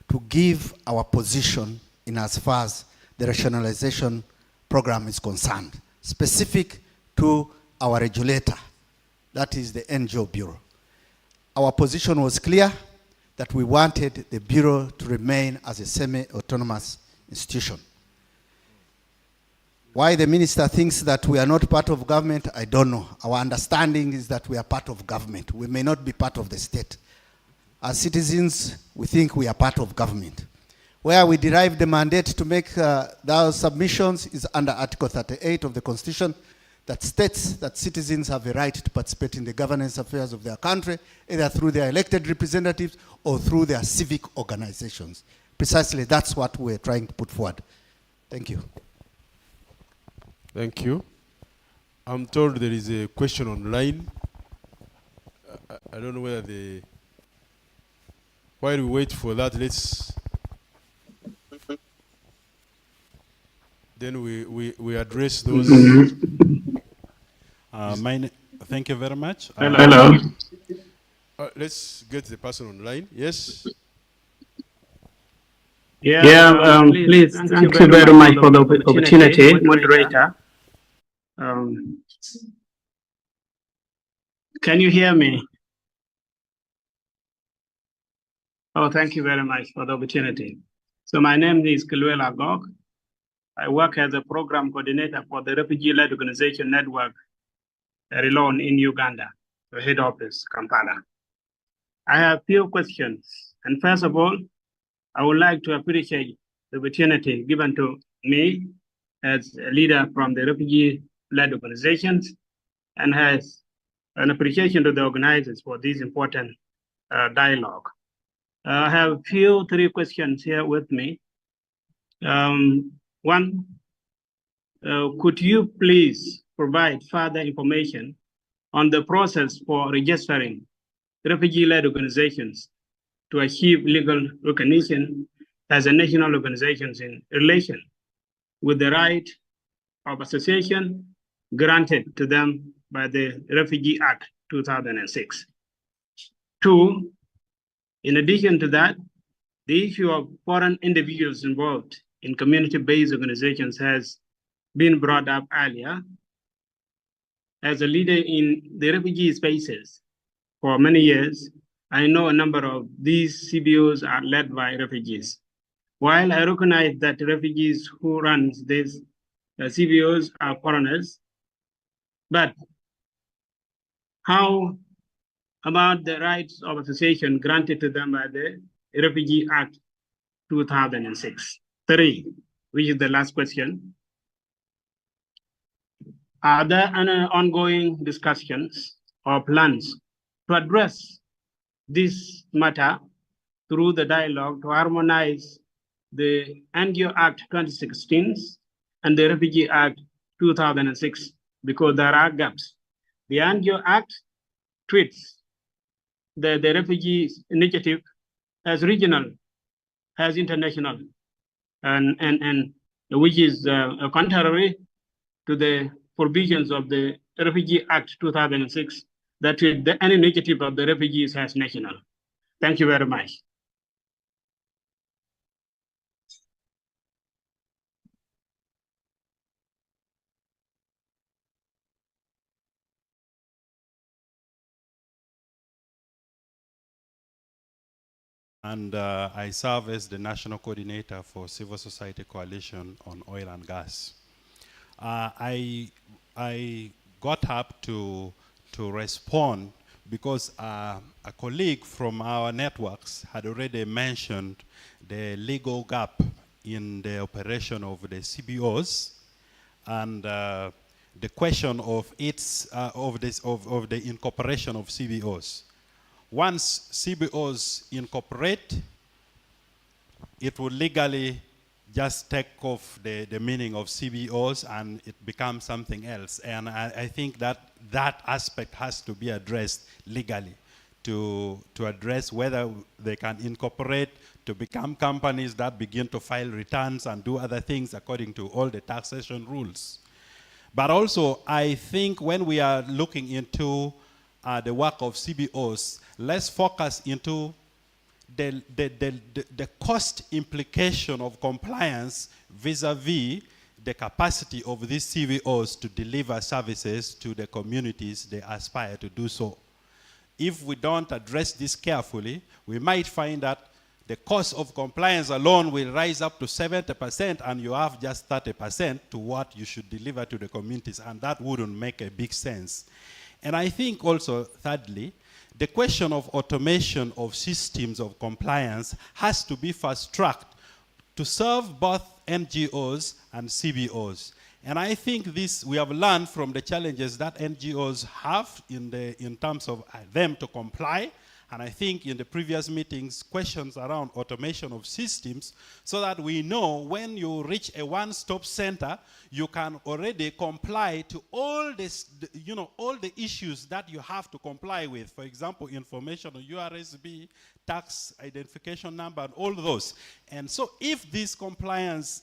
to give our position in as far as the rationalization program is concerned, specific to our regulator, that is the NGO Bureau. Our position was clear that we wanted the Bureau to remain as a semi-autonomous institution. Why the minister thinks that we are not part of government, I don't know. Our understanding is that we are part of government. We may not be part of the state. As citizens, we think we are part of government. Where we derive the mandate to make those submissions is under Article 38 of the Constitution, that states that citizens have a right to participate in the governance affairs of their country, either through their elected representatives or through their civic organizations. Precisely, that's what we're trying to put forward. Thank you. Thank you. I'm told there is a question online. I don't know whether the... While we wait for that, let's... Then we address those... Thank you very much. Hello. Let's get the person online. Yes? Please, thank you very much for the opportunity, moderator. Can you hear me? Oh, thank you very much for the opportunity. So my name is Kilwela Gog. I work as a program coordinator for the refugee-led organization network, Relon in Uganda, the head office, Kampala. I have few questions. And first of all, I would like to appreciate the opportunity given to me as a leader from the refugee-led organizations and has an appreciation to the organizers for this important dialogue. I have three questions here with me. One, could you please provide further information on the process for registering refugee-led organizations to achieve legal recognition as a national organizations in relation with the right of association granted to them by the Refugee Act 2006. Two, in addition to that, the issue of foreign individuals involved in community-based organizations has been brought up earlier. As a leader in the refugee spaces for many years, I know a number of these CBOs are led by refugees. While I recognize that refugees who run these CBOs are foreigners, but how about the rights of association granted to them by the Refugee Act 2006? Three, which is the last question. Are there any ongoing discussions or plans to address this matter through the dialogue to harmonize the NGO Act 2016 and the Refugee Act 2006, because there are gaps? The NGO Act treats the refugee initiative as regional, as international, and which is contrary to the provisions of the Refugee Act 2006 that any initiative of the refugees as national. Thank you very much. And I serve as the National Coordinator for Civil Society Coalition on Oil and Gas. I got up to respond because a colleague from our networks had already mentioned the legal gap in the operation of the CBOs, and the question of the incorporation of CBOs. Once CBOs incorporate, it will legally just take off the meaning of CBOs and it becomes something else. And I think that aspect has to be addressed legally to address whether they can incorporate to become companies that begin to file returns and do other things according to all the taxation rules. But also, I think when we are looking into the work of CBOs, let's focus into the cost implication of compliance vis-a-vis the capacity of these CBOs to deliver services to the communities they aspire to do so. If we don't address this carefully, we might find that the cost of compliance alone will rise up to 70% and you have just 30% to what you should deliver to the communities, and that wouldn't make a big sense. And I think also, thirdly, the question of automation of systems of compliance has to be fast-tracked to serve both NGOs and CBOs. And I think this, we have learned from the challenges that NGOs have in terms of them to comply. And I think in the previous meetings, questions around automation of systems, so that we know when you reach a one-stop center, you can already comply to all this, all the issues that you have to comply with. For example, information on URSB, tax identification number, and all those. And so if these compliance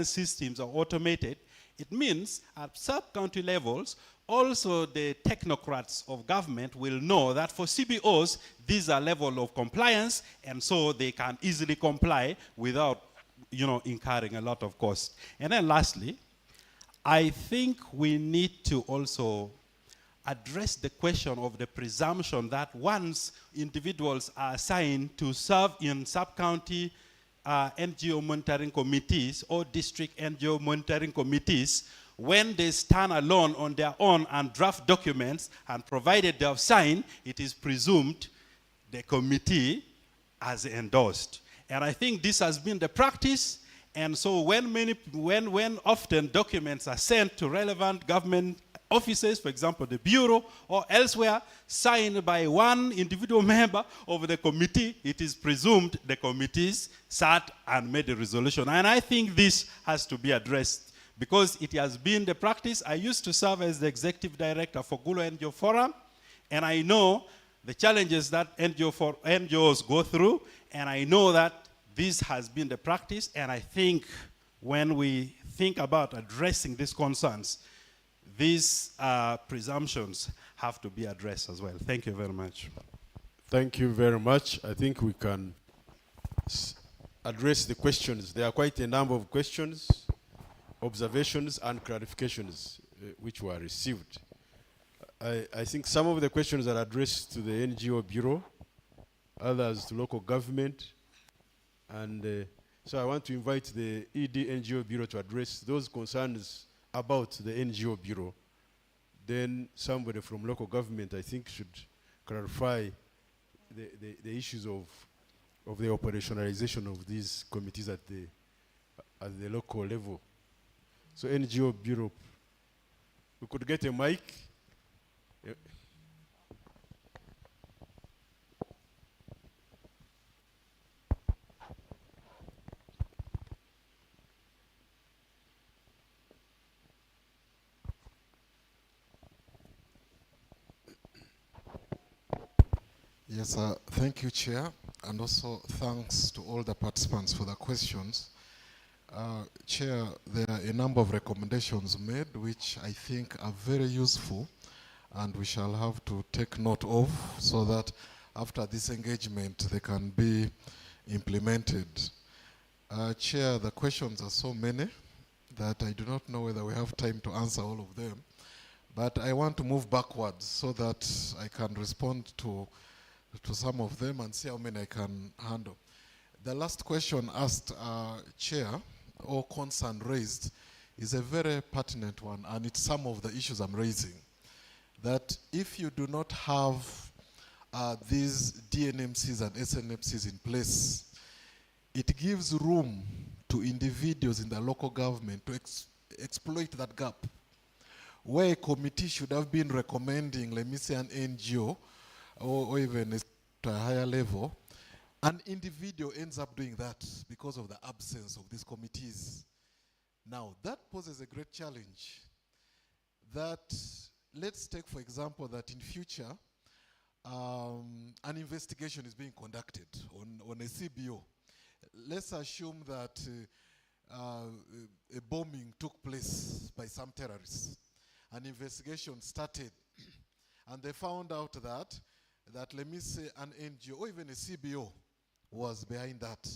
systems are automated, it means at sub-county levels, also the technocrats of government will know that for CBOs, these are level of compliance, and so they can easily comply without incurring a lot of cost. And then lastly, I think we need to also address the question of the presumption that once individuals are assigned to serve in sub-county NGO monitoring committees or district NGO monitoring committees, when they stand alone on their own and draft documents, and provided they have signed, it is presumed the committee has endorsed. And I think this has been the practice. And so when often documents are sent to relevant government offices, for example, the Bureau or elsewhere, signed by one individual member of the committee, it is presumed the committees sat and made a resolution. And I think this has to be addressed, because it has been the practice. I used to serve as the executive director for Gulo NGO Forum, and I know the challenges that NGOs go through, and I know that this has been the practice, and I think when we think about addressing these concerns, these presumptions have to be addressed as well. Thank you very much. Thank you very much. I think we can address the questions. There are quite a number of questions, observations, and clarifications which were received. I think some of the questions are addressed to the NGO Bureau, others to local government, and so I want to invite the ED NGO Bureau to address those concerns about the NGO Bureau. Then somebody from local government, I think, should clarify the issues of the operationalization of these committees at the local level. So NGO Bureau, we could get a mic. Yeah. Yes, thank you, Chair, and also thanks to all the participants for the questions. Chair, there are a number of recommendations made which I think are very useful, and we shall have to take note of so that after this engagement they can be implemented. Chair, the questions are so many that I do not know whether we have time to answer all of them, but I want to move backwards so that I can respond to some of them and see how many I can handle. The last question asked, Chair, or concern raised, is a very pertinent one, and it's some of the issues I'm raising. that if you do not have these DNMCs and SNMCs in place, it gives room to individuals in the local government to exploit that gap. Where a committee should have been recommending, let me say, an NGO or even to a higher level, an individual ends up doing that because of the absence of these committees. Now, that poses a great challenge. That, let's take for example that in future, an investigation is being conducted on a CBO. Let's assume that a bombing took place by some terrorists. An investigation started, and they found out that let me say an NGO or even a CBO was behind that.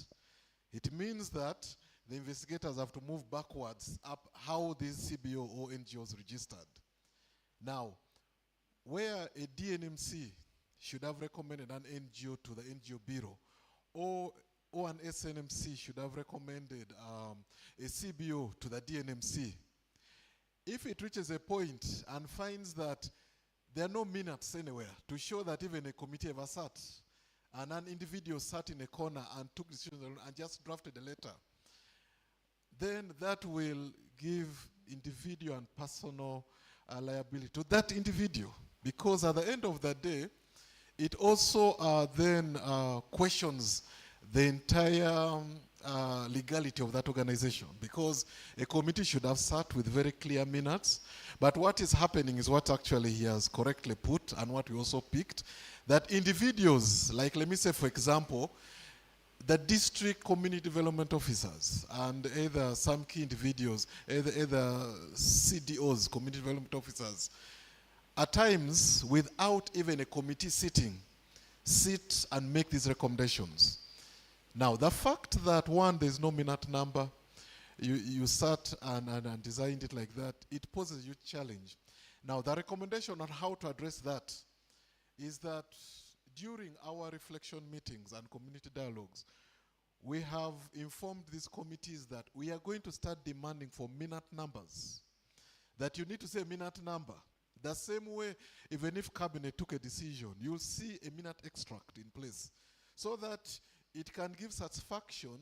It means that the investigators have to move backwards up how these CBO or NGOs registered. Now, where a DNMC should have recommended an NGO to the NGO Bureau, or an SNMC should have recommended a CBO to the DNMC, if it reaches a point and finds that there are no minutes anywhere to show that even a committee ever sat, and an individual sat in a corner and took decisions and just drafted a letter, then that will give individual and personal liability to that individual. Because at the end of the day, it also then questions the entire legality of that organization, because a committee should have sat with very clear minutes. But what is happening is what actually he has correctly put, and what we also picked, that individuals, like let me say for example, the district community development officers and either some key individuals, either CDOs, community development officers, at times without even a committee sitting, sit and make these recommendations. Now, the fact that one, there's no minute number, you sat and designed it like that, it poses a huge challenge. Now, the recommendation on how to address that is that during our reflection meetings and community dialogues, we have informed these committees that we are going to start demanding for minute numbers. That you need to say a minute number. The same way, even if cabinet took a decision, you'll see a minute extract in place, so that it can give satisfaction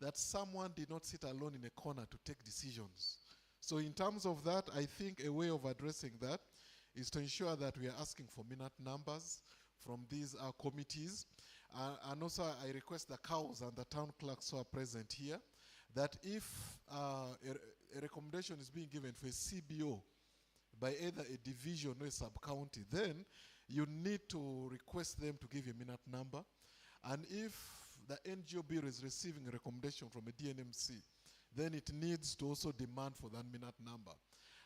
that someone did not sit alone in a corner to take decisions. So in terms of that, I think a way of addressing that is to ensure that we are asking for minute numbers from these committees. And also I request the COWs and the town clerks who are present here, that if a recommendation is being given for a CBO by either a division or a sub-county, then you need to request them to give a minute number. And if the NGO Bureau is receiving a recommendation from a DNMC, then it needs to also demand for that minute number.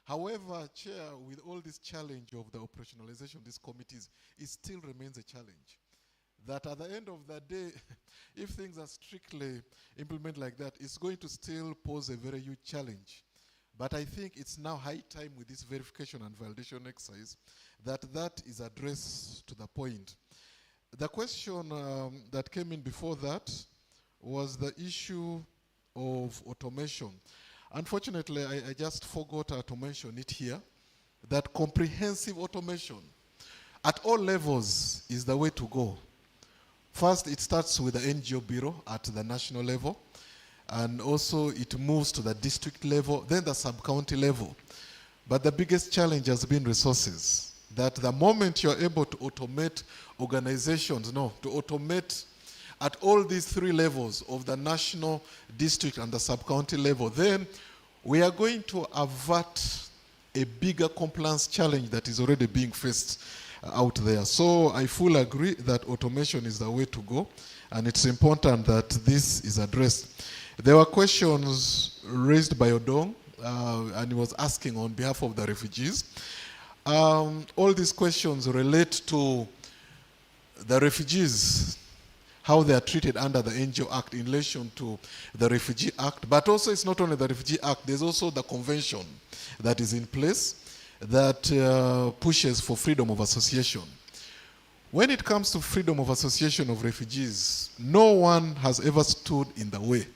However, Chair, with all this challenge of the operationalization of these committees, it still remains a challenge. That at the end of the day, if things are strictly implemented like that, it's going to still pose a very huge challenge. But I think it's now high time with this verification and validation exercise that is addressed to the point. The question that came in before that was the issue of automation. Unfortunately, I just forgot to mention it here, that comprehensive automation at all levels is the way to go. First, it starts with the NGO Bureau at the national level, and also it moves to the district level, then the sub-county level. But the biggest challenge has been resources. That the moment you're able to automate organizations, to automate at all these three levels of the national, district, and the sub-county level, then we are going to avert a bigger compliance challenge that is already being faced out there. So I fully agree that automation is the way to go, and it's important that this is addressed. There were questions raised by Odong, and he was asking on behalf of the refugees. All these questions relate to the refugees, how they are treated under the NGO Act in relation to the Refugee Act. But also it's not only the Refugee Act, there's also the convention that is in place that pushes for freedom of association. When it comes to freedom of association of refugees, no one has ever stood in the way.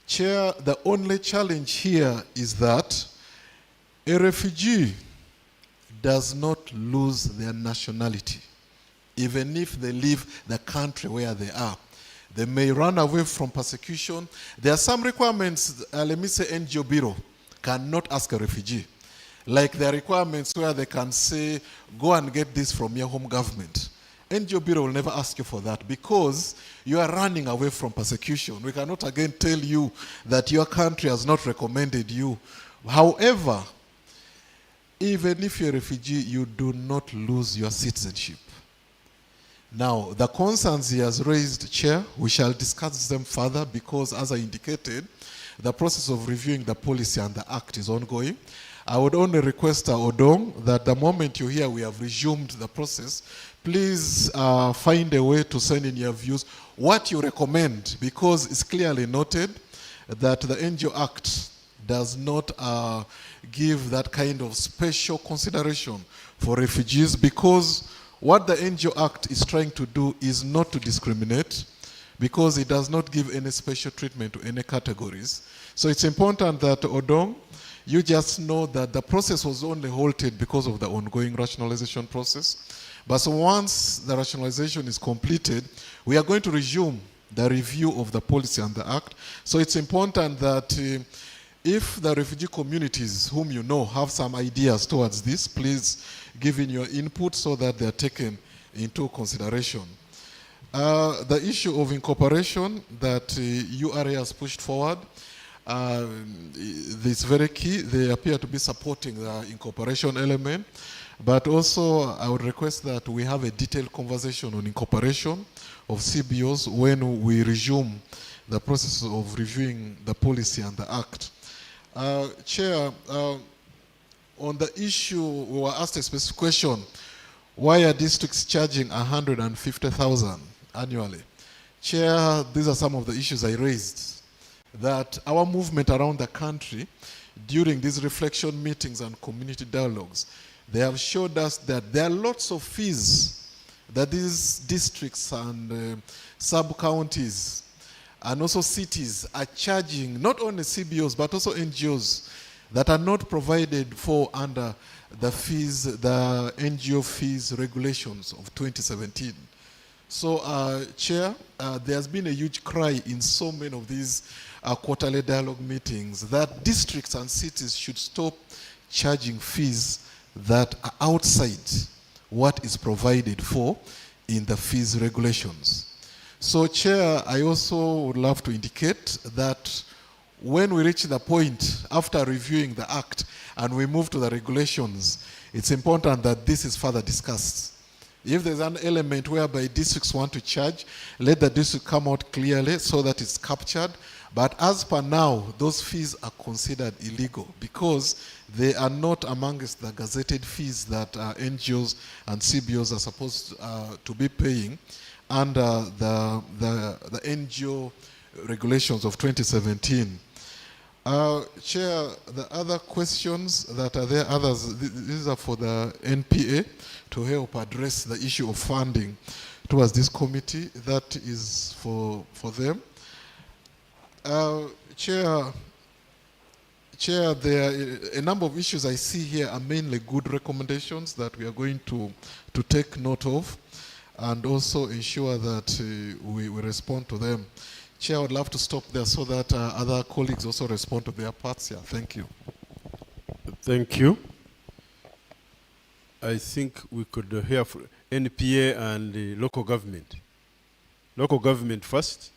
Chair, the only challenge here is that a refugee does not lose their nationality, even if they leave the country where they are. They may run away from persecution. There are some requirements, let me say NGO Bureau cannot ask a refugee. Like there are requirements where they can say, go and get this from your home government. NGO Bureau will never ask you for that because you are running away from persecution. We cannot again tell you that your country has not recommended you. However, even if you're a refugee, you do not lose your citizenship. Now, the concerns he has raised, Chair, we shall discuss them further because, as I indicated, the process of reviewing the policy and the act is ongoing. I would only request Odong that the moment you hear we have resumed the process, please find a way to send in your views what you recommend, because it's clearly noted that the NGO Act does not give that kind of special consideration for refugees, because what the NGO Act is trying to do is not to discriminate, because it does not give any special treatment to any categories. So it's important that, Odong, you just know that the process was only halted because of the ongoing rationalization process. But so once the rationalization is completed, we are going to resume the review of the policy and the act. So it's important that if the refugee communities whom you know have some ideas towards this, please give in your input so that they are taken into consideration. The issue of incorporation that URA has pushed forward, it's very key. They appear to be supporting the incorporation element, but also I would request that we have a detailed conversation on incorporation of CBOs when we resume the process of reviewing the policy and the act. Chair, on the issue, we were asked a specific question, why are districts charging 150,000 annually? Chair, these are some of the issues I raised, that our movement around the country during these reflection meetings and community dialogues, they have showed us that there are lots of fees that these districts and sub-counties and also cities are charging, not only CBOs but also NGOs that are not provided for under the fees, the NGO fees regulations of 2017. So, Chair, there has been a huge cry in so many of these quarterly dialogue meetings that districts and cities should stop charging fees that are outside what is provided for in the fees regulations. So, Chair, I also would love to indicate that when we reach the point after reviewing the Act and we move to the regulations, it's important that this is further discussed. If there's an element whereby districts want to charge, let the district come out clearly so that it's captured. But as per now, those fees are considered illegal because they are not amongst the gazetted fees that NGOs and CBOs are supposed to be paying under the NGO regulations of 2017. Chair, the other questions that are there, others, these are for the NPA to help address the issue of funding towards this committee. That is for them. Chair, there are a number of issues I see here are mainly good recommendations that we are going to take note of and also ensure that we respond to them. Chair, I would love to stop there so that other colleagues also respond to their parts here. Thank you. Thank you. I think we could hear from NPA and the local government. Local government first.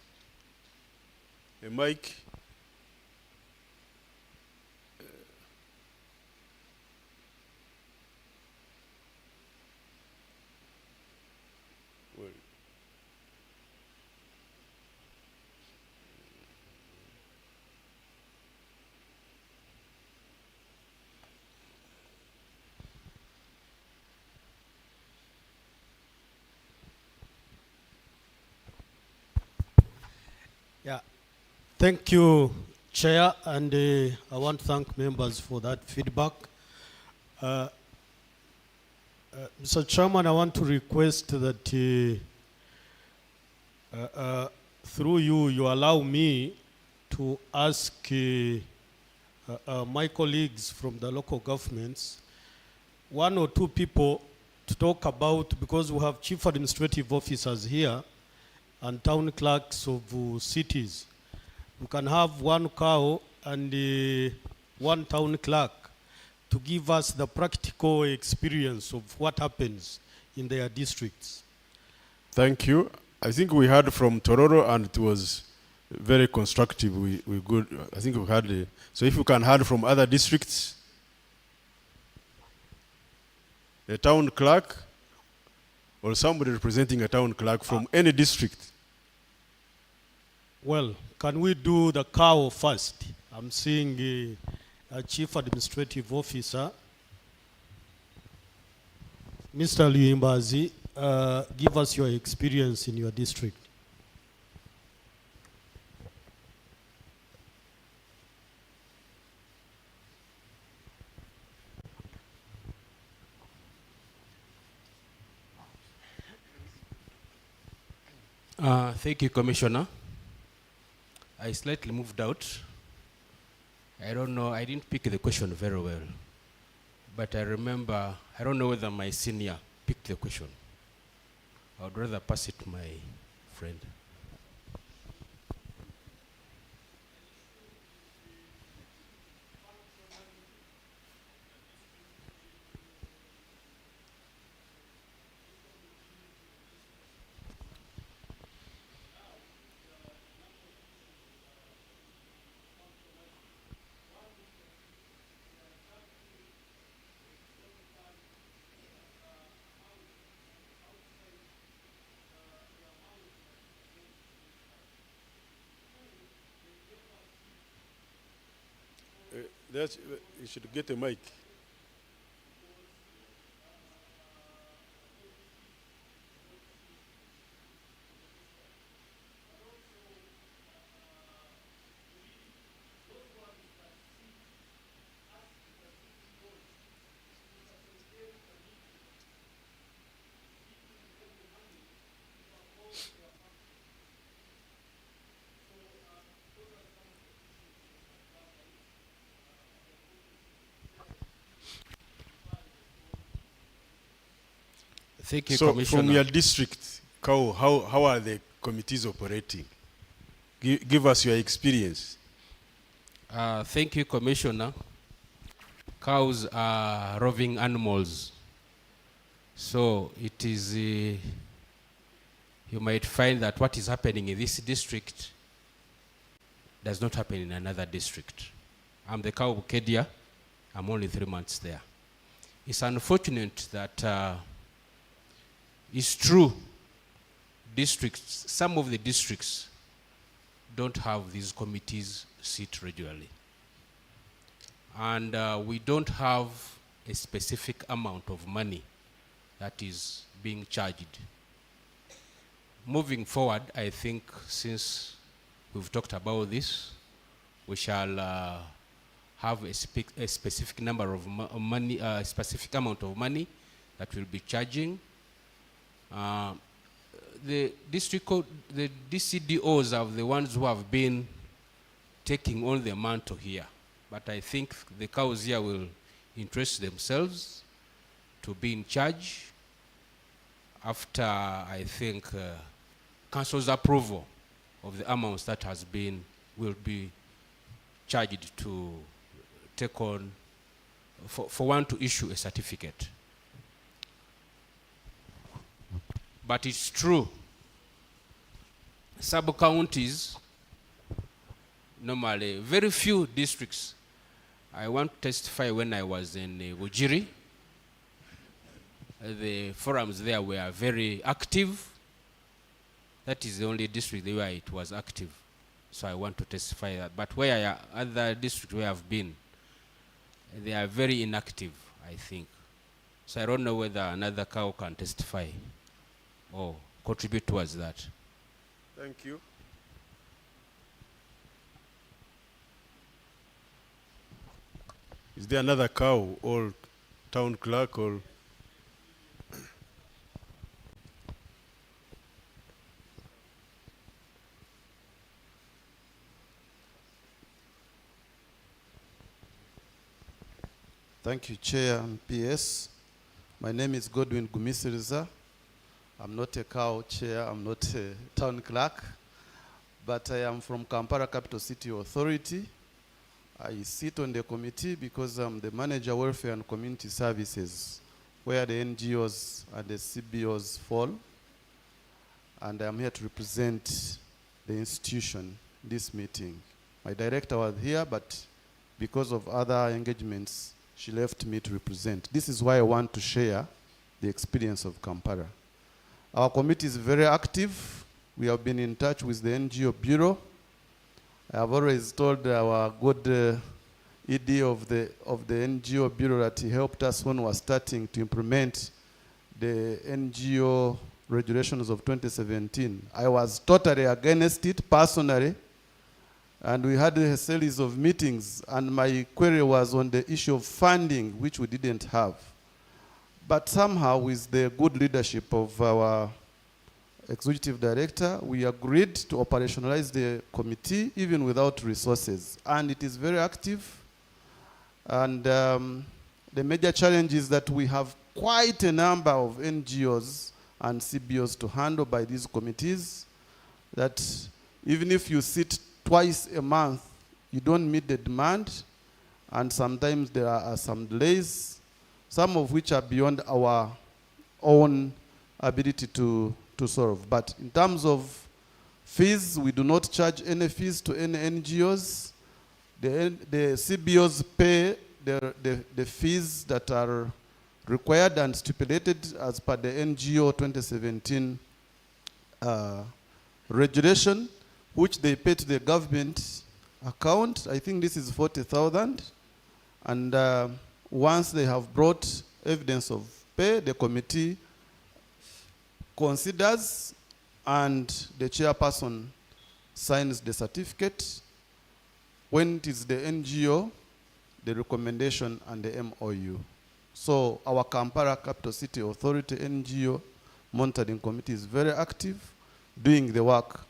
A mic. Yeah, thank you, Chair, and I want to thank members for that feedback. Mr. Chairman, I want to request that through you allow me to ask my colleagues from the local governments one or two people to talk about, because we have chief administrative officers here and town clerks of cities. We can have one cow and one town clerk to give us the practical experience of what happens in their districts. Thank you. I think we heard from Tororo and it was very constructive. We good. I think we had. So if you can hear from other districts, a town clerk or somebody representing a town clerk from any district. Well, can we do the cow first? I'm seeing a chief administrative officer. Mr. Luyimbazi, give us your experience in your district. Thank you, Commissioner. I slightly moved out. I don't know, I didn't pick the question very well. But I remember, I don't know whether my senior picked the question. I would rather pass it to my friend. You should get a mic. Thank you, so Commissioner. from your district, how are the committees operating? Give us your experience. Thank you, Commissioner. Cows are roving animals. So it is, you might find that what is happening in this district does not happen in another district. I'm the cow Bukedia. I'm only 3 months there. It's unfortunate that it's true, districts, some of the districts don't have these committees sit regularly. And we don't have a specific amount of money that is being charged. Moving forward, I think since we've talked about this, we shall have a specific number of money, a specific amount of money that we'll be charging. The DCDOs are the ones who have been taking all the mantle here. But I think the cows here will interest themselves to be in charge after, I think, council's approval of the amounts that will be charged to take on, for one to issue a certificate. But it's true, sub-counties, normally, very few districts. I want to testify when I was in Wujiri. The forums there were very active. That is the only district where it was active. So I want to testify that. But where other districts where I've been, they are very inactive, I think. So I don't know whether another cow can testify or contribute towards that. Thank you. Is there another cow or town clerk or? Thank you, Chair and PS. My name is Godwin Gumisiriza. I'm not a cow chair, I'm not a town clerk, but I am from Kampala Capital City Authority. I sit on the committee because I'm the manager welfare and community services, where the NGOs and the CBOs fall. And I'm here to represent the institution in this meeting. My director was here, but because of other engagements, she left me to represent. This is why I want to share the experience of Kampala. Our committee is very active. We have been in touch with the NGO Bureau. I have always told our good ED of the NGO Bureau that he helped us when we were starting to implement the NGO regulations of 2017. I was totally against it personally, and we had a series of meetings, and my query was on the issue of funding, which we didn't have. But somehow, with the good leadership of our executive director, we agreed to operationalize the committee even without resources. And it is very active. And the major challenge is that we have quite a number of NGOs and CBOs to handle by these committees, that even if you sit twice a month, you don't meet the demand, and sometimes there are some delays, some of which are beyond our own ability to solve. But in terms of fees, we do not charge any fees to any NGOs. The CBOs pay the fees that are required and stipulated as per the NGO 2017 regulation, which they pay to the government account. I think this is 40,000. And once they have brought evidence of pay, the committee considers and the chairperson signs the certificate. When it is the NGO, the recommendation and the MOU. So our Kampala Capital City Authority NGO monitoring committee is very active, doing the work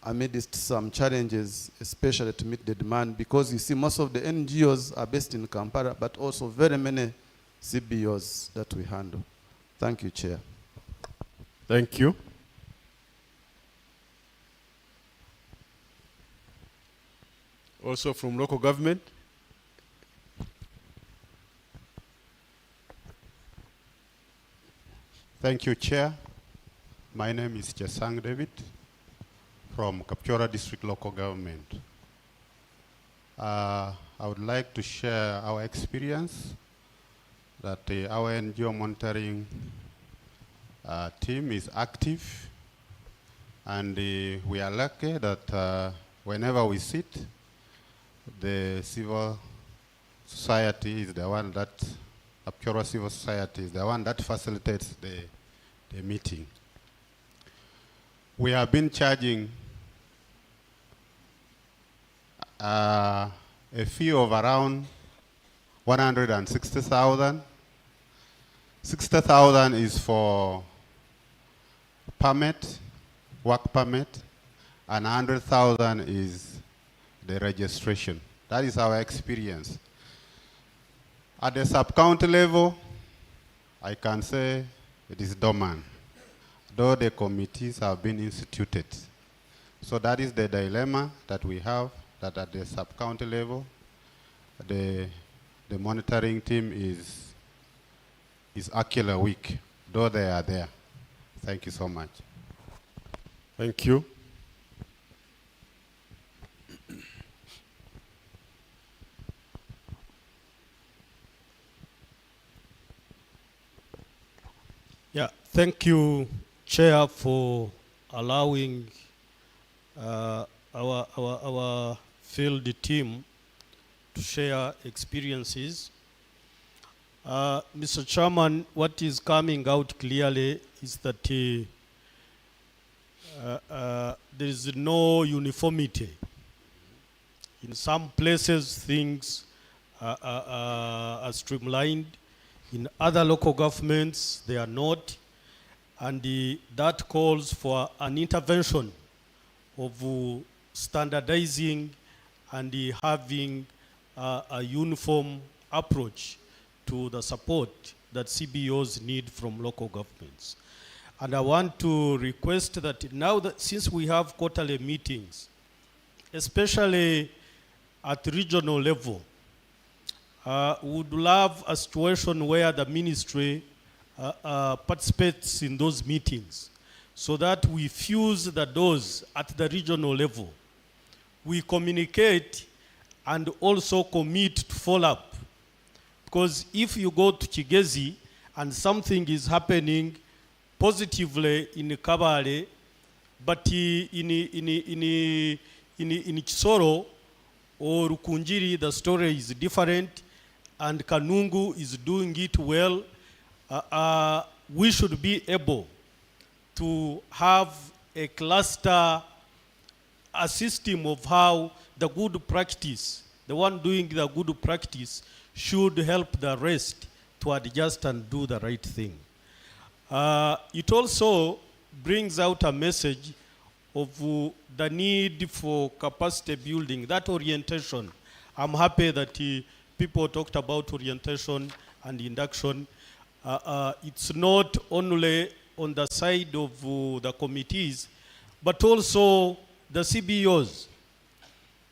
amidst some challenges, especially to meet the demand, because you see most of the NGOs are based in Kampala, but also very many CBOs that we handle. Thank you, Chair. Thank you. Also from local government. Thank you, Chair. My name is Chesang David from Kapchora District Local Government. I would like to share our experience that our NGO monitoring team is active, and we are lucky that whenever we sit, the civil society is the one that, Kapchora Civil Society is the one that facilitates the meeting. We have been charging a fee of around 160,000. 60,000 is for permit, work permit, and 100,000 is the registration. That is our experience. At the sub-county level, I can say it is dormant, though the committees have been instituted. So that is the dilemma that we have, that at the sub-county level, the monitoring team is actually weak, though they are there. Thank you so much. Thank you. Yeah, thank you, Chair, for allowing our field team to share experiences. Mr. Chairman, what is coming out clearly is that there is no uniformity. In some places, things are streamlined. In other local governments, they are not. And that calls for an intervention of standardizing and having a uniform approach to the support that CBOs need from local governments. And I want to request that now that since we have quarterly meetings, especially at regional level, would love a situation where the ministry participates in those meetings so that we fuse the doors at the regional level. We communicate and also commit to follow up. Because if you go to Kigezi and something is happening positively in Kabale, but in Chisoro or Rukunjiri, the story is different, and Kanungu is doing it well, we should be able to have a cluster, a system of how the good practice, the one doing the good practice, should help the rest to adjust and do the right thing. It also brings out a message of the need for capacity building, that orientation. I'm happy that people talked about orientation and induction. It's not only on the side of the committees, but also the CBOs.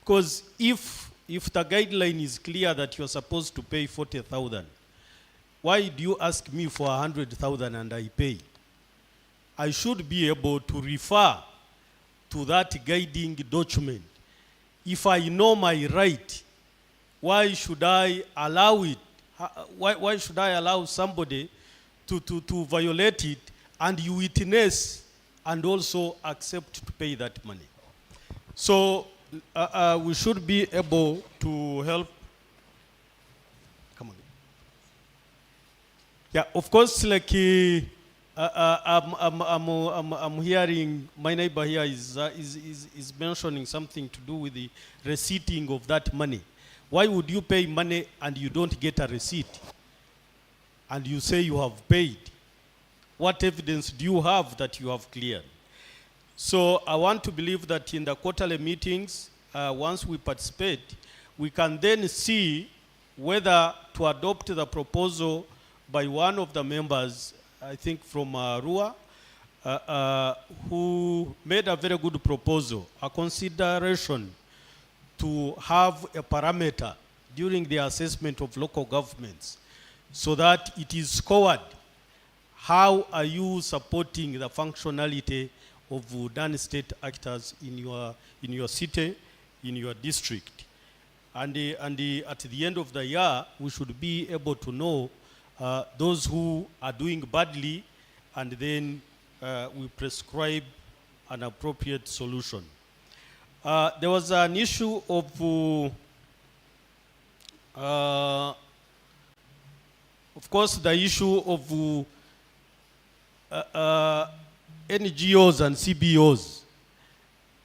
Because if the guideline is clear that you're supposed to pay 40,000, why do you ask me for 100,000 and I pay? I should be able to refer to that guiding document. If I know my right, why should I allow it? Why should I allow somebody to violate it and you witness and also accept to pay that money? So we should be able to help. Come on. Yeah, of course, like I'm hearing my neighbor here is mentioning something to do with the receipting of that money. Why would you pay money and you don't get a receipt? And you say you have paid. What evidence do you have that you have cleared? So I want to believe that in the quarterly meetings, once we participate, we can then see whether to adopt the proposal by one of the members, I think from Rua, who made a very good proposal, a consideration to have a parameter during the assessment of local governments so that it is scored. How are you supporting the functionality of non-state actors in your city, in your district? And at the end of the year, we should be able to know those who are doing badly, and then we prescribe an appropriate solution. There was an issue of course, the issue of NGOs and CBOs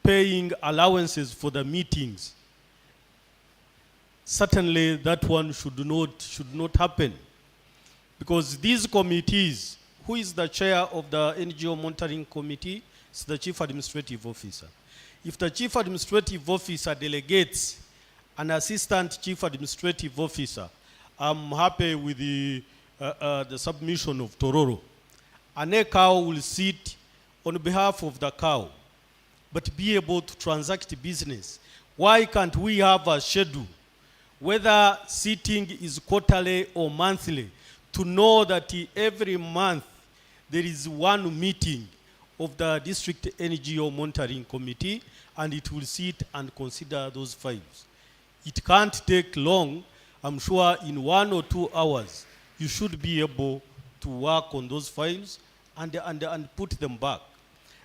paying allowances for the meetings. Certainly that one should not happen, because these committees, who is the chair of the NGO monitoring committee? It's the chief administrative officer. If the chief administrative officer delegates an assistant chief administrative officer, I'm happy with the submission of Tororo. An cow will sit on behalf of the cow, but be able to transact business. Why can't we have a schedule, whether sitting is quarterly or monthly, to know that every month there is one meeting of the district NGO monitoring committee, and it will sit and consider those files. It can't take long. I'm sure in 1 or 2 hours, you should be able to work on those files and put them back.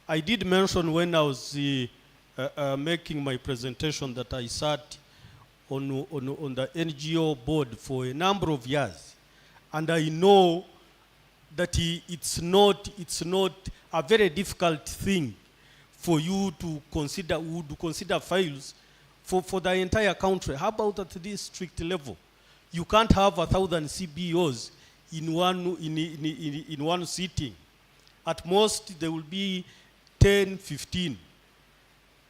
I did mention when I was making my presentation that I sat on the NGO board for a number of years. And I know that it's not a very difficult thing for you to consider files for the entire country. How about at the district level? You can't have 1,000 CBOs in one sitting. At most, there will be 10, 15.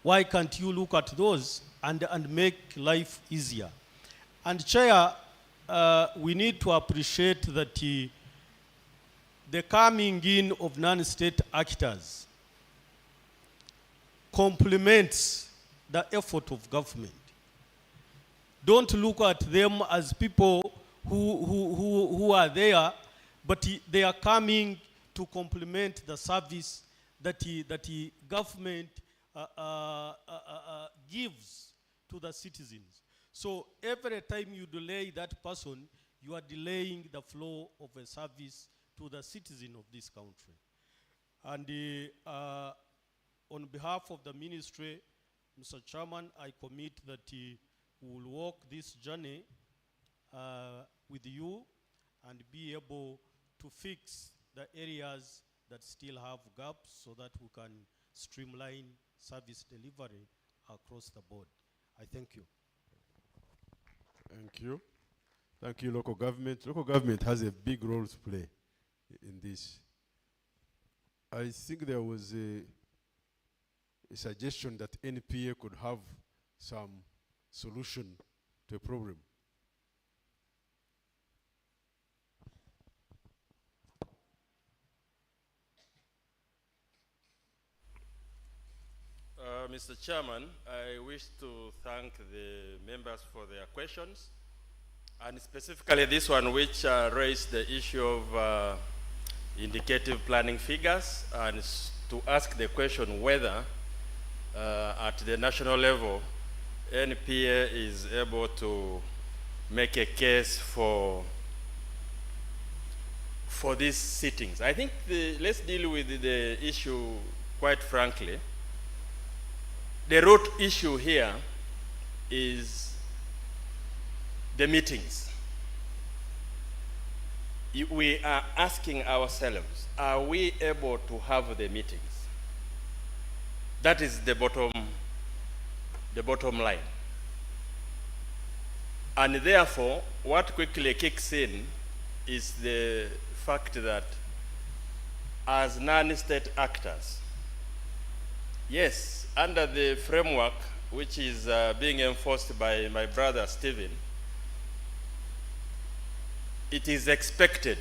Why can't you look at those and make life easier? And Chair, we need to appreciate that the coming in of non-state actors complements the effort of government. Don't look at them as people who are there, but they are coming to complement the service that the government gives to the citizens. So every time you delay that person, you are delaying the flow of a service to the citizen of this country. And on behalf of the ministry, Mr. Chairman, I commit that we will walk this journey with you and be able to fix the areas that still have gaps so that we can streamline service delivery across the board. I thank you. Thank you. Thank you, local government. Local government has a big role to play in this. I think there was a suggestion that NPA could have some solution to a problem. Mr. Chairman, I wish to thank the members for their questions, and specifically this one which raised the issue of indicative planning figures, and to ask the question whether at the national level NPA is able to make a case for these sittings. I think let's deal with the issue quite frankly. The root issue here is the meetings. We are asking ourselves, are we able to have the meetings? That is the bottom line. And therefore, what quickly kicks in is the fact that as non-state actors, yes, under the framework which is being enforced by my brother Stephen, it is expected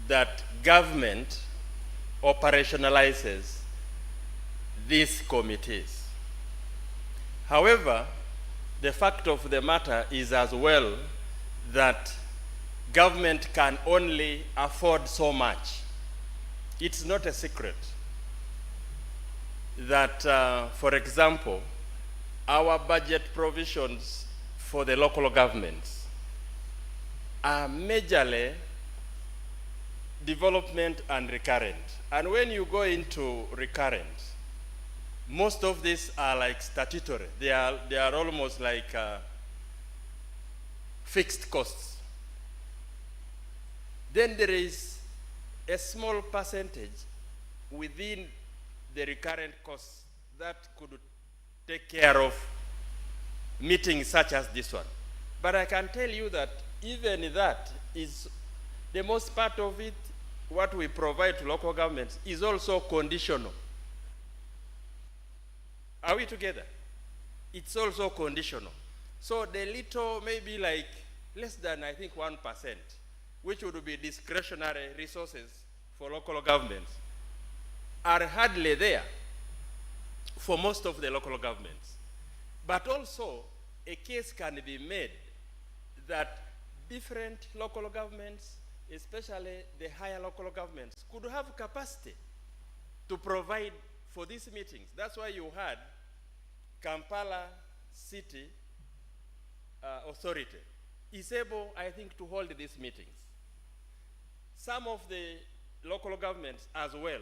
that government operationalizes these committees. However, the fact of the matter is as well that government can only afford so much. It's not a secret that, for example, our budget provisions for the local governments are majorly development and recurrent. And when you go into recurrent, most of these are like statutory. They are almost like fixed costs. Then there is a small percentage within the recurrent costs that could take care of meetings such as this one. But I can tell you that even that is, the most part of it, what we provide to local governments is also conditional. Are we together? It's also conditional. So the little, maybe like less than, I think, 1%, which would be discretionary resources for local governments, are hardly there for most of the local governments. But also, a case can be made that different local governments, especially the higher local governments, could have capacity to provide for these meetings. That's why you had Kampala City Authority is able, I think, to hold these meetings. Some of the local governments as well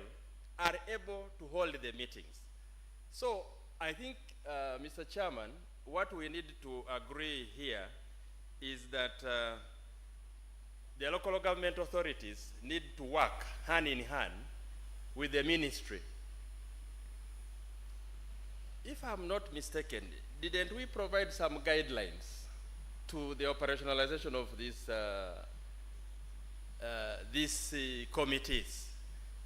are able to hold the meetings. So I think, Mr. Chairman, what we need to agree here is that the local government authorities need to work hand in hand with the ministry. If I'm not mistaken, didn't we provide some guidelines to the operationalization of these committees?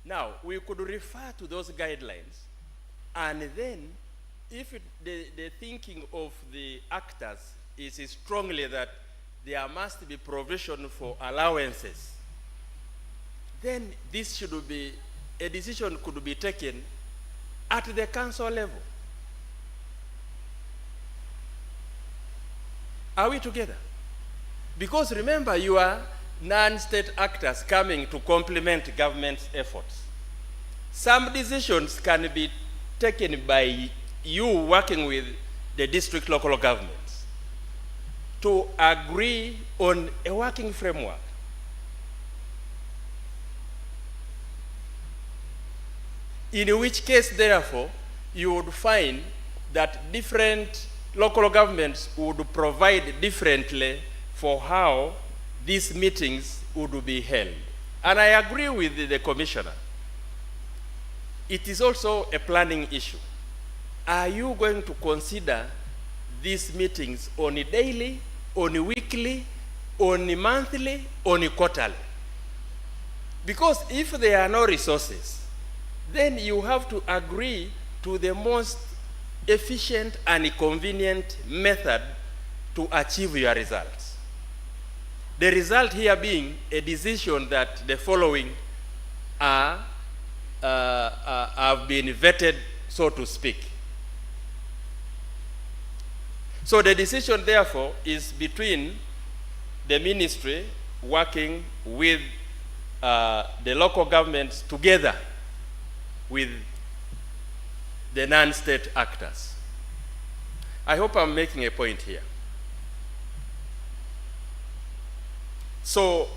Now, we could refer to those guidelines, and then if the thinking of the actors is strongly that there must be provision for allowances, then this should be, a decision could be taken at the council level. Are we together? Because remember, you are non-state actors coming to complement government's efforts. Some decisions can be taken by you working with the district local governments to agree on a working framework. In which case, therefore, you would find that different local governments would provide differently for how these meetings would be held. And I agree with the commissioner. It is also a planning issue. Are you going to consider these meetings on a daily, on a weekly, on a monthly, on a quarterly? Because if there are no resources, then you have to agree to the most efficient and convenient method to achieve your results. The result here being a decision that the following have been vetted, so to speak. So the decision, therefore, is between the ministry working with the local governments together with the non-state actors. I hope I'm making a point here. So,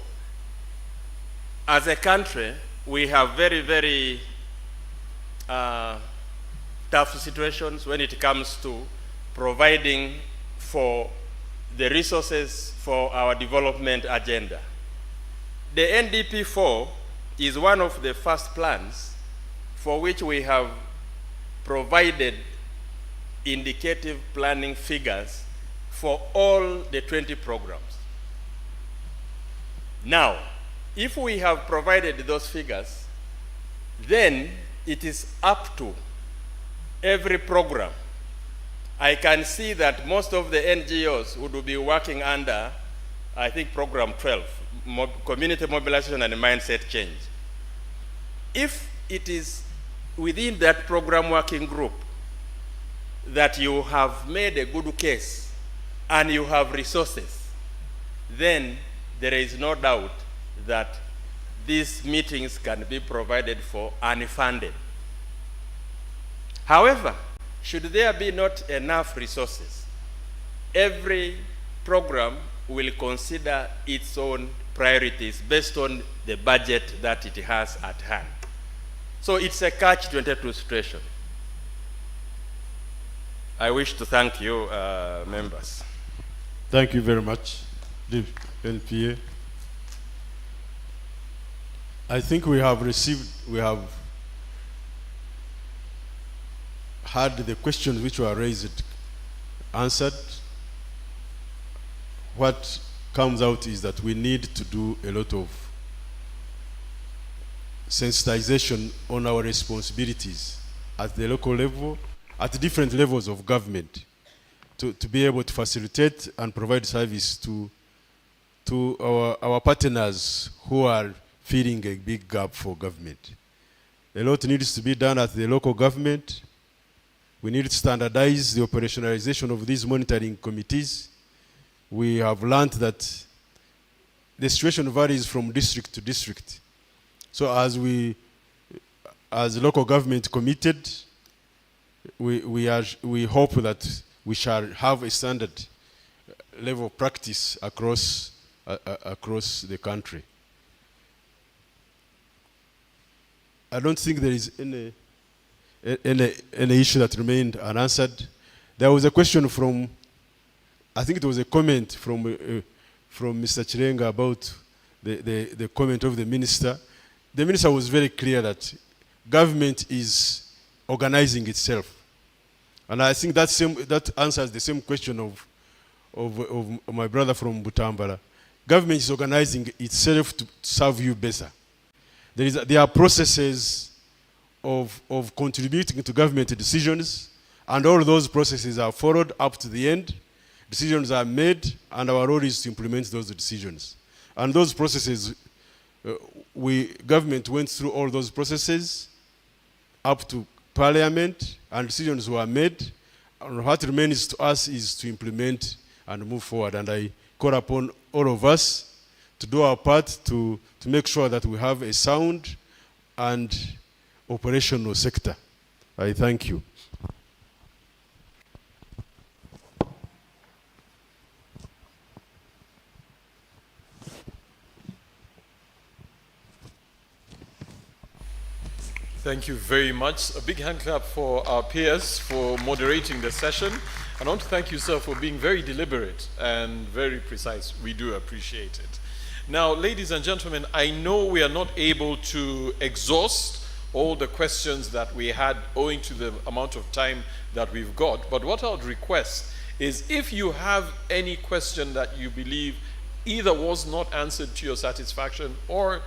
as a country, we have very, very tough situations when it comes to providing for the resources for our development agenda. The NDP4 is one of the first plans for which we have provided indicative planning figures for all the 20 programs. Now, if we have provided those figures, then it is up to every program. I can see that most of the NGOs would be working under, I think, program 12, community mobilization and mindset change. If it is within that program working group that you have made a good case and you have resources, then there is no doubt that these meetings can be provided for unfunded. However, should there be not enough resources, every program will consider its own priorities based on the budget that it has at hand. So it's a catch-22 situation. I wish to thank you, members. Thank you very much, the NPA. I think we have had the questions which were raised answered. What comes out is that we need to do a lot of sensitization on our responsibilities at the local level, at different levels of government, to be able to facilitate and provide service to our partners who are filling a big gap for government. A lot needs to be done at the local government. We need to standardize the operationalization of these monitoring committees. We have learned that the situation varies from district to district. So as local government committed, we hope that we shall have a standard level of practice across the country. I don't think there is any issue that remained unanswered. There was a question from, I think it was a comment from Mr. Chirenga about the comment of the minister. The minister was very clear that government is organizing itself. And I think that answers the same question of my brother from Butambala. Government is organizing itself to serve you better. There are processes of contributing to government decisions, and all those processes are followed up to the end. Decisions are made, and our role is to implement those decisions. And those processes government went through all those processes up to Parliament, and decisions were made. And what remains to us is to implement and move forward. And I call upon all of us to do our part to make sure that we have a sound and operational sector. I thank you. Thank you very much. A big hand clap for our peers for moderating the session. And I want to thank you, sir, for being very deliberate and very precise. We do appreciate it. Now, ladies and gentlemen, I know we are not able to exhaust all the questions that we had owing to the amount of time that we've got. But what I would request is if you have any question that you believe either was not answered to your satisfaction or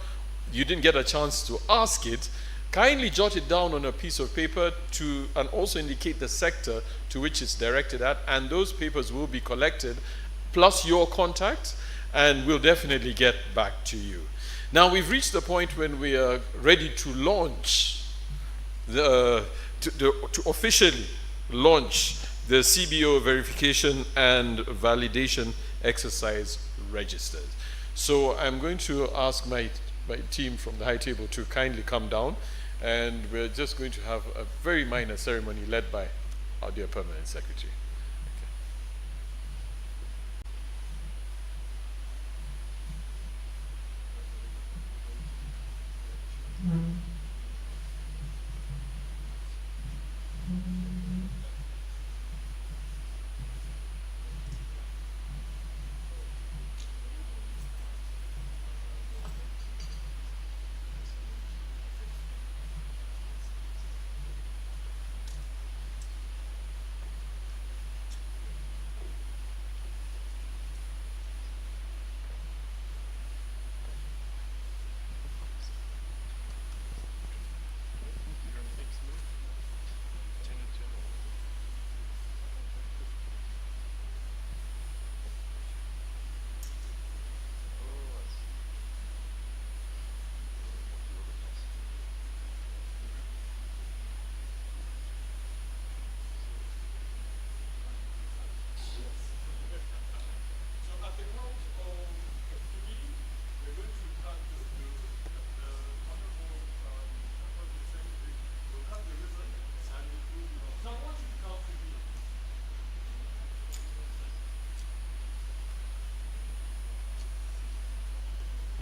you didn't get a chance to ask it, kindly jot it down on a piece of paper and also indicate the sector to which it's directed at, and those papers will be collected, plus your contact, and we'll definitely get back to you. Now, we've reached the point when we are ready to launch, to officially launch the CBO verification and validation exercise registers. So I'm going to ask my team from the high table to kindly come down, and we're just going to have a very minor ceremony led by our dear Permanent Secretary.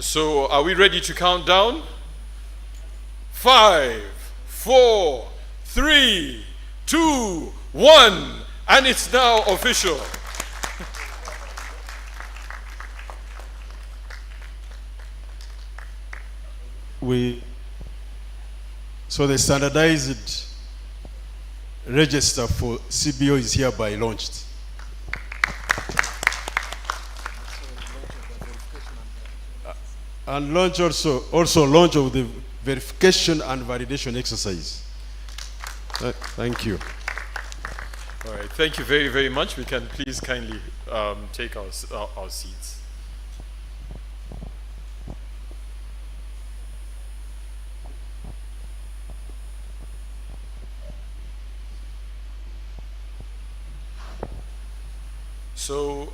So are we ready to count down? 5, 4, 3, 2, 1, and it's now official. So the standardized register for CBO is hereby launched. And launch also launch of the verification and validation exercise. Thank you. All right, thank you very, very much. We can please kindly take our seats. So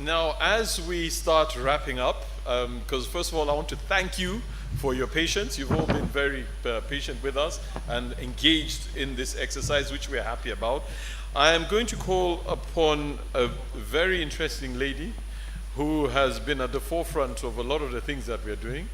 now as we start wrapping up, because first of all I want to thank you for your patience. You've all been very patient with us and engaged in this exercise, which we're happy about. I am going to call upon a very interesting lady who has been at the forefront of a lot of the things that we're doing.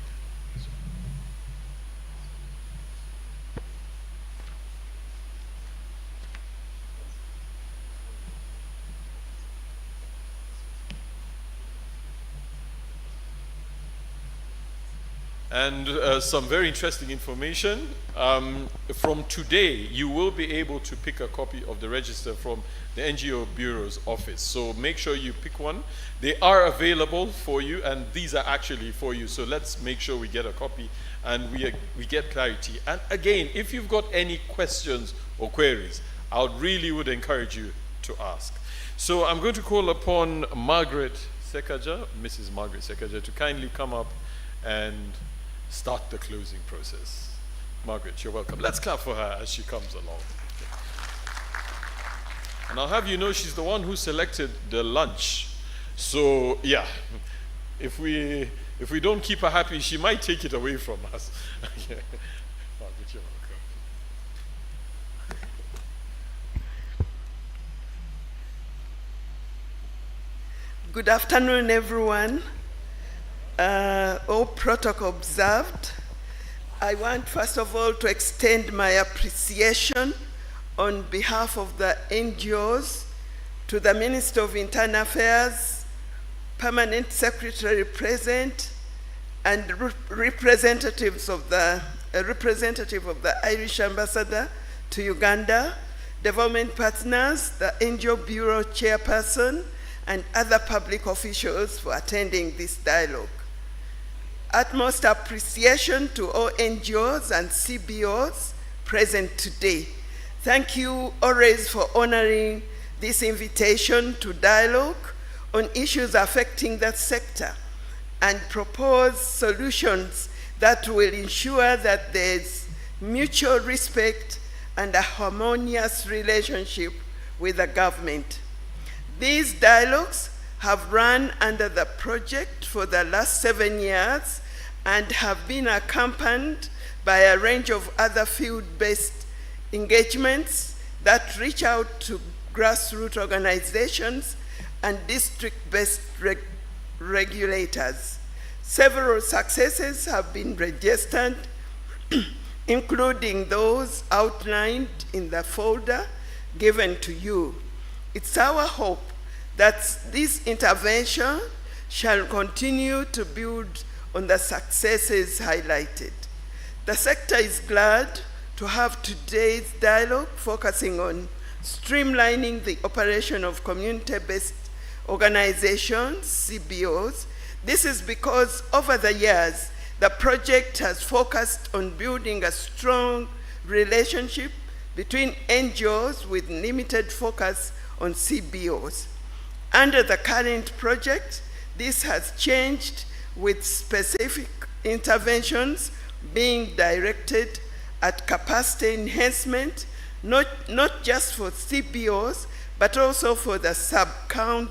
And some very interesting information. From today, you will be able to pick a copy of the register from the NGO Bureau's office. So make sure you pick one. They are available for you, and these are actually for you. So let's make sure we get a copy and we get clarity. And again, if you've got any questions or queries, I really would encourage you to ask. So I'm going to call upon Margaret Sekaja, Mrs. Margaret Sekaja, to kindly come up and start the closing process. Margaret, you're welcome. Let's clap for her as she comes along. And I'll have you know she's the one who selected the lunch. So yeah, if we don't keep her happy, she might take it away from us. Okay. Margaret, you're welcome. Good afternoon, everyone. All protocol observed. I want, first of all, to extend my appreciation on behalf of the NGOs to the Minister of Internal Affairs, Permanent Secretary present, and representative of the Irish Ambassador to Uganda, development partners, the NGO Bureau Chairperson, and other public officials for attending this dialogue. Utmost appreciation to all NGOs and CBOs present today. Thank you always for honoring this invitation to dialogue on issues affecting that sector and propose solutions that will ensure that there's mutual respect and a harmonious relationship with the government. These dialogues have run under the project for the last 7 years and have been accompanied by a range of other field-based engagements that reach out to grassroots organizations and district-based regulators. Several successes have been registered, including those outlined in the folder given to you. It's our hope that this intervention shall continue to build on the successes highlighted. The sector is glad to have today's dialogue focusing on streamlining the operation of community-based organizations, CBOs. This is because over the years, the project has focused on building a strong relationship between NGOs with limited focus on CBOs. Under the current project, this has changed with specific interventions being directed at capacity enhancement, not just for CBOs, but also for the sub-county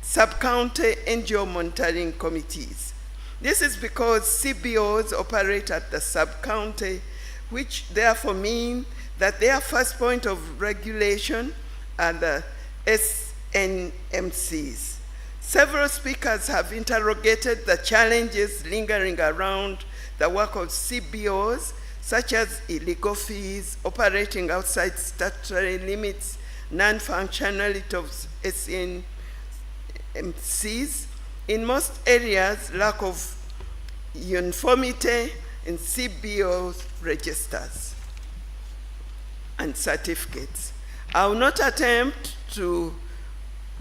NGO monitoring committees. This is because CBOs operate at the sub-county, which therefore mean that their first point of regulation are the SNMCs. Several speakers have interrogated the challenges lingering around the work of CBOs, such as illegal fees, operating outside statutory limits, non-functionality of SNMCs. In most areas, lack of uniformity in CBOs registers and certificates. I will not attempt to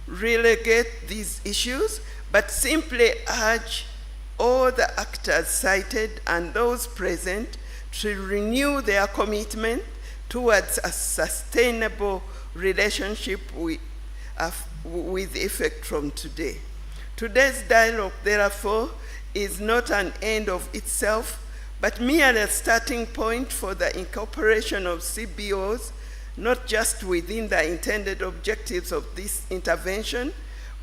relegate these issues, but simply urge all the actors cited and those present to renew their commitment towards a sustainable relationship with effect from today. Today's dialogue, therefore, is not an end of itself, but merely a starting point for the incorporation of CBOs, not just within the intended objectives of this intervention,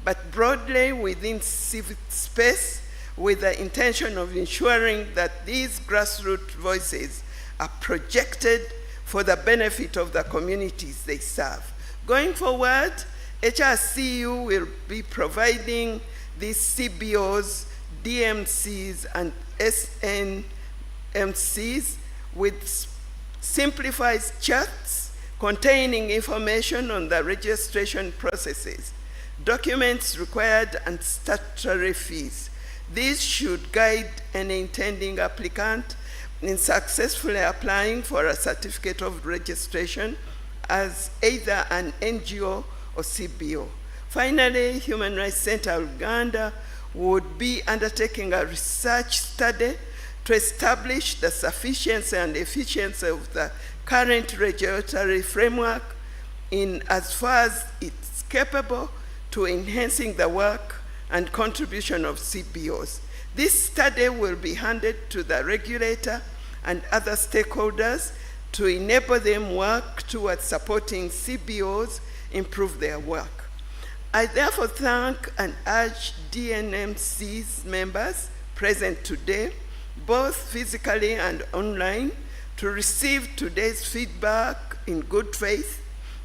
but broadly within civic space, with the intention of ensuring that these grassroots voices are projected for the benefit of the communities they serve. Going forward, HRCU will be providing these CBOs, DMCs, and SNMCs with simplified charts containing information on the registration processes, documents required, and statutory fees. These should guide any intending applicant in successfully applying for a certificate of registration as either an NGO or CBO. Finally, Human Rights Center Uganda would be undertaking a research study to establish the sufficiency and efficiency of the current regulatory framework in as far as it's capable to enhancing the work and contribution of CBOs. This study will be handed to the regulator and other stakeholders to enable them work towards supporting CBOs improve their work. I therefore thank and urge DNMC's members present today, both physically and online, to receive today's feedback in good faith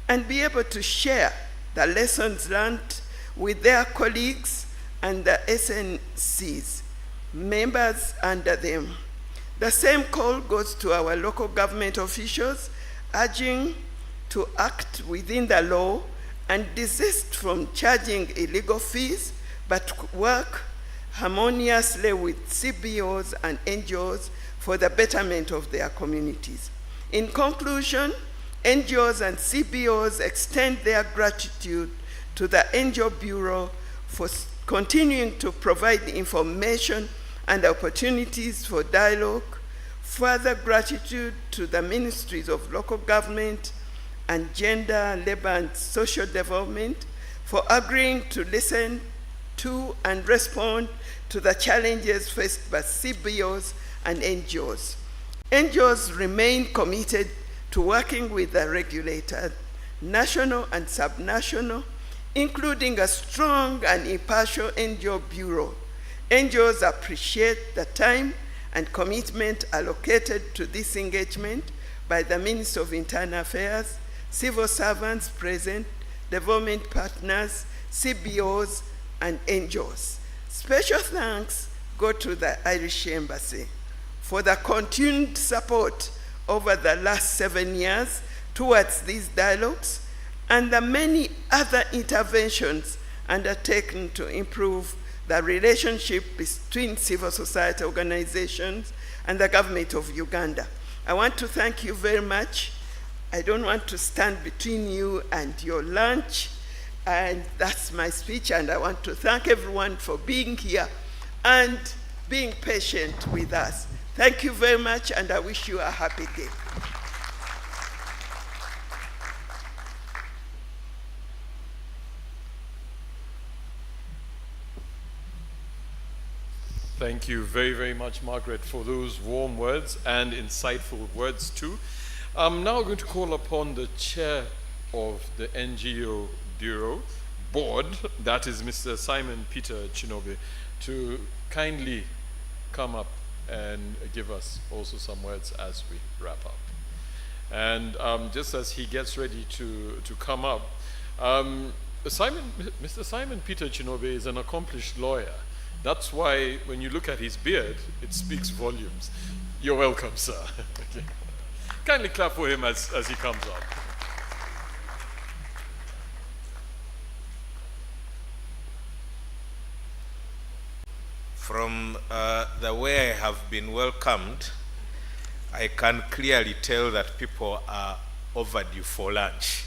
and be able to share the lessons learned with their colleagues and the SNCs, members under them. The same call goes to our local government officials, urging to act within the law and desist from charging illegal fees, but work harmoniously with CBOs and NGOs for the betterment of their communities. In conclusion, NGOs and CBOs extend their gratitude to the NGO Bureau for continuing to provide information and opportunities for dialogue. Further gratitude to the Ministries of Local Government and Gender, Labor and Social Development for agreeing to listen to and respond to the challenges faced by CBOs and NGOs. NGOs remain committed to working with the regulator, national and subnational, including a strong and impartial NGO Bureau. NGOs appreciate the time and commitment allocated to this engagement by the Minister of Internal Affairs, civil servants present, development partners, CBOs, and NGOs. Special thanks go to the Irish Embassy for the continued support over the last 7 years towards these dialogues and the many other interventions undertaken to improve the relationship between civil society organizations and the government of Uganda. I want to thank you very much. I don't want to stand between you and your lunch, and that's my speech, and I want to thank everyone for being here and being patient with us. Thank you very much, and I wish you a happy day. Thank you very, very much, Margaret, for those warm words and insightful words too. I'm now going to call upon the chair of the NGO Bureau Board, that is Mr. Simon Peter Chinobe, to kindly come up and give us also some words as we wrap up. And just as he gets ready to come up, Mr. Simon Peter Chinobe is an accomplished lawyer. That's why when you look at his beard, it speaks volumes. You're welcome, sir. Okay. Kindly clap for him as he comes up. From the way I have been welcomed, I can clearly tell that people are overdue for lunch.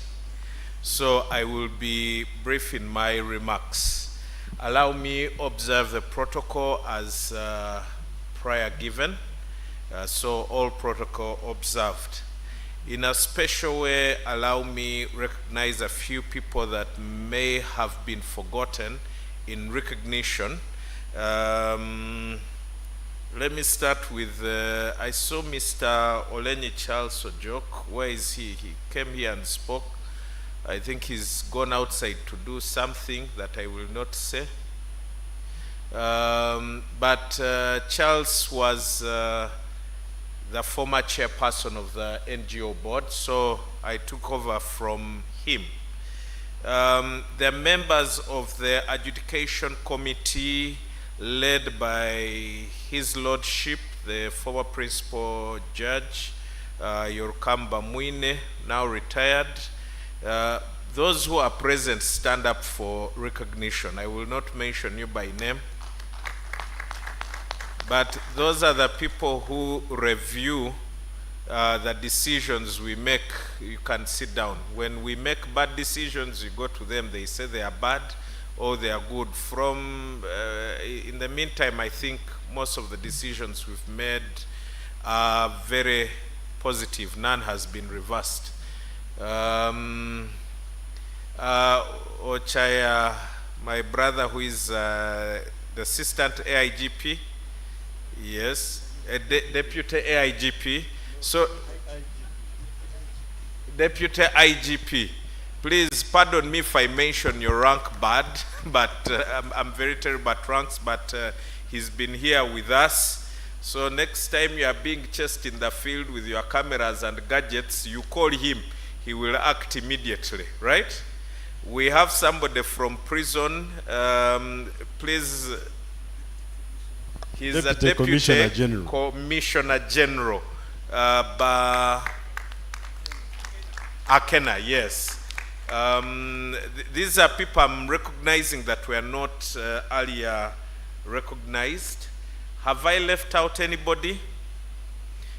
So I will be brief in my remarks. Allow me observe the protocol as prior given. So all protocol observed. In a special way, allow me recognize a few people that may have been forgotten in recognition. Let me start with, I saw Mr. Olenyi Charles Ojok. Where is he? He came here and spoke. I think he's gone outside to do something that I will not say. But Charles was the former chairperson of the NGO board, so I took over from him. The members of the adjudication committee led by His Lordship, the former principal judge, Yorkamba Mwine, now retired. Those who are present stand up for recognition. I will not mention you by name, but those are the people who review the decisions we make. You can sit down. When we make bad decisions, you go to them, they say they are bad or they are good. In the meantime, I think most of the decisions we've made are very positive. None has been reversed. Ochaya, my brother who is the assistant AIGP, Yes, Deputy AIGP. So, Deputy IGP, please pardon me if I mention your rank bad, but I'm very terrible at ranks, but he's been here with us. So next time you are being chased in the field with your cameras and gadgets, you call him, he will act immediately, right? We have somebody from prison, please. He's a Deputy Commissioner General. Commissioner General. Akena, yes. These are people I'm recognizing that were not earlier recognized. Have I left out anybody?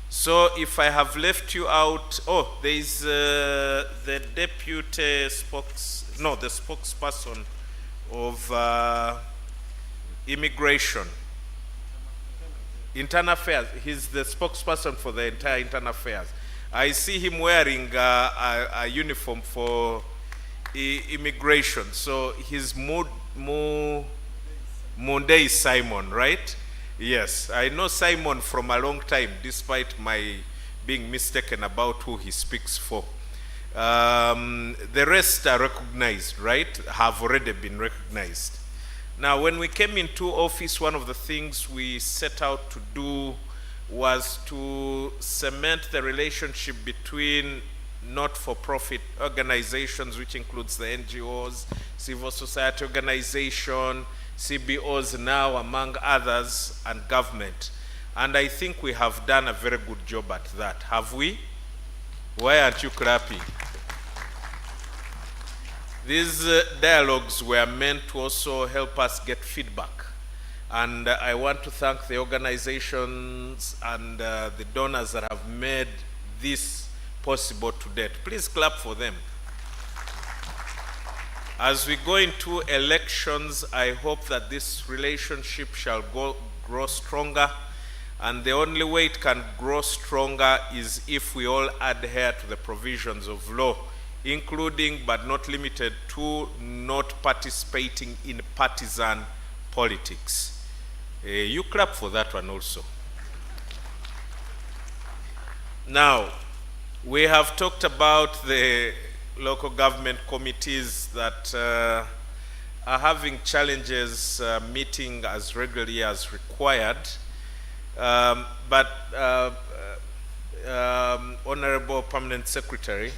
So if I have left you out, oh, there is the deputy the spokesperson of immigration. Internal affairs, he's the spokesperson for the entire internal affairs. I see him wearing a uniform for immigration. So he's Monday Simon, right? Yes, I know Simon from a long time, despite my being mistaken about who he speaks for. The rest are recognized, right? Have already been recognized. Now, when we came into office, one of the things we set out to do was to cement the relationship between not-for-profit organizations, which includes the NGOs, civil society organization, CBOs now, among others, and government. And I think we have done a very good job at that. Have we? Why aren't you clapping? These dialogues were meant to also help us get feedback. And I want to thank the organizations and the donors that have made this possible to date. Please clap for them. As we go into elections, I hope that this relationship shall grow stronger. And the only way it can grow stronger is if we all adhere to the provisions of law, including but not limited to not participating in partisan politics. You clap for that one also. Now, we have talked about the local government committees that are having challenges meeting as regularly as required. Honorable Permanent Secretary,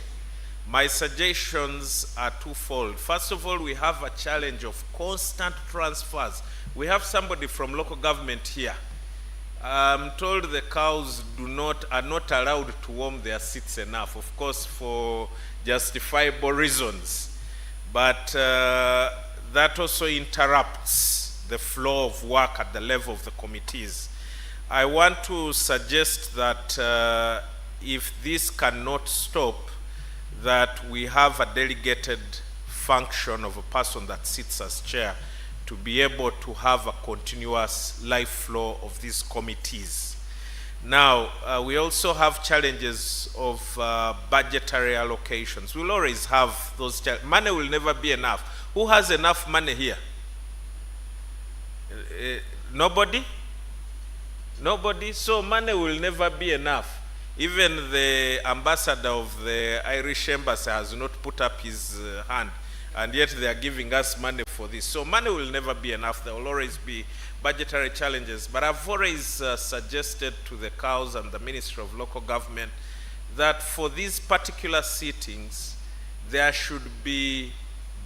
my suggestions are twofold. First of all, we have a challenge of constant transfers. We have somebody from local government here. I'm told the cows are not allowed to warm their seats enough, of course, for justifiable reasons. But that also interrupts the flow of work at the level of the committees. I want to suggest that if this cannot stop, that we have a delegated function of a person that sits as chair to be able to have a continuous life flow of these committees. Now, we also have challenges of budgetary allocations. We'll always have those challenges. Money will never be enough. Who has enough money here? Nobody? Nobody? So money will never be enough. Even the ambassador of the Irish embassy has not put up his hand, and yet they are giving us money for this. So money will never be enough. There will always be budgetary challenges. But I've always suggested to the cows and the Ministry of Local Government that for these particular sittings, there should be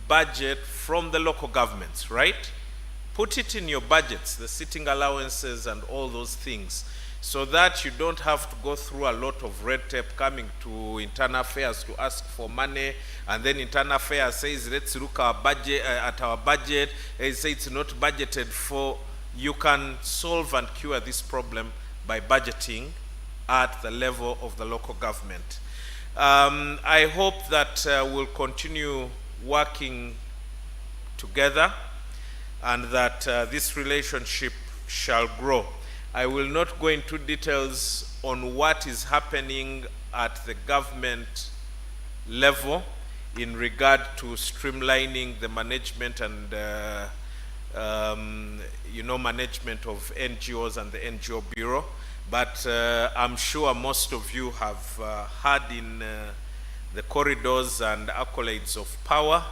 budget from the local governments, right? Put it in your budgets, the sitting allowances and all those things, so that you don't have to go through a lot of red tape coming to internal affairs to ask for money, and then internal affairs says, let's look at our budget, and say it's not budgeted for. You can solve and cure this problem by budgeting at the level of the local government. I hope that we'll continue working together and that this relationship shall grow. I will not go into details on what is happening at the government level in regard to streamlining the management and management of NGOs and the NGO Bureau. But I'm sure most of you have heard in the corridors and accolades of power.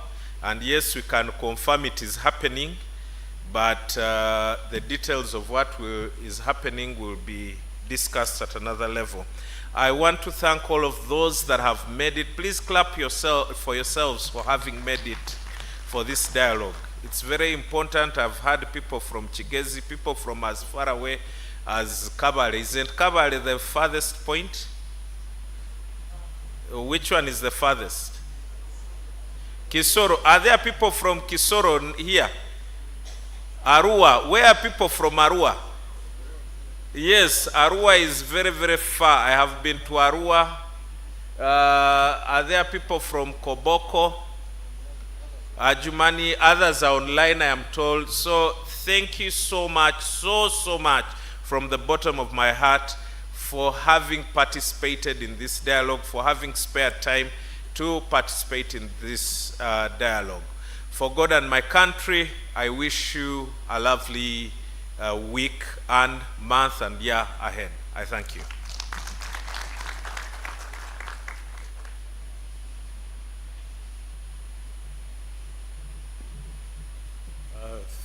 And yes, we can confirm it is happening, but the details of what is happening will be discussed at another level. I want to thank all of those that have made it. Please clap for yourselves for having made it for this dialogue. It's very important. I've had people from Chigezi, people from as far away as Kabale. Isn't Kabale the farthest point? Which one is the farthest? Kisoro. Are there people from Kisoro here? Arua. Where are people from Arua? Yes, Arua is very, very far. I have been to Arua. Are there people from Koboko? Ajumani? Others are online, I am told. So thank you so much, so much from the bottom of my heart for having participated in this dialogue, for having spared time to participate in this dialogue. For God and my country, I wish you a lovely week and month and year ahead. I thank you.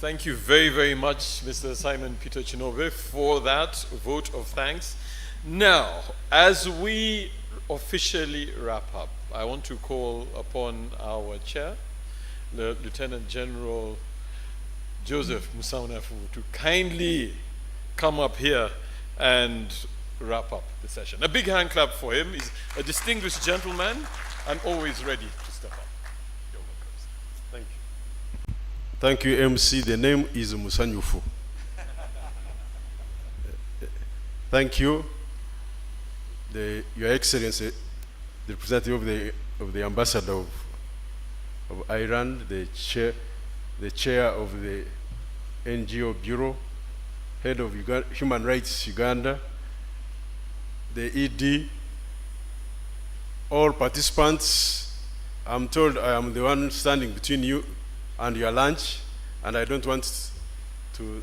Thank you very, very much, Mr. Simon Peter Chinove, for that vote of thanks. Now, as we officially wrap up, I want to call upon our chair, the Lieutenant General Joseph Musaunafu, to kindly come up here and wrap up the session. A big hand clap for him. He's a distinguished gentleman and always ready to step up. You're welcome. Thank you. Thank you, MC. The name is Musanyufu. Thank you, Your Excellency, the representative of the ambassador of Iran, the chair of the NGO Bureau, head of Human Rights Uganda, the ED, all participants. I'm told I am the one standing between you and your lunch, and I don't want to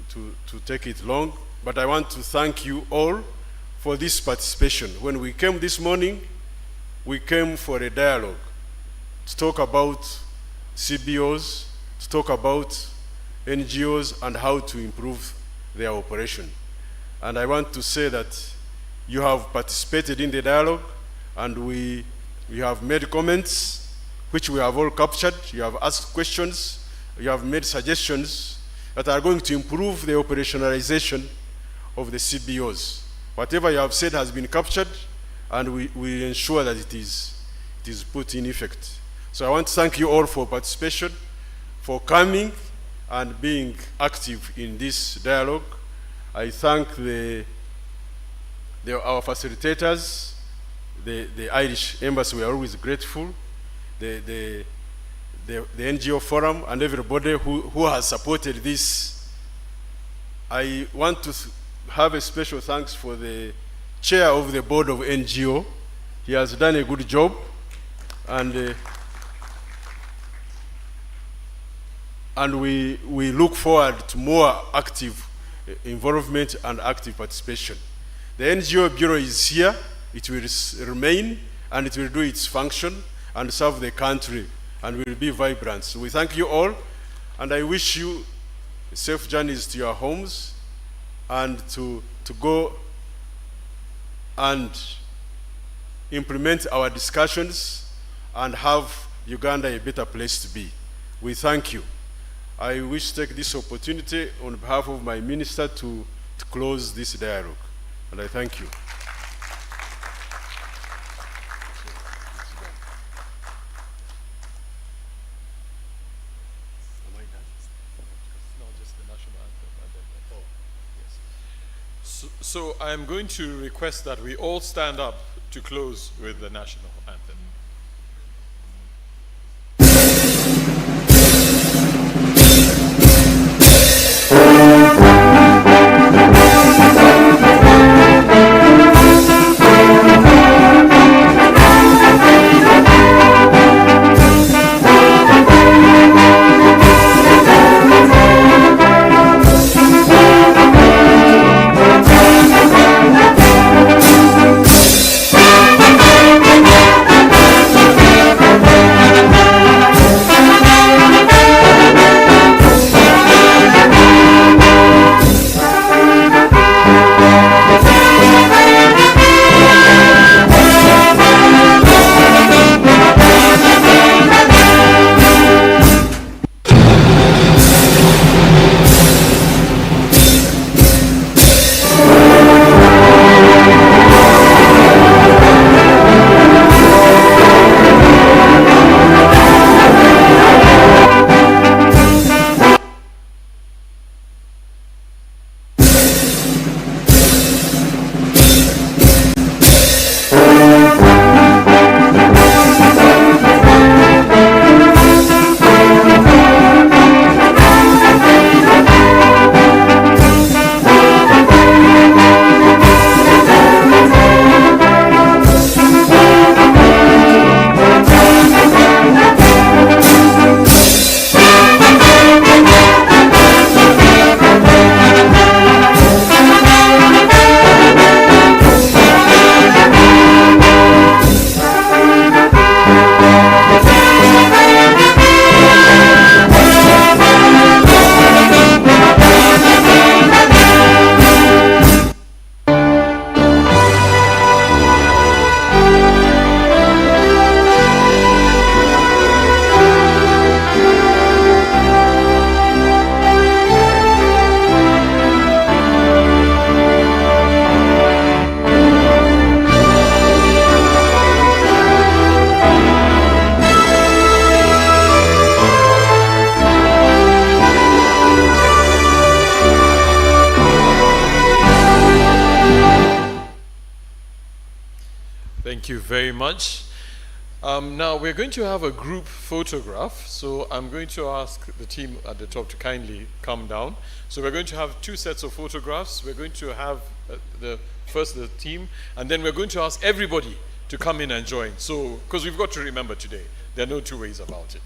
take it long, but I want to thank you all for this participation. When we came this morning, we came for a dialogue to talk about CBOs, to talk about NGOs and how to improve their operation. And I want to say that you have participated in the dialogue, and we have made comments which we have all captured. You have asked questions, you have made suggestions that are going to improve the operationalization of the CBOs. Whatever you have said has been captured, and we ensure that it is put in effect. So I want to thank you all for participation, for coming and being active in this dialogue. I thank our facilitators, the Irish Embassy. We are always grateful. The NGO Forum and everybody who has supported this. I want to have a special thanks for the chair of the board of NGO. He has done a good job, and we look forward to more active involvement and active participation. The NGO Bureau is here. It will remain, and it will do its function and serve the country, and will be vibrant. So we thank you all, and I wish you safe journeys to your homes, and to go and implement our discussions and have Uganda a better place to be. We thank you. I wish to take this opportunity on behalf of my minister to close this dialogue, and I thank you. So I'm going to request that we all stand up to close with the national anthem. Thank you very much. Now we're going to have a group photograph, so I'm going to ask the team at the top to kindly come down. So we're going to have 2 sets of photographs. We're going to have first the team, and then we're going to ask everybody to come in and join. So, because we've got to remember today, there are no 2 ways about it.